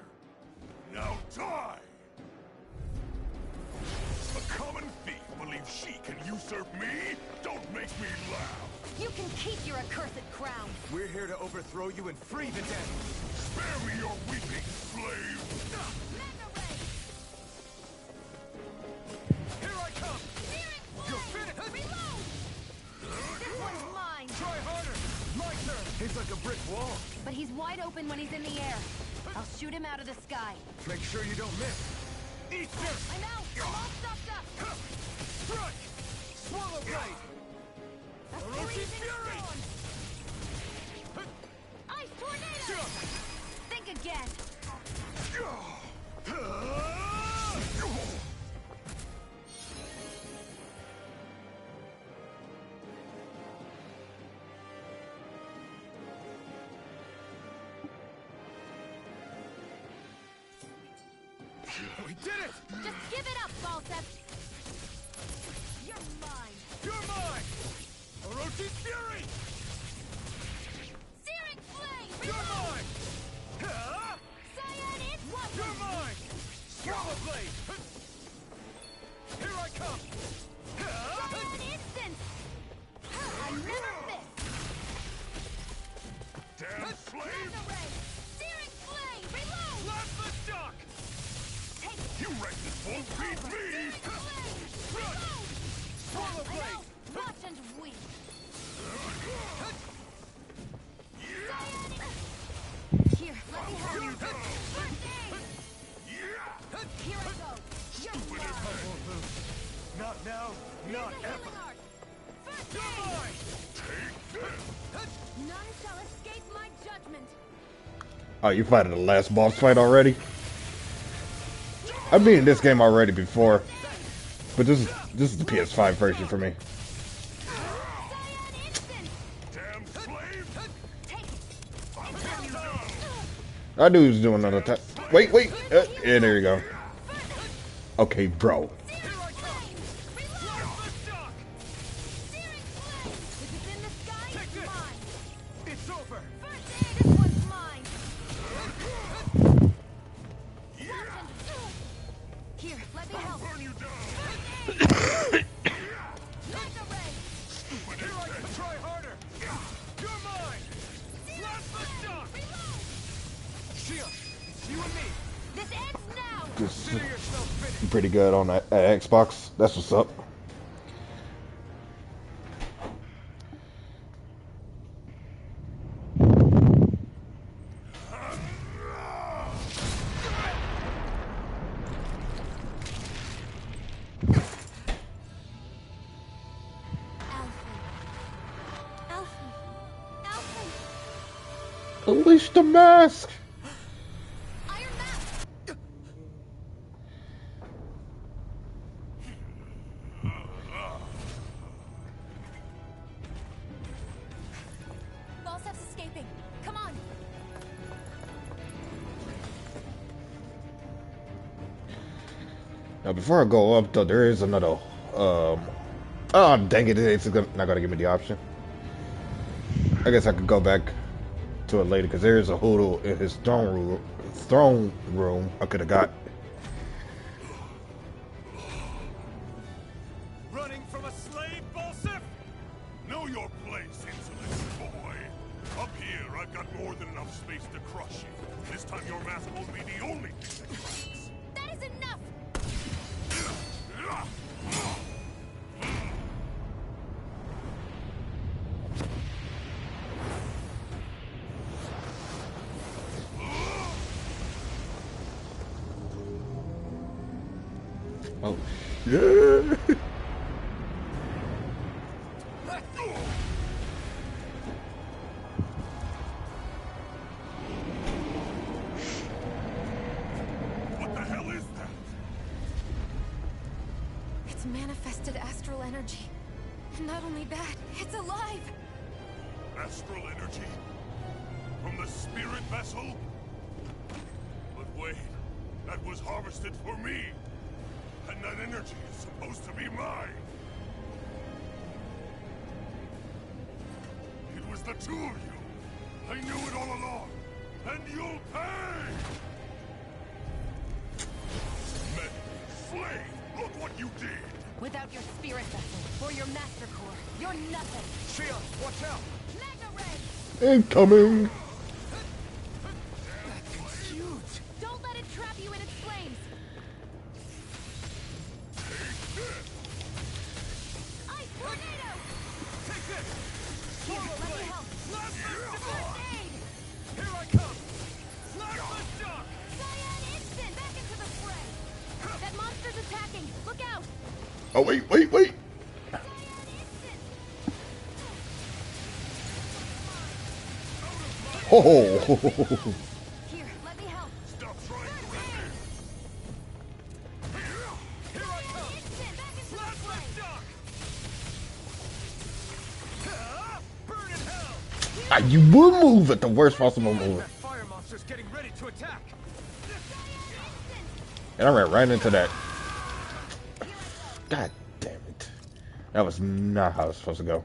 Now die! A common thief believes she can usurp me? Don't make me laugh! You can keep your accursed crown! We're here to overthrow you and free the dead! Spare me your weeping, slave! Here I come! You're finished! Reload! This one's mine! Try harder! My turn! He's like a brick wall. But he's wide open when he's in the air. I'll shoot him out of the sky. Make sure you don't miss. Eat this! I'm out! I'm all stopped up! Strike! Swallow blade! Freezing storm! Ice tornado! Think again! We did it! Just give it up, Balsef! You're mine! You're mine! Orochi Fury! Searing flame! You're mine! Cyanid! What? You're mine! Swallow blade! Here I come! Cyan instant! I never miss! Damn slave! Laser ray! Searing flame! Reload! Plasma shock! You wretches won't beat me! Run! Swallow I'm blade! out! Watch and weep! Here, let me have you! First aid! Here I go! You're mine! Not now, not Use a ever! healing art! First You're aid! mine! Take this! None shall escape my judgment! Oh, you fighting the last boss fight already? I've been in this game already before, but this is the PS5 version for me. Damn slave! I knew he was doing another attack. Wait, yeah, there you go. Okay, bro. It's over! This one's mine! pretty good on that Xbox. That's what's up. Unleash the mask! Falstaff's escaping. Come on. Now, before I go up, though, there is another. Oh, dang it! It's not gonna give me the option. I guess I could go back to it later because there is a hoodoo in his throne room. I could have got. Running from a slave, Falstaff? Know your place, insolent boy. Up here, I've got more than enough space to crush you. This time your mask won't be the only thing that cracks. That is enough! Oh, yeah! What the hell is that? It's manifested astral energy. And not only that, it's alive! Astral energy? From the spirit vessel? But wait, that was harvested for me. And that energy is supposed to be mine. It was the two of you. I knew it all along. And you'll pay! Men, slave, look what you did! Without your spirit vessel or your master core, you're nothing. Shia, watch out! Mega ray! Incoming! That's huge! Don't let it trap you in its flames! Ice tornado! Take this! Here, let me help. First aid! Here I come! Plasma shock! Cyan instant! Back into the fray! That monster's attacking! Look out! Oh, wait! Cyan instant! Oh! Here, let me help. Stop trying to run Here I come! Instant! Back into the Plasma fray! shock! Burn in hell! Ah, you will move at the worst possible moment. That fire monster's getting ready to attack! And I ran right into that. God damn it. That was not how it was supposed to go.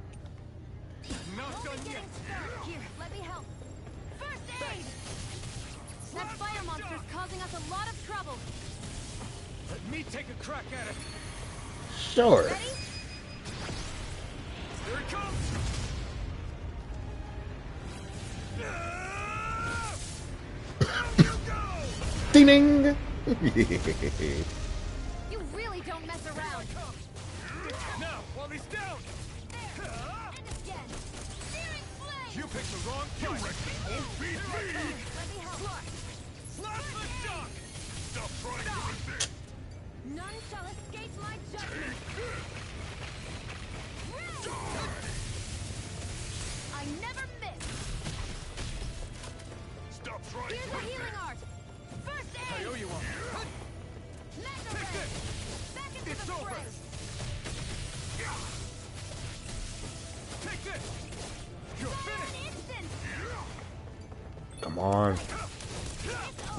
Not done yet! Here, let me help. First aid! That fire monster's causing us a lot of trouble. Let me take a crack at it! Sure. Ready? Here it comes! Ding ding! You really don't mess around. Now, while he's down! And again. Searing flame! You picked the wrong fight! Won't beat me! Let me help. Plasma shock! Stop trying to resist! None shall escape my judgment. I never miss. Stop trying Here's to a resist! healing art. First I aid. owe you one! Mega Take ray. this! Back into It's the over! fray. Take this! You're Cyan finished! instant. Come on. It's over.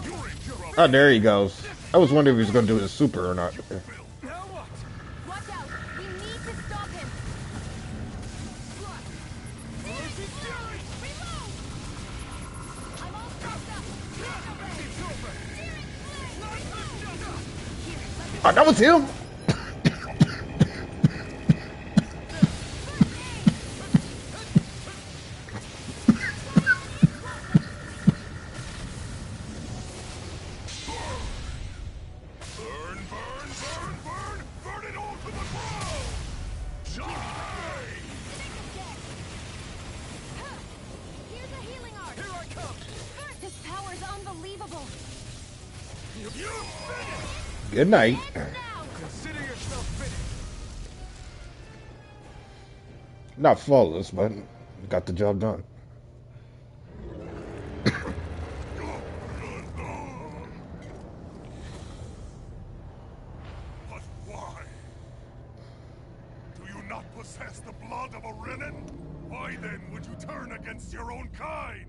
You're in trouble! Oh, there he goes. I was wondering if he was going to do his super or not. Now what? Watch out. We need to stop him. Searing flame. Reload. I'm all stopped up. Mega ray. It's over! Searing flame. Reload. Here, let me Oh, that was him! Burn, burn, power's unbelievable. Good night. Consider yourself finished. Not flawless, but got the job done. But why? Do you not possess the blood of a Renin? Why then would you turn against your own kind?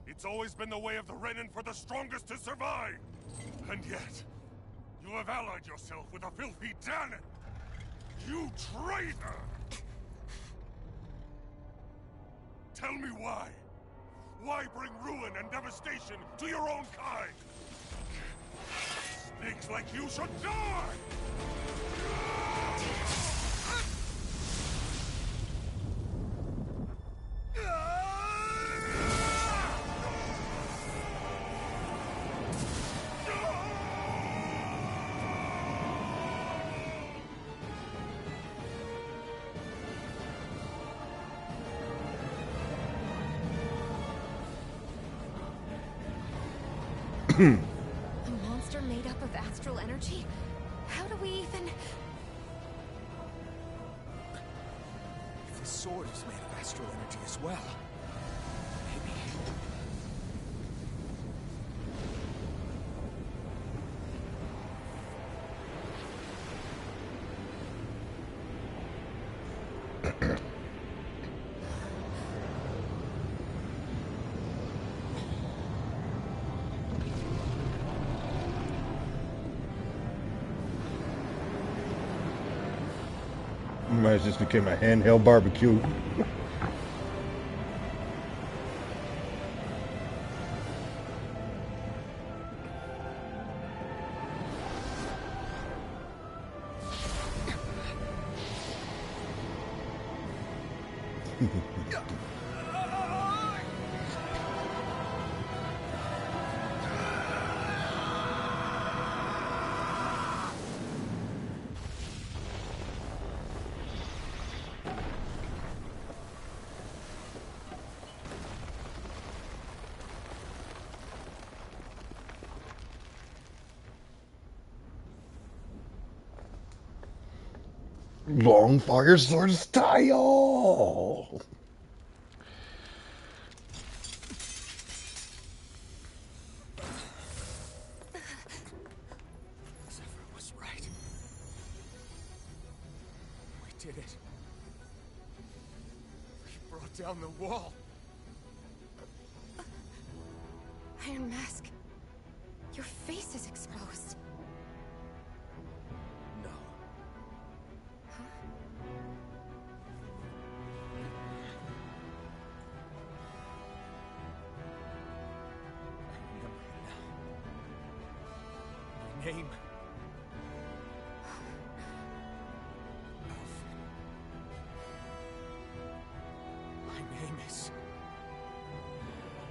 It's always been the way of the Renin for the strongest to survive. And yet, you have allied yourself with a filthy Danon. You traitor! Tell me why. Why bring ruin and devastation to your own kind? Snakes like you should die! A monster made up of astral energy? How do we even... If the sword is made of astral energy as well, maybe... Might just became a handheld barbecue. Long fire sword style. Zephyr was right. We did it. We brought down the wall. Iron Mask, your face is exposed. No. My name. My name is...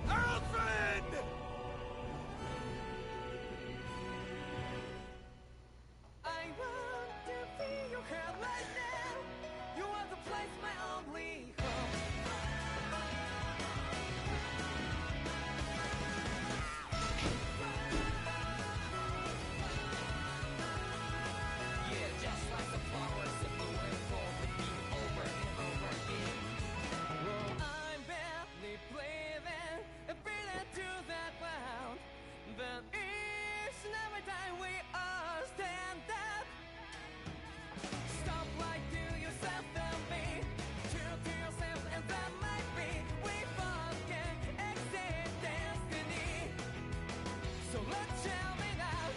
Alfred! I want to be your hand right now. You are the place, my only home. Yeah, just like the flowers that bloom and fall with me over and over again. Well, I'm badly breathing, breathing to that ground. But each and every time we all stand up, stop right to yourself and be true to yourself, and that might be we both can exceed destiny. So let's jam it out.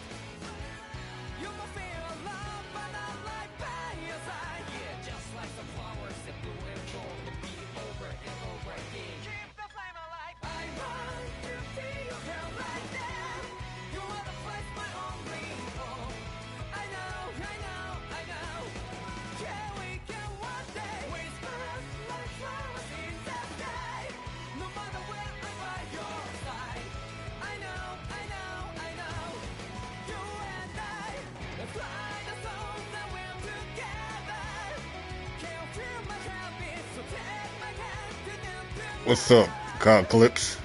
You must feel love, but I'm right by your side. Yeah, just like the flowers that bloom and fall to be over and over again. Keep the flame alive. I want to be your girl right now. You are the place, my only home. I know, I know, I know. Yeah, we can one day whisper like flowers in the sky. No matter where I'm by your side. I know, I know, I know. You and I, let's fly the soul that we're together. Can't feel my heartbeat, so take my hand to the What's up, Conclips?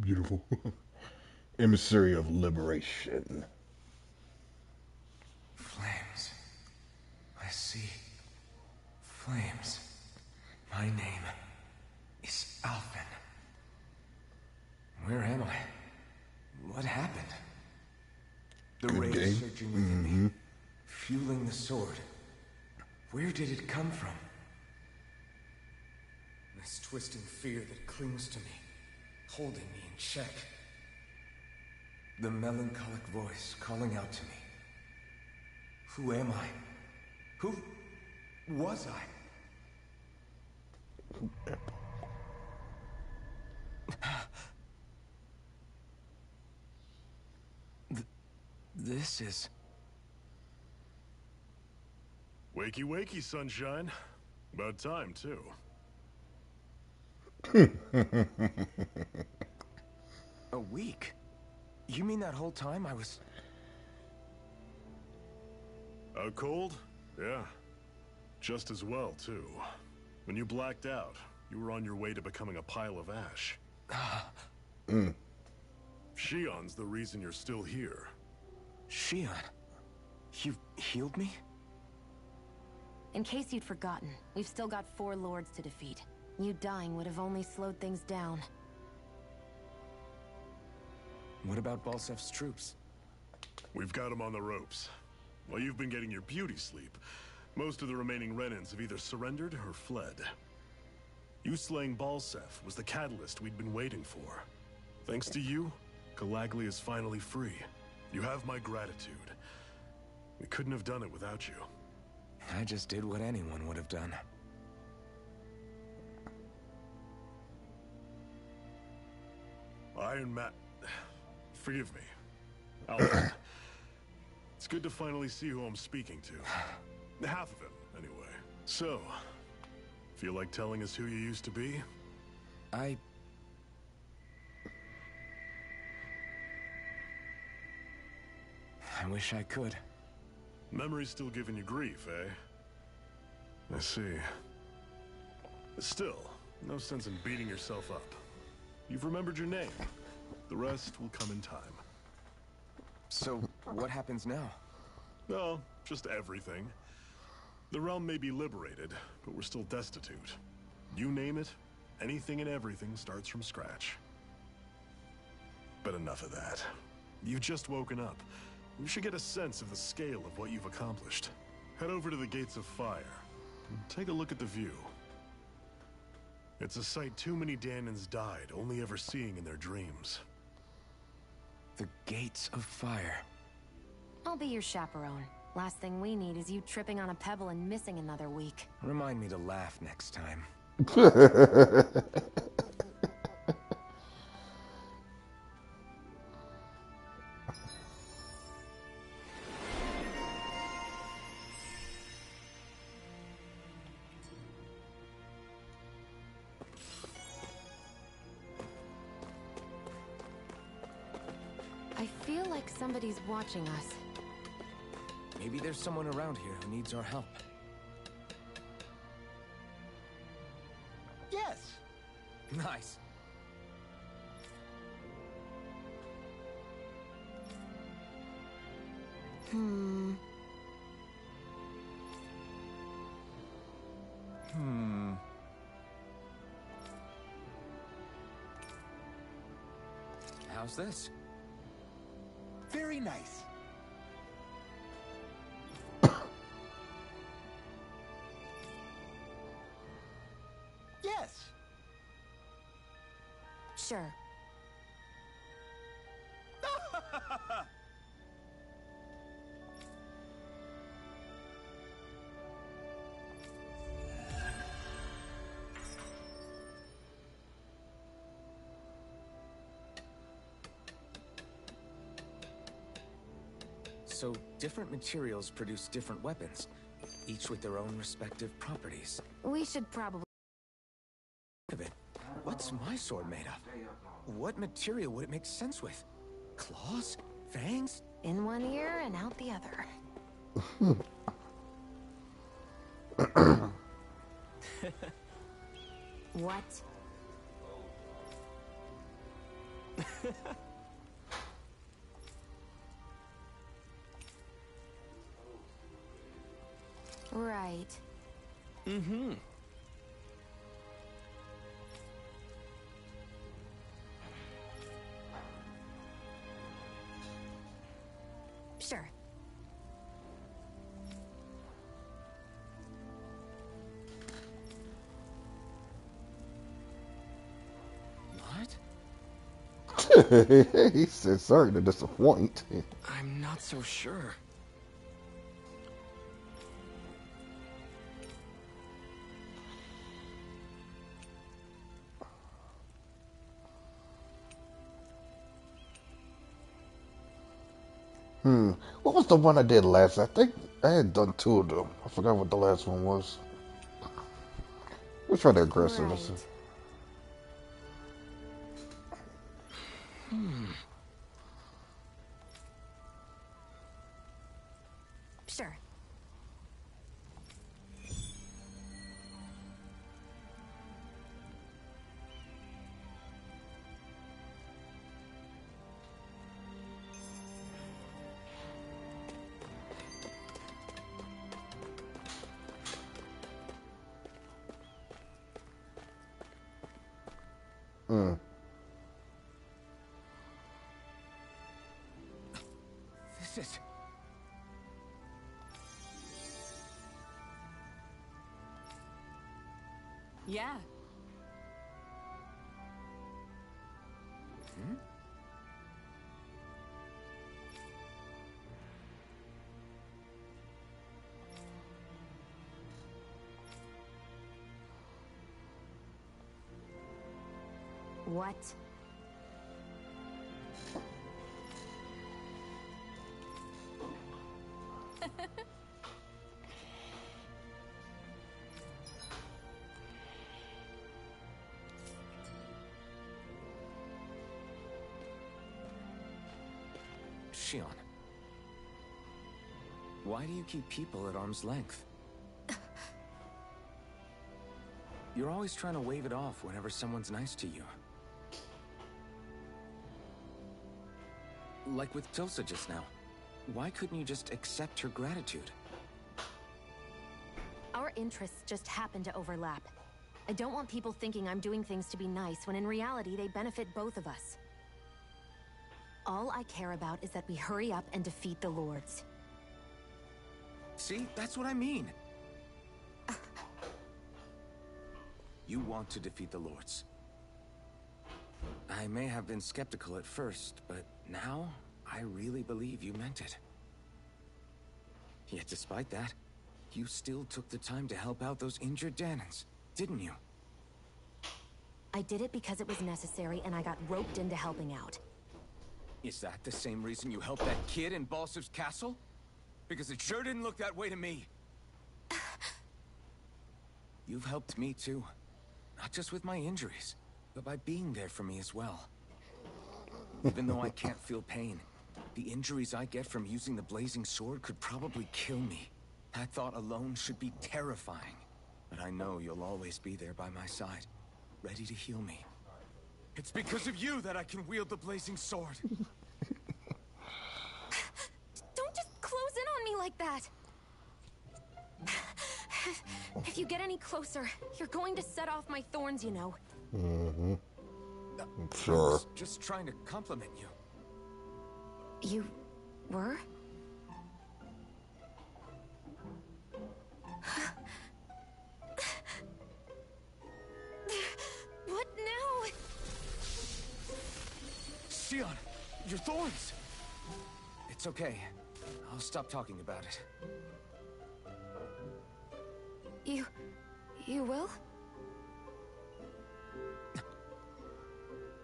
Beautiful. Emissary of Liberation. Flames. I see. Flames. My name is Alvin. Where am I? What happened? The rage surging within me, fueling the sword. Where did it come from? This twisting fear that clings to me, holding me in check. The melancholic voice calling out to me. Who am I? Who was I? This is... Wakey, wakey, sunshine. About time, too. A week? You mean that whole time I was... Out cold? Yeah. Just as well, too. When you blacked out, you were on your way to becoming a pile of ash. Shion's the reason you're still here. Shion? You healed me? In case you'd forgotten, we've still got 4 lords to defeat. You dying would have only slowed things down. What about Balsef's troops? We've got them on the ropes. While you've been getting your beauty sleep, most of the remaining Renans have either surrendered or fled. You slaying Balsef was the catalyst we'd been waiting for. Thanks to you, Calagli is finally free. You have my gratitude. We couldn't have done it without you. I just did what anyone would have done. Iron Man... Forgive me. Alvin. It's good to finally see who I'm speaking to. Half of him, anyway. So, feel like telling us who you used to be? I wish I could. Memory's still giving you grief, eh? I see. Still, no sense in beating yourself up. You've remembered your name. The rest will come in time. So, what happens now? Oh, just everything. The realm may be liberated, but we're still destitute. You name it, anything and everything starts from scratch. But enough of that. You've just woken up. You should get a sense of the scale of what you've accomplished. Head over to the Gates of Fire and take a look at the view. It's a sight too many Danans died only ever seeing in their dreams. The Gates of Fire. I'll be your chaperone. Last thing we need is you tripping on a pebble and missing another week. Remind me to laugh next time. I feel like somebody's watching us. Maybe there's someone around here who needs our help. Yes! Nice. How's this? Very nice. Yes. Sure. So, different materials produce different weapons, each with their own respective properties. We should probably... What's my sword made of? what material would it make sense with? Claws? Fangs? In one ear and out the other. What? Right. Mm-hmm. Sure. What? He said, sorry to disappoint. I'm not so sure. What was the one I did last? I think I had done 2 of them. I forgot what the last one was. Which one the aggressive? Right. Sure. This is... Yeah. Hmm? What? Shion. Why do you keep people at arm's length? You're always trying to wave it off whenever someone's nice to you. Like with Tosa just now. Why couldn't you just accept her gratitude? Our interests just happen to overlap. I don't want people thinking I'm doing things to be nice when in reality they benefit both of us. All I care about is that we hurry up and defeat the Lords. See? That's what I mean. You want to defeat the Lords. I may have been skeptical at first, but now I really believe you meant it. Yet despite that, you still took the time to help out those injured Danans, didn't you? I did it because it was necessary and I got roped into helping out. Is that the same reason you helped that kid in Balsiv's castle? Because it sure didn't look that way to me. You've helped me too. Not just with my injuries, but by being there for me as well. Even though I can't feel pain, the injuries I get from using the blazing sword could probably kill me. That thought alone should be terrifying. But I know you'll always be there by my side, ready to heal me. It's because of you that I can wield the blazing sword. Don't just close in on me like that! If you get any closer, you're going to set off my thorns, you know. Mm-hmm. I Sure. was just trying to compliment you. You were? What now? Shion, your thorns! It's okay. I'll stop talking about it. You will?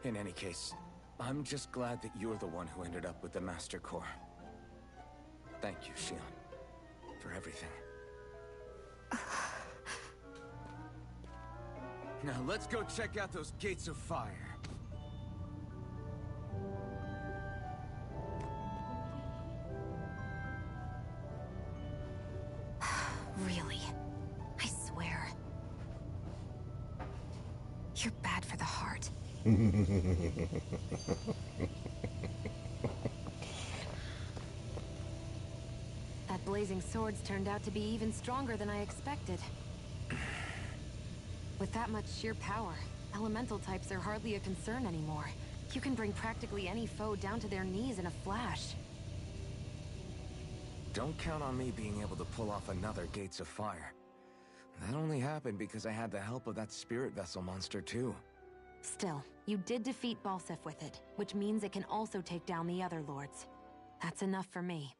In any case, I'm just glad that you're the one who ended up with the Master Core. Thank you, Shion, for everything. Now let's go check out those gates of fire. Really? I swear. You're bad for the heart. That blazing sword's turned out to be even stronger than I expected. With that much sheer power, elemental types are hardly a concern anymore. You can bring practically any foe down to their knees in a flash. Don't count on me being able to pull off another Gates of Fire. That only happened because I had the help of that spirit vessel monster too. Still, you did defeat Balsef with it, which means it can also take down the other lords. That's enough for me.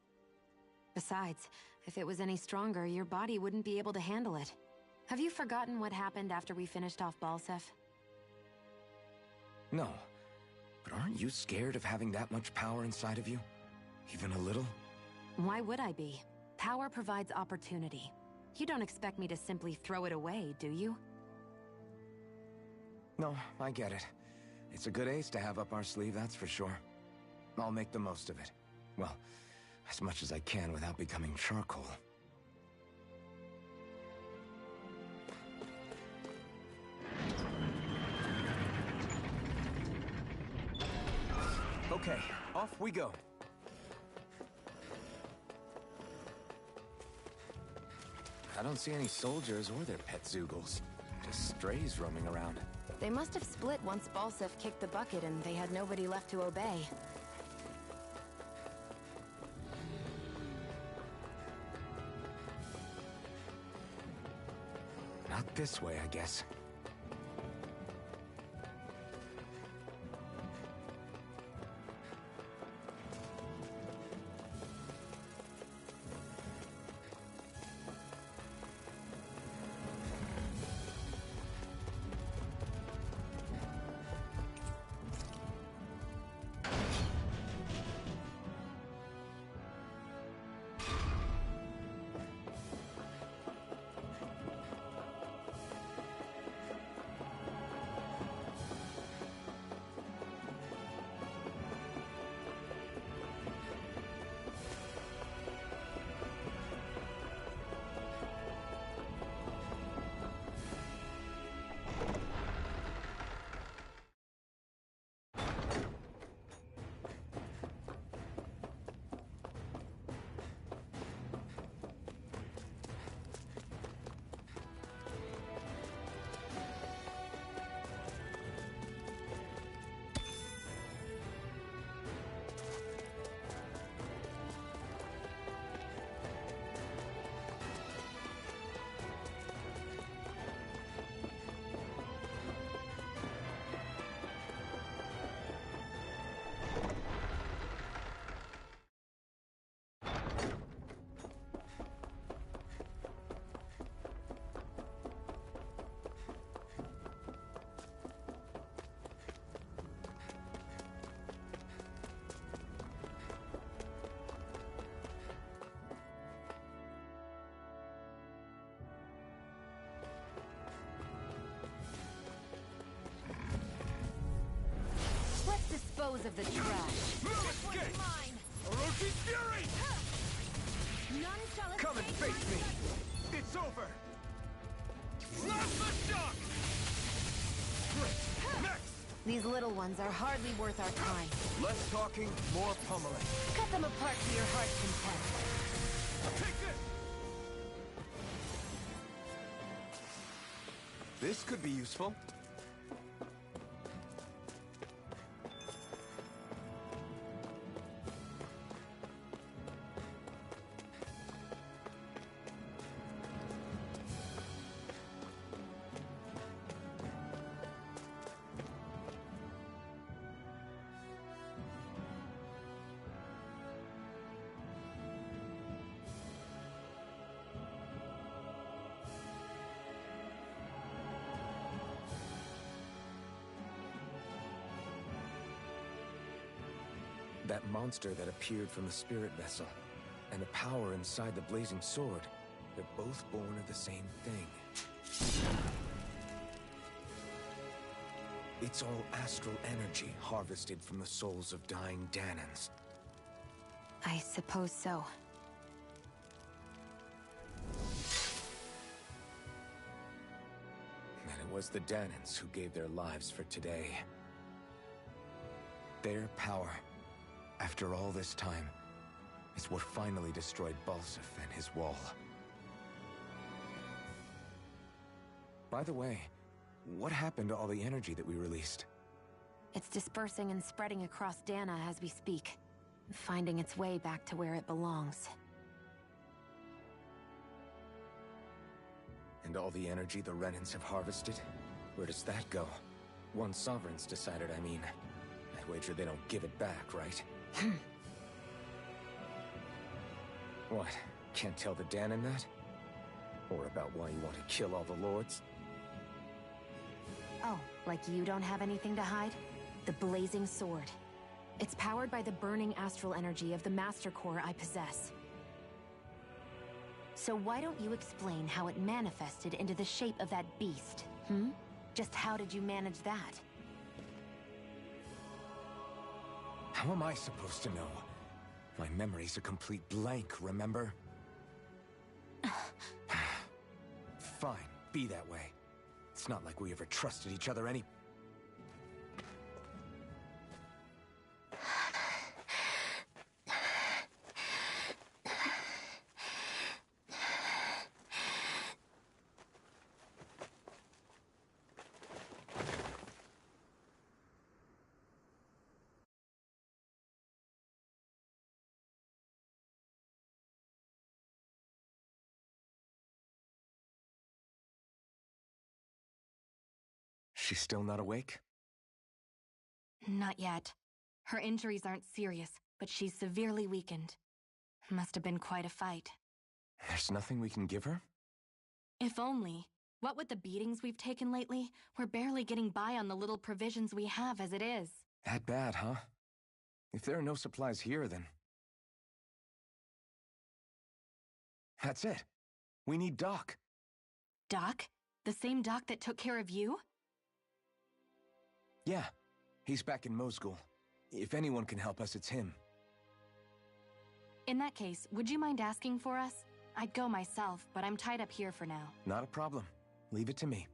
Besides, if it was any stronger, your body wouldn't be able to handle it. Have you forgotten what happened after we finished off Balsef? No. But aren't you scared of having that much power inside of you? Even a little? Why would I be? Power provides opportunity. You don't expect me to simply throw it away, do you? No, I get it. It's a good ace to have up our sleeve, that's for sure. I'll make the most of it. Well, as much as I can without becoming charcoal. Okay, off we go. I don't see any soldiers or their pet Zeugles. Just strays roaming around. They must have split once Balsef kicked the bucket and they had nobody left to obey. Not this way, I guess. Dispose of the trash. This one's mine! Orochi's fury! None shall Come and escape face me! It's over! Blast the shock! Great! Next! These little ones are hardly worth our time. Less talking, more pummeling. Cut them apart to your heart's content. Take this! This could be useful. That monster that appeared from the spirit vessel, and the power inside the blazing sword, they're both born of the same thing. It's all astral energy harvested from the souls of dying Danans. I suppose so. was the Danans who gave their lives for today. Their power, after all this time, is what finally destroyed Balsif and his wall. By the way, what happened to all the energy that we released? It's dispersing and spreading across Dana as we speak, finding its way back to where it belongs. And all the energy the Renans have harvested? Where does that go? Once Sovereign's decided, I mean. I wager they don't give it back, right? What? Can't tell the Danan that? Or about why you want to kill all the Lords? Oh, like you don't have anything to hide? The Blazing Sword. It's powered by the burning astral energy of the Master Core I possess. So why don't you explain how it manifested into the shape of that beast, hmm? Just how did you manage that? How am I supposed to know? My memory's a complete blank, remember? Fine, be that way. It's not like we ever trusted each other any... She's still not awake? Not yet. Her injuries aren't serious, but she's severely weakened. Must have been quite a fight. There's nothing we can give her? If only. What with the beatings we've taken lately, we're barely getting by on the little provisions we have as it is. That bad, huh? If there are no supplies here, then... That's it. We need Doc. Doc? The same Doc that took care of you? Yeah, he's back in Mosgul. If anyone can help us, it's him. In that case, would you mind asking for us? I'd go myself, but I'm tied up here for now. Not a problem. Leave it to me.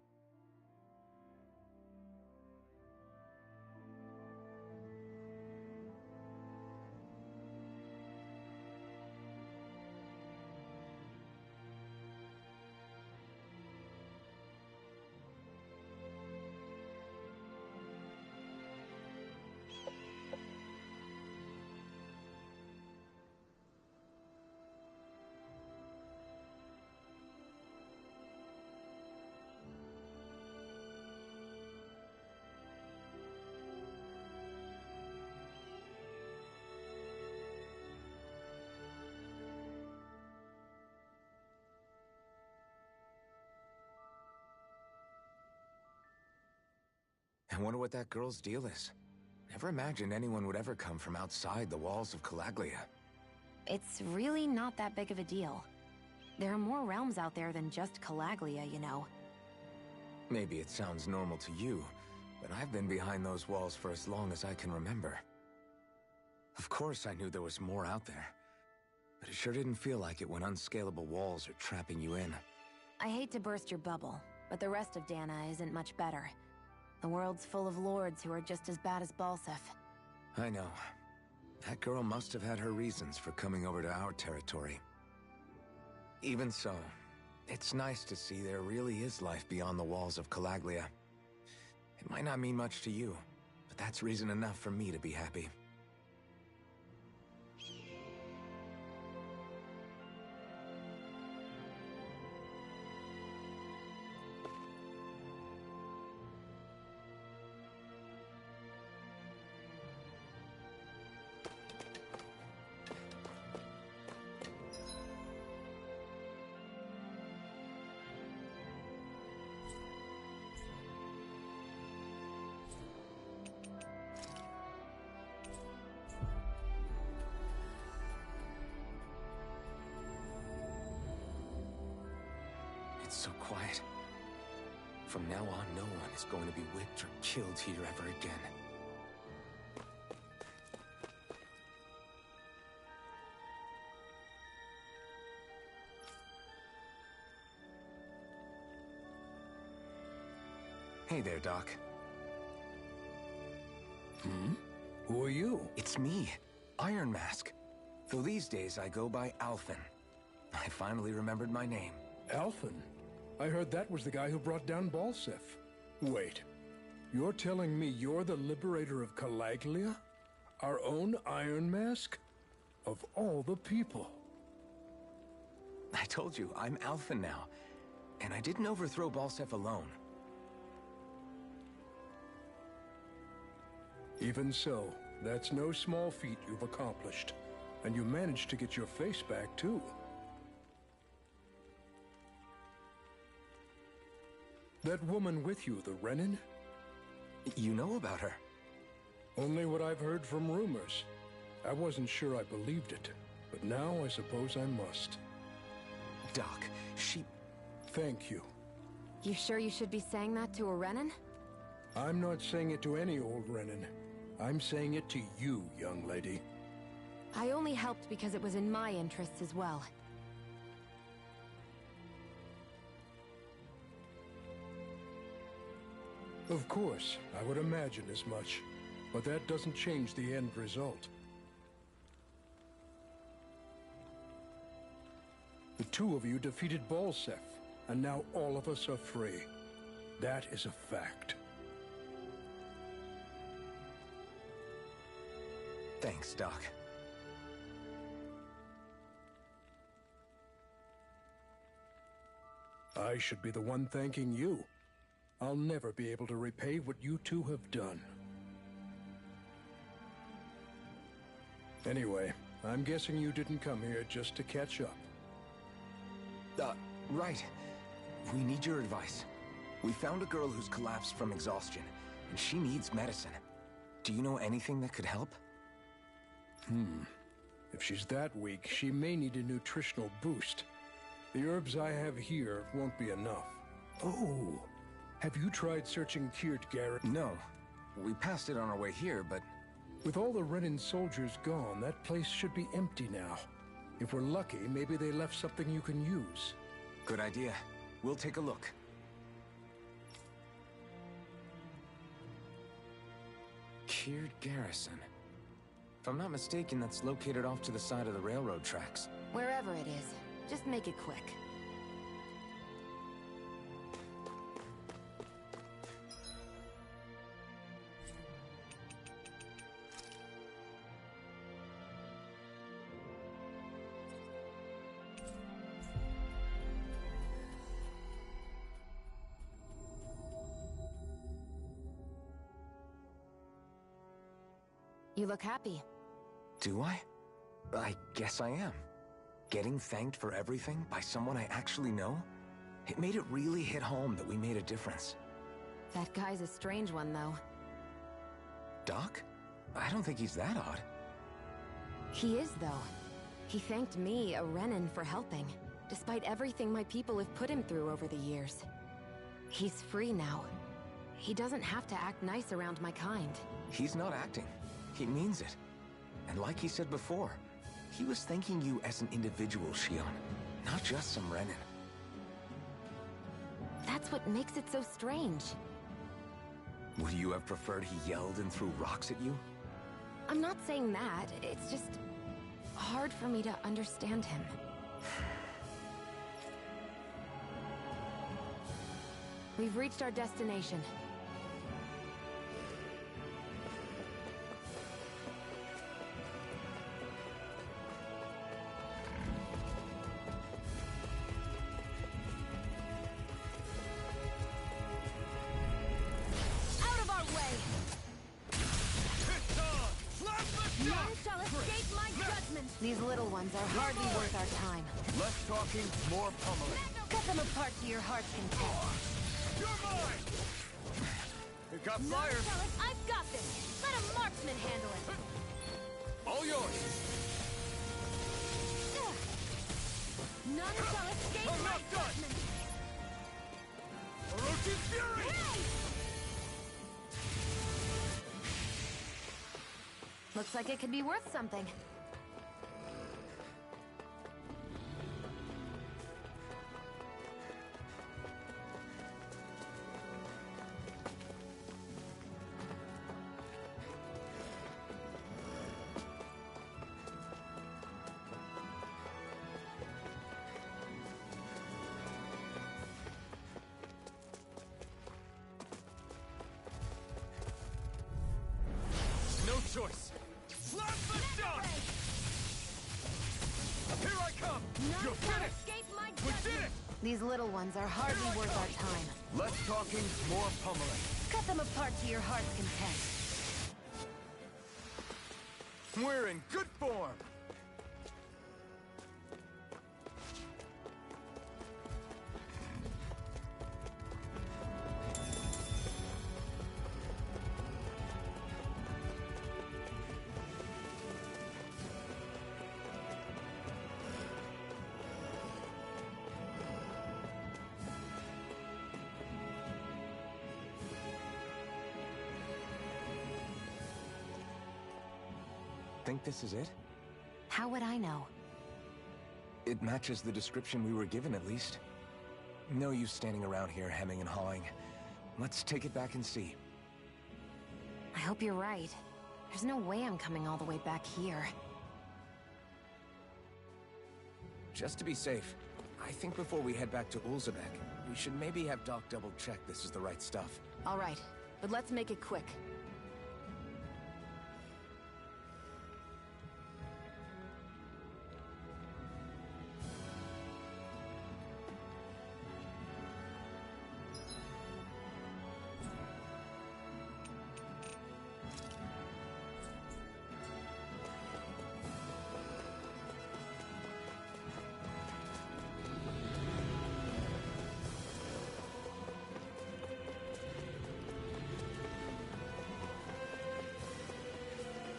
I wonder what that girl's deal is. Never imagined anyone would ever come from outside the walls of Calaglia. It's really not that big of a deal. There are more realms out there than just Calaglia, you know. Maybe it sounds normal to you, but I've been behind those walls for as long as I can remember. Of course I knew there was more out there, but it sure didn't feel like it when unscalable walls are trapping you in. I hate to burst your bubble, but the rest of Dana isn't much better. The world's full of lords who are just as bad as Balsif. I know. That girl must have had her reasons for coming over to our territory. Even so, it's nice to see there really is life beyond the walls of Calaglia. It might not mean much to you, but that's reason enough for me to be happy. It's so quiet. From now on, no one is going to be whipped or killed here ever again. Hey there, Doc. Who are you? It's me, Iron Mask. Though these days I go by Alphen. I finally remembered my name. Alphen? I heard that was the guy who brought down Balsef. Wait, you're telling me you're the liberator of Calaglia? Our own Iron Mask? Of all the people. I told you, I'm Alphen now. And I didn't overthrow Balsef alone. Even so, that's no small feat you've accomplished. And you managed to get your face back, too. That woman with you, the Renin? You know about her? Only what I've heard from rumors. I wasn't sure I believed it, but now I suppose I must. Doc, she... Thank you. You sure you should be saying that to a Renin? I'm not saying it to any old Renin. I'm saying it to you, young lady. I only helped because it was in my interests as well. Of course, I would imagine as much. But that doesn't change the end result. The two of you defeated Balsef, and now all of us are free. That is a fact. Thanks, Doc. I should be the one thanking you. I'll never be able to repay what you two have done. Anyway, I'm guessing you didn't come here just to catch up. Right. We need your advice. We found a girl who's collapsed from exhaustion, and she needs medicine. Do you know anything that could help? If she's that weak, she may need a nutritional boost. The herbs I have here won't be enough. Oh, have you tried searching Kirt Garrett? No. We passed it on our way here, but... With all the Renin soldiers gone, that place should be empty now. If we're lucky, maybe they left something you can use. Good idea. We'll take a look. Kirt Garrison. If I'm not mistaken, that's located off to the side of the railroad tracks. Wherever it is, just make it quick. You look happy. Do I? I guess I am. Getting thanked for everything by someone I actually know? It made it really hit home that we made a difference. That guy's a strange one, though. Doc? I don't think he's that odd. He is, though. He thanked me, a Renin, for helping, despite everything my people have put him through over the years. He's free now. He doesn't have to act nice around my kind. He's not acting. He means it. And like he said before, he was thanking you as an individual, Shion, not just some Renin. That's what makes it so strange. Would you have preferred he yelled and threw rocks at you? I'm not saying that. It's just hard for me to understand him. We've reached our destination. These little ones are hardly worth our time. Less talking, more pummeling. Cut them apart to your heart's content. You're mine! You got fire! I've got this! Let a marksman handle it! All yours! None shall escape I'm my not done! judgment! Orochi's fury! Hey! Looks like it could be worth something. choice. Slap the shot! Here I come! You're finished! We did it! These little ones are hardly worth our time. Less talking, more pummeling. Cut them apart to your heart's content. We're in good form! Think this is it? How would I know? It matches the description we were given, at least. No use standing around here hemming and hawing. Let's take it back and see. I hope you're right. There's no way I'm coming all the way back here. Just to be safe, I think before we head back to Ulzebek, we should maybe have Doc double-check this is the right stuff. All right, but let's make it quick.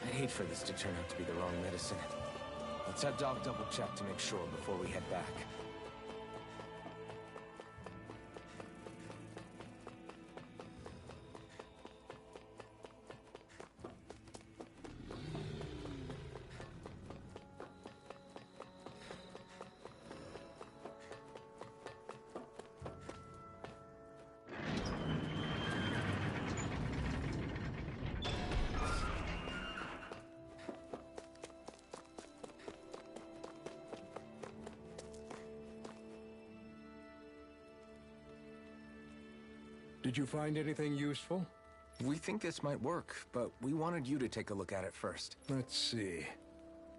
I'd hate for this to turn out to be the wrong medicine. Let's have Doc double-check to make sure before we head back. Did you find anything useful? We think this might work, but we wanted you to take a look at it first. Let's see.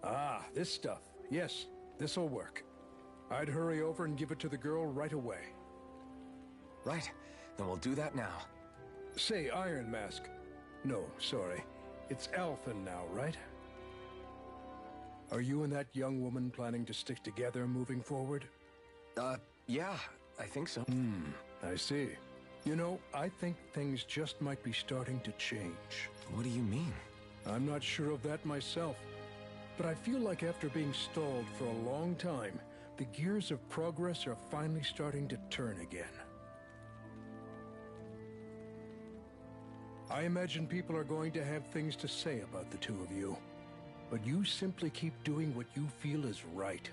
Ah, this stuff. Yes, this'll work. I'd hurry over and give it to the girl right away. Right, then we'll do that now. Say, Iron Mask. No, sorry. It's Alphen now, right? Are you and that young woman planning to stick together moving forward? Yeah, I think so. I see. You know, I think things just might be starting to change. What do you mean? I'm not sure of that myself, but I feel like after being stalled for a long time, the gears of progress are finally starting to turn again. I imagine people are going to have things to say about the two of you, but you simply keep doing what you feel is right.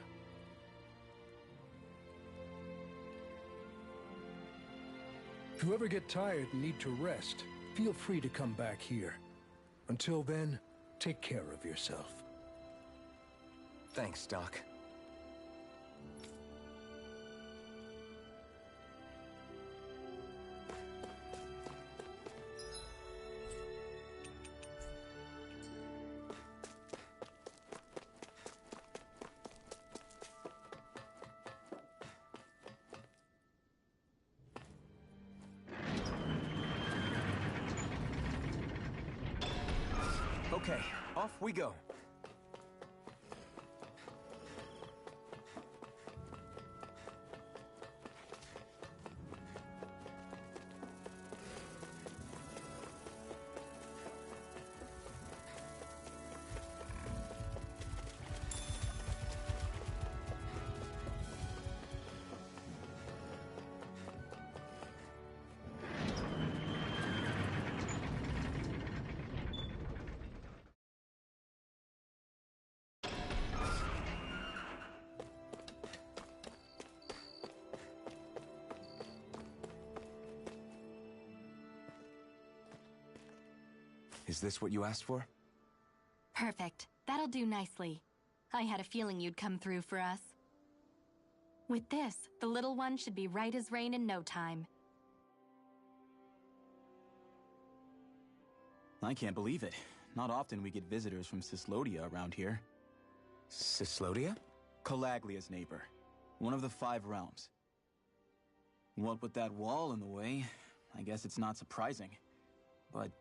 If you ever get tired and need to rest, feel free to come back here. Until then, take care of yourself. Thanks, Doc. Okay, off we go. Is this what you asked for? Perfect. That'll do nicely. I had a feeling you'd come through for us. With this, the little one should be right as rain in no time. I can't believe it. not often we get visitors from Cislodia around here. Cislodia? Calaglia's neighbor. One of the 5 realms. What with that wall in the way, I guess it's not surprising. But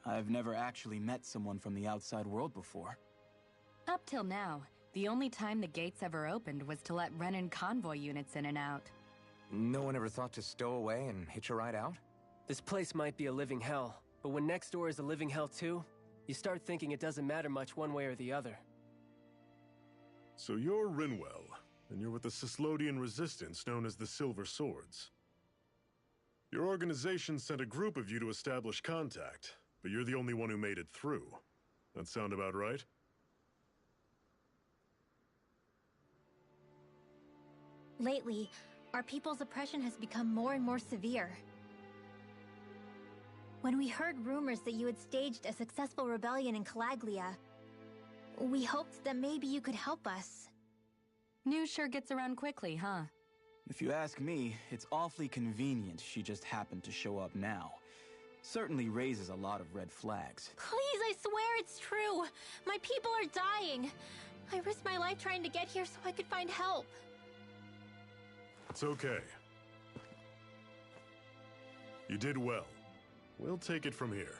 I've never actually met someone from the outside world before. Up till now, the only time the gates ever opened was to let Renan convoy units in and out. No one ever thought to stow away and hitch a ride out? This place might be a living hell, but when next door is a living hell too, you start thinking it doesn't matter much one way or the other. So you're Rinwell, and you're with the Cislodian resistance known as the Silver Swords. Your organization sent a group of you to establish contact, but you're the only one who made it through. That sound about right? Lately, our people's oppression has become more and more severe. When we heard rumors that you had staged a successful rebellion in Calaglia, we hoped that maybe you could help us. News sure gets around quickly, huh? If you ask me, it's awfully convenient she just happened to show up now. Certainly raises a lot of red flags. Please, I swear it's true! My people are dying! I risked my life trying to get here so I could find help. It's okay. You did well. We'll take it from here.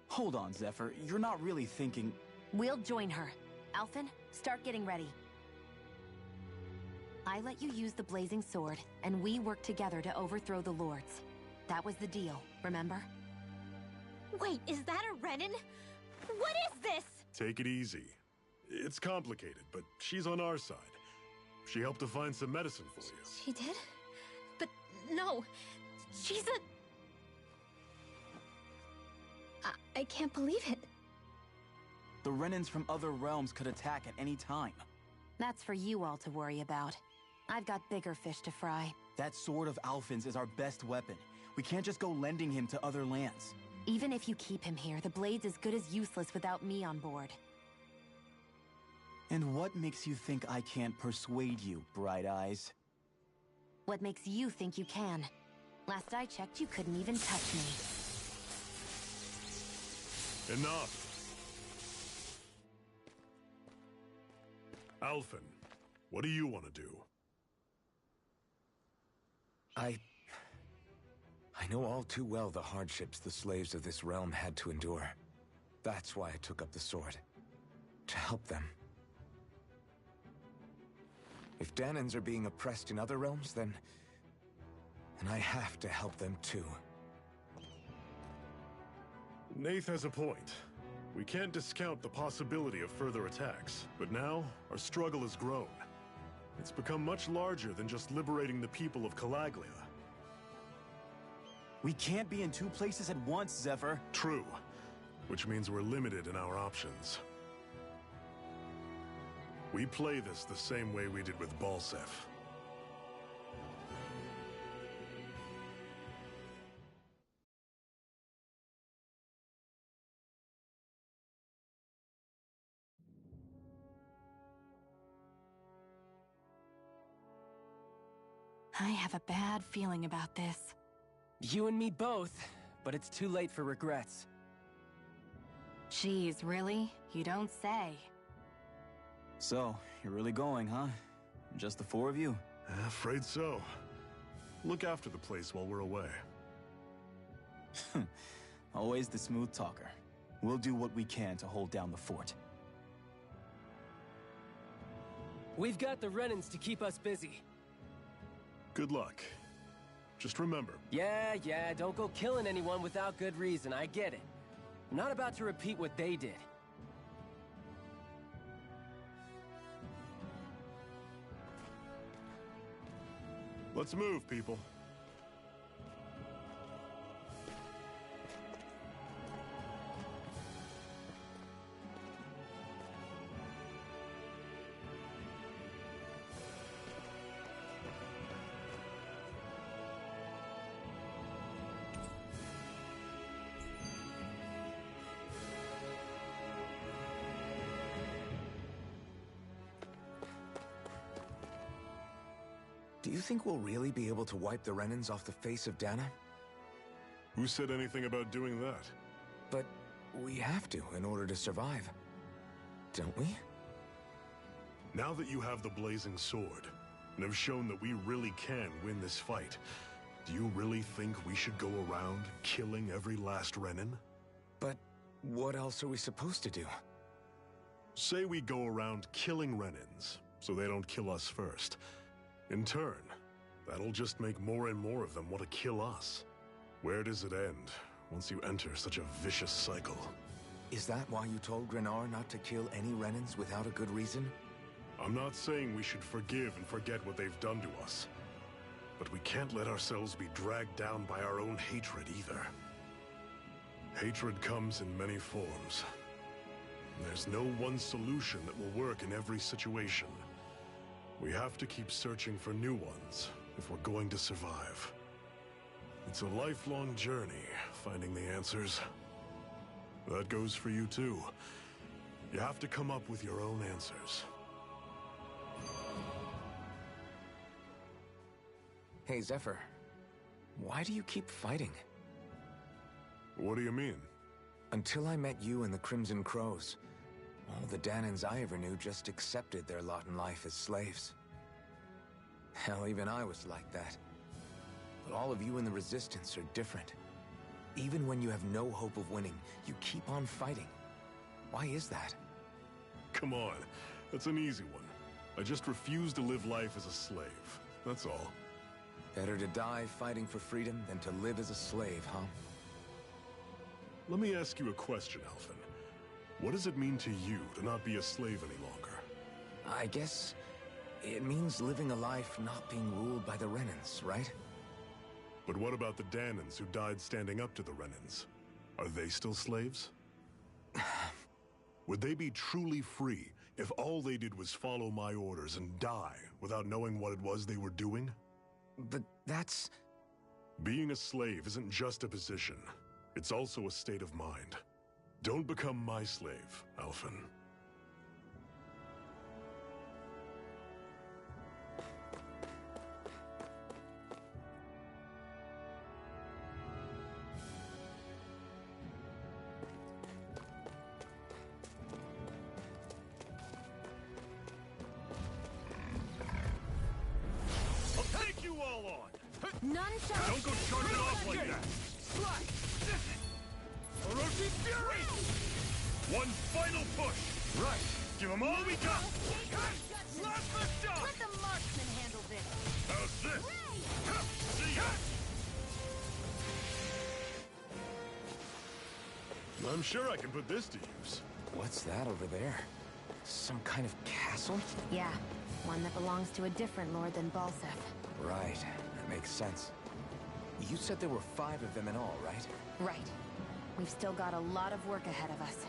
Hold on, Zephyr. You're not really thinking... We'll join her. Alphen, start getting ready. I let you use the blazing sword, and we worked together to overthrow the lords. That was the deal, remember? Wait, is that a Renan? What is this? Take it easy. It's complicated, but she's on our side. She helped to find some medicine for you. She did? But no, she's a... I can't believe it. The Renans from other realms could attack at any time. That's for you all to worry about. I've got bigger fish to fry. That sword of Alphen's is our best weapon. We can't just go lending him to other lands. Even if you keep him here, the blade's as good as useless without me on board. And what makes you think I can't persuade you, Bright Eyes? What makes you think you can? Last I checked, you couldn't even touch me. Enough! Alphen, what do you want to do? I know all too well the hardships the slaves of this realm had to endure. That's why I took up the sword. To help them. If Danans are being oppressed in other realms, then I have to help them too. Nath has a point. We can't discount the possibility of further attacks, but now our struggle has grown. It's become much larger than just liberating the people of Calaglia. We can't be in 2 places at once, Zephyr. True, which means we're limited in our options. We play this the same way we did with Balseph. I have a bad feeling about this. You and me both, but it's too late for regrets. Jeez, really? You don't say. So, you're really going, huh? Just the 4 of you? Afraid so. Look after the place while we're away. Always the smooth talker. We'll do what we can to hold down the fort. We've got the Renans to keep us busy. Good luck. Just remember... Yeah, don't go killing anyone without good reason, I get it. I'm not about to repeat what they did. Let's move, people. Do you think we'll really be able to wipe the Renans off the face of Dana? Who said anything about doing that? But we have to in order to survive. Don't we? Now that you have the blazing sword, and have shown that we really can win this fight, do you really think we should go around killing every last Renin? But what else are we supposed to do? Say we go around killing Renins, so they don't kill us first. In turn, that'll just make more and more of them want to kill us. Where does it end, once you enter such a vicious cycle? Is that why you told Grenar not to kill any Renins without a good reason? I'm not saying we should forgive and forget what they've done to us. But we can't let ourselves be dragged down by our own hatred either. Hatred comes in many forms. There's no one solution that will work in every situation. We have to keep searching for new ones if we're going to survive. It's a lifelong journey, finding the answers. That goes for you too. You have to come up with your own answers. Hey, Zephyr. Why do you keep fighting? What do you mean? Until I met you and the Crimson Crows, all the Danans I ever knew just accepted their lot in life as slaves. Hell, even I was like that. But all of you in the Resistance are different. Even when you have no hope of winning, you keep on fighting. Why is that? Come on, that's an easy one. I just refuse to live life as a slave, that's all. Better to die fighting for freedom than to live as a slave, huh? Let me ask you a question, Alphen. What does it mean to you to not be a slave any longer? I guess it means living a life not being ruled by the Renins, right? But what about the Danans who died standing up to the Renins? Are they still slaves? Would they be truly free if all they did was follow my orders and die without knowing what it was they were doing? But that's... Being a slave isn't just a position. It's also a state of mind. Don't become my slave, Alphen. None shall... Don't go charging off like that! Slice! Orochi Fury! One final push! Right! Give them all we got! Not the shot! Let the marksman handle this. How's this? See ya! I'm sure I can put this to use. What's that over there? Some kind of castle? Yeah, one that belongs to a different lord than Balsef. Right, that makes sense. You said there were 5 of them in all, right? Right. We've still got a lot of work ahead of us.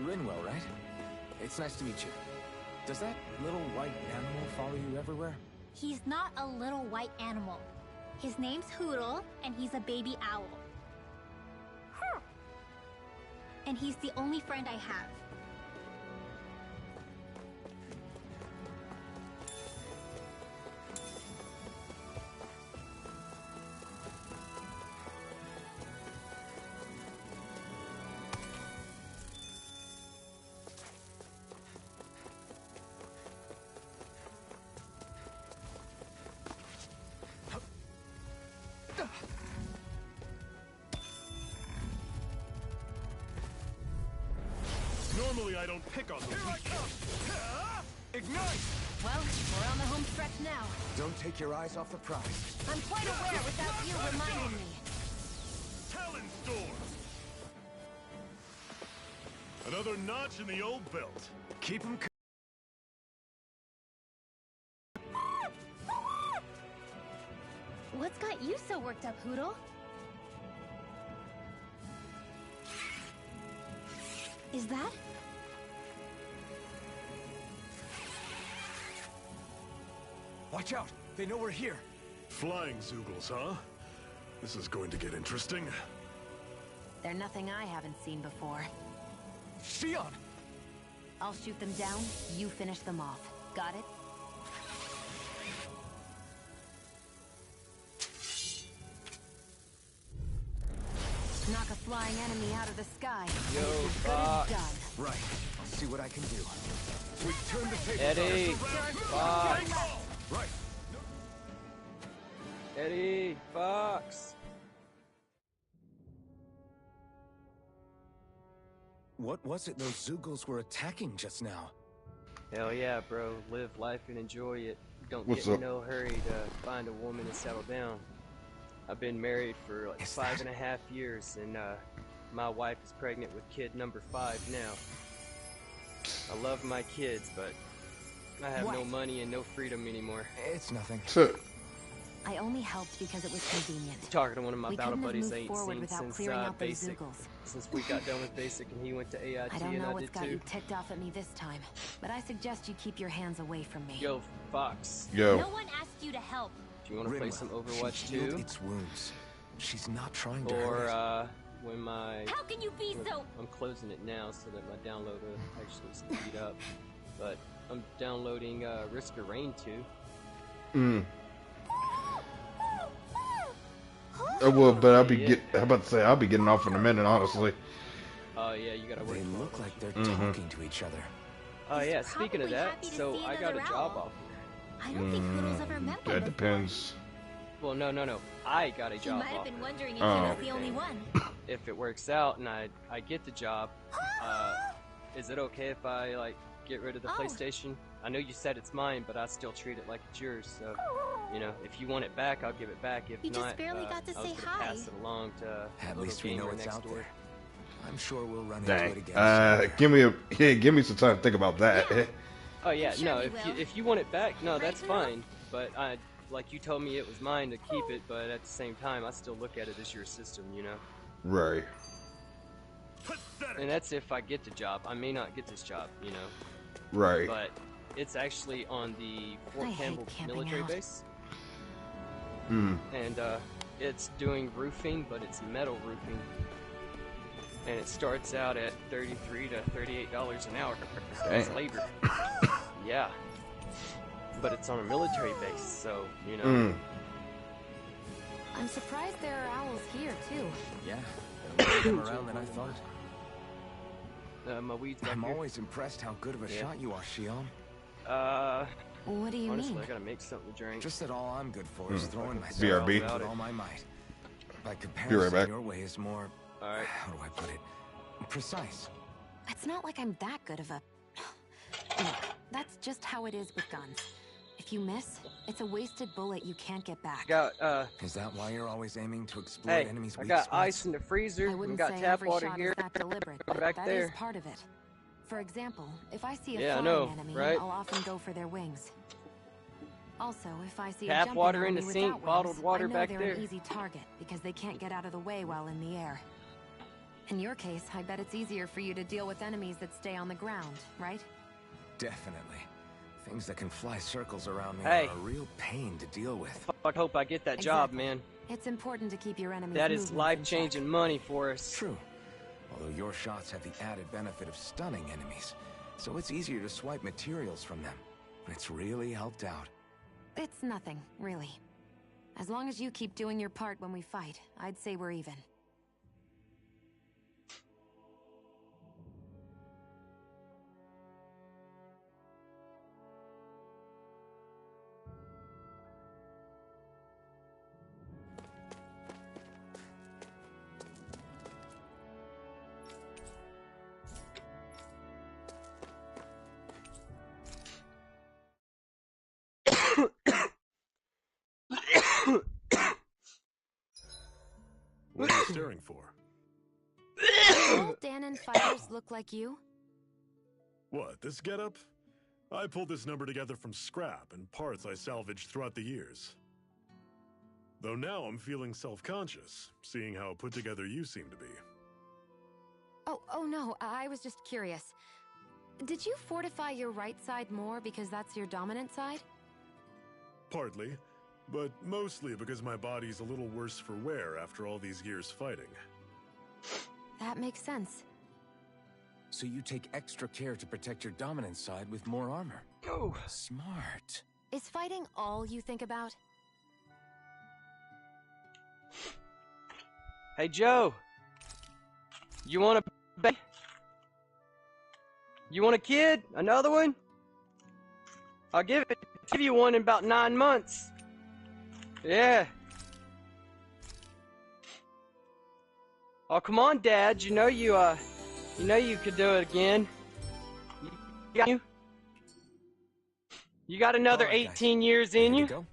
Rinwell, right? It's nice to meet you. Does that little white animal follow you everywhere? He's not a little white animal. His name's Hoodle, and he's a baby owl. And he's the only friend I have. Normally I don't pick on the Here I weak. come! Ignite! Well, we're on the home stretch now. Don't take your eyes off the prize. I'm quite aware without you reminding me. Talon Storm! Another notch in the old belt. Keep him. What's got you so worked up, Hoodle? Is that? Watch out! They know we're here. Flying Zoogles, huh? This is going to get interesting. They're nothing I haven't seen before. Shion! I'll shoot them down, you finish them off. Got it? Knock a flying enemy out of the sky. Yo, Good as Fox. done. Right. I'll see what I can do. We turn the tables. Eddie! Fox! Right. Eddie! Fox! What was it those Zoogles were attacking just now? Hell yeah, bro. Live life and enjoy it. Don't What's get up? in no hurry to find a woman and settle down. I've been married for like 5.5 years, and my wife is pregnant with kid number 5 now. I love my kids, but I have no money and no freedom anymore. It's nothing. I only helped because it was convenient. Talking to one of my We battle couldn't have buddies moved I ain't forward seen without since clearing out those basic. Zoogles. Since we got done with basic and he went to AIT I don't and know I what's did got too. you ticked off at me this time, but I suggest you keep your hands away from me. Yo, Fox. Yo. No one asked you to help. Do you want to play some Overwatch she healed 2? its wounds. She's not trying to Or, hurt it. when my... How can you be so... I'm closing it now so that my download will actually speed up. But I'm downloading Risk of Rain 2. I will, but I'm about to say I'll be getting off in a minute, honestly. Oh yeah, you gotta work. They look like they're Mm-hmm. talking to each other. Oh yeah, speaking of probably that, happy to so see I got a another job owl. offer. I don't think Poodle's ever met one That depends. Well, no. I got a He job might have offer. been wondering if Oh. he was the only one. If it works out and I get the job, is it okay if I like get rid of the Oh. PlayStation? I know you said it's mine, but I still treat it like it's yours. So, you know, if you want it back, I'll give it back. If You just not, barely got to I was say gonna hi. pass it along to At little least we know gamer it's next out door. there. I'm sure we'll run into it Dang. again. Give me some time to think about that. Oh yeah, sure no. we If you, will. if you want it back, no, Right, that's Poodle? fine. But like you told me, it was mine to keep it. But at the same time, I still look at it as your system, you know. Right. And that's if I get the job. I may not get this job, you know. Right. But it's actually on the Fort I hate Campbell camping military out. base, Mm. and it's doing roofing, but it's metal roofing. And it starts out at $33 to $38 an hour. So it's Dang. labor. Yeah. But it's on a military base, so, you know. Mm. I'm surprised there are owls here, too. Yeah, there are more of them around than I thought. My weed's back I'm here. always impressed how good of a Yeah. shot you are, Shion. What do you Honestly, mean? I gotta make something to drink. Just that all I'm good for is throwing myself BRB. with all my might. By comparison, back. your way is more... Alright. How do I put it? Precise. It's not like I'm that good of a... Look, that's just how it is with guns. If you miss, it's a wasted bullet you can't get back. Got, Is that why you're always aiming to exploit hey, enemies' I weak got spots? ice in the freezer, I and wouldn't got say tap every water shot here. is that deliberate, but Back that there. is part of it. For example, if I see a Yeah, I flying know, enemy, right? I'll often go for their wings. Also, if I see a Tap jumping water in enemy the without sink, wings, bottled water I know back they're there. an easy target because they can't get out of the way while in the air. In your case, I bet it's easier for you to deal with enemies that stay on the ground, right? Definitely. Things that can fly circles around me Hey. are a real pain to deal with. I hope I get that job, Exactly. man. It's important to keep your enemies That is movements in life-changing money for us. True. Although your shots have the added benefit of stunning enemies, so it's easier to swipe materials from them. It's really helped out. check. It's nothing, really. As long as you keep doing your part when we fight, I'd say we're even. What are you staring for? All Danon fighters look like you? What, this getup? I pulled this number together from scrap and parts I salvaged throughout the years. Though now I'm feeling self-conscious, seeing how put together you seem to be. Oh no, I was just curious. Did you fortify your right side more because that's your dominant side? Partly, but mostly because my body's a little worse for wear after all these years fighting. That makes sense. So you take extra care to protect your dominant side with more armor. Oh, smart. Is fighting all you think about? Hey, Joe. You want a You want a kid? Another one? I'll give you one in about 9 months. Yeah. Oh, come on, Dad. You know you could do it again. You got another All right, 18 guys. years in Ready you? to go?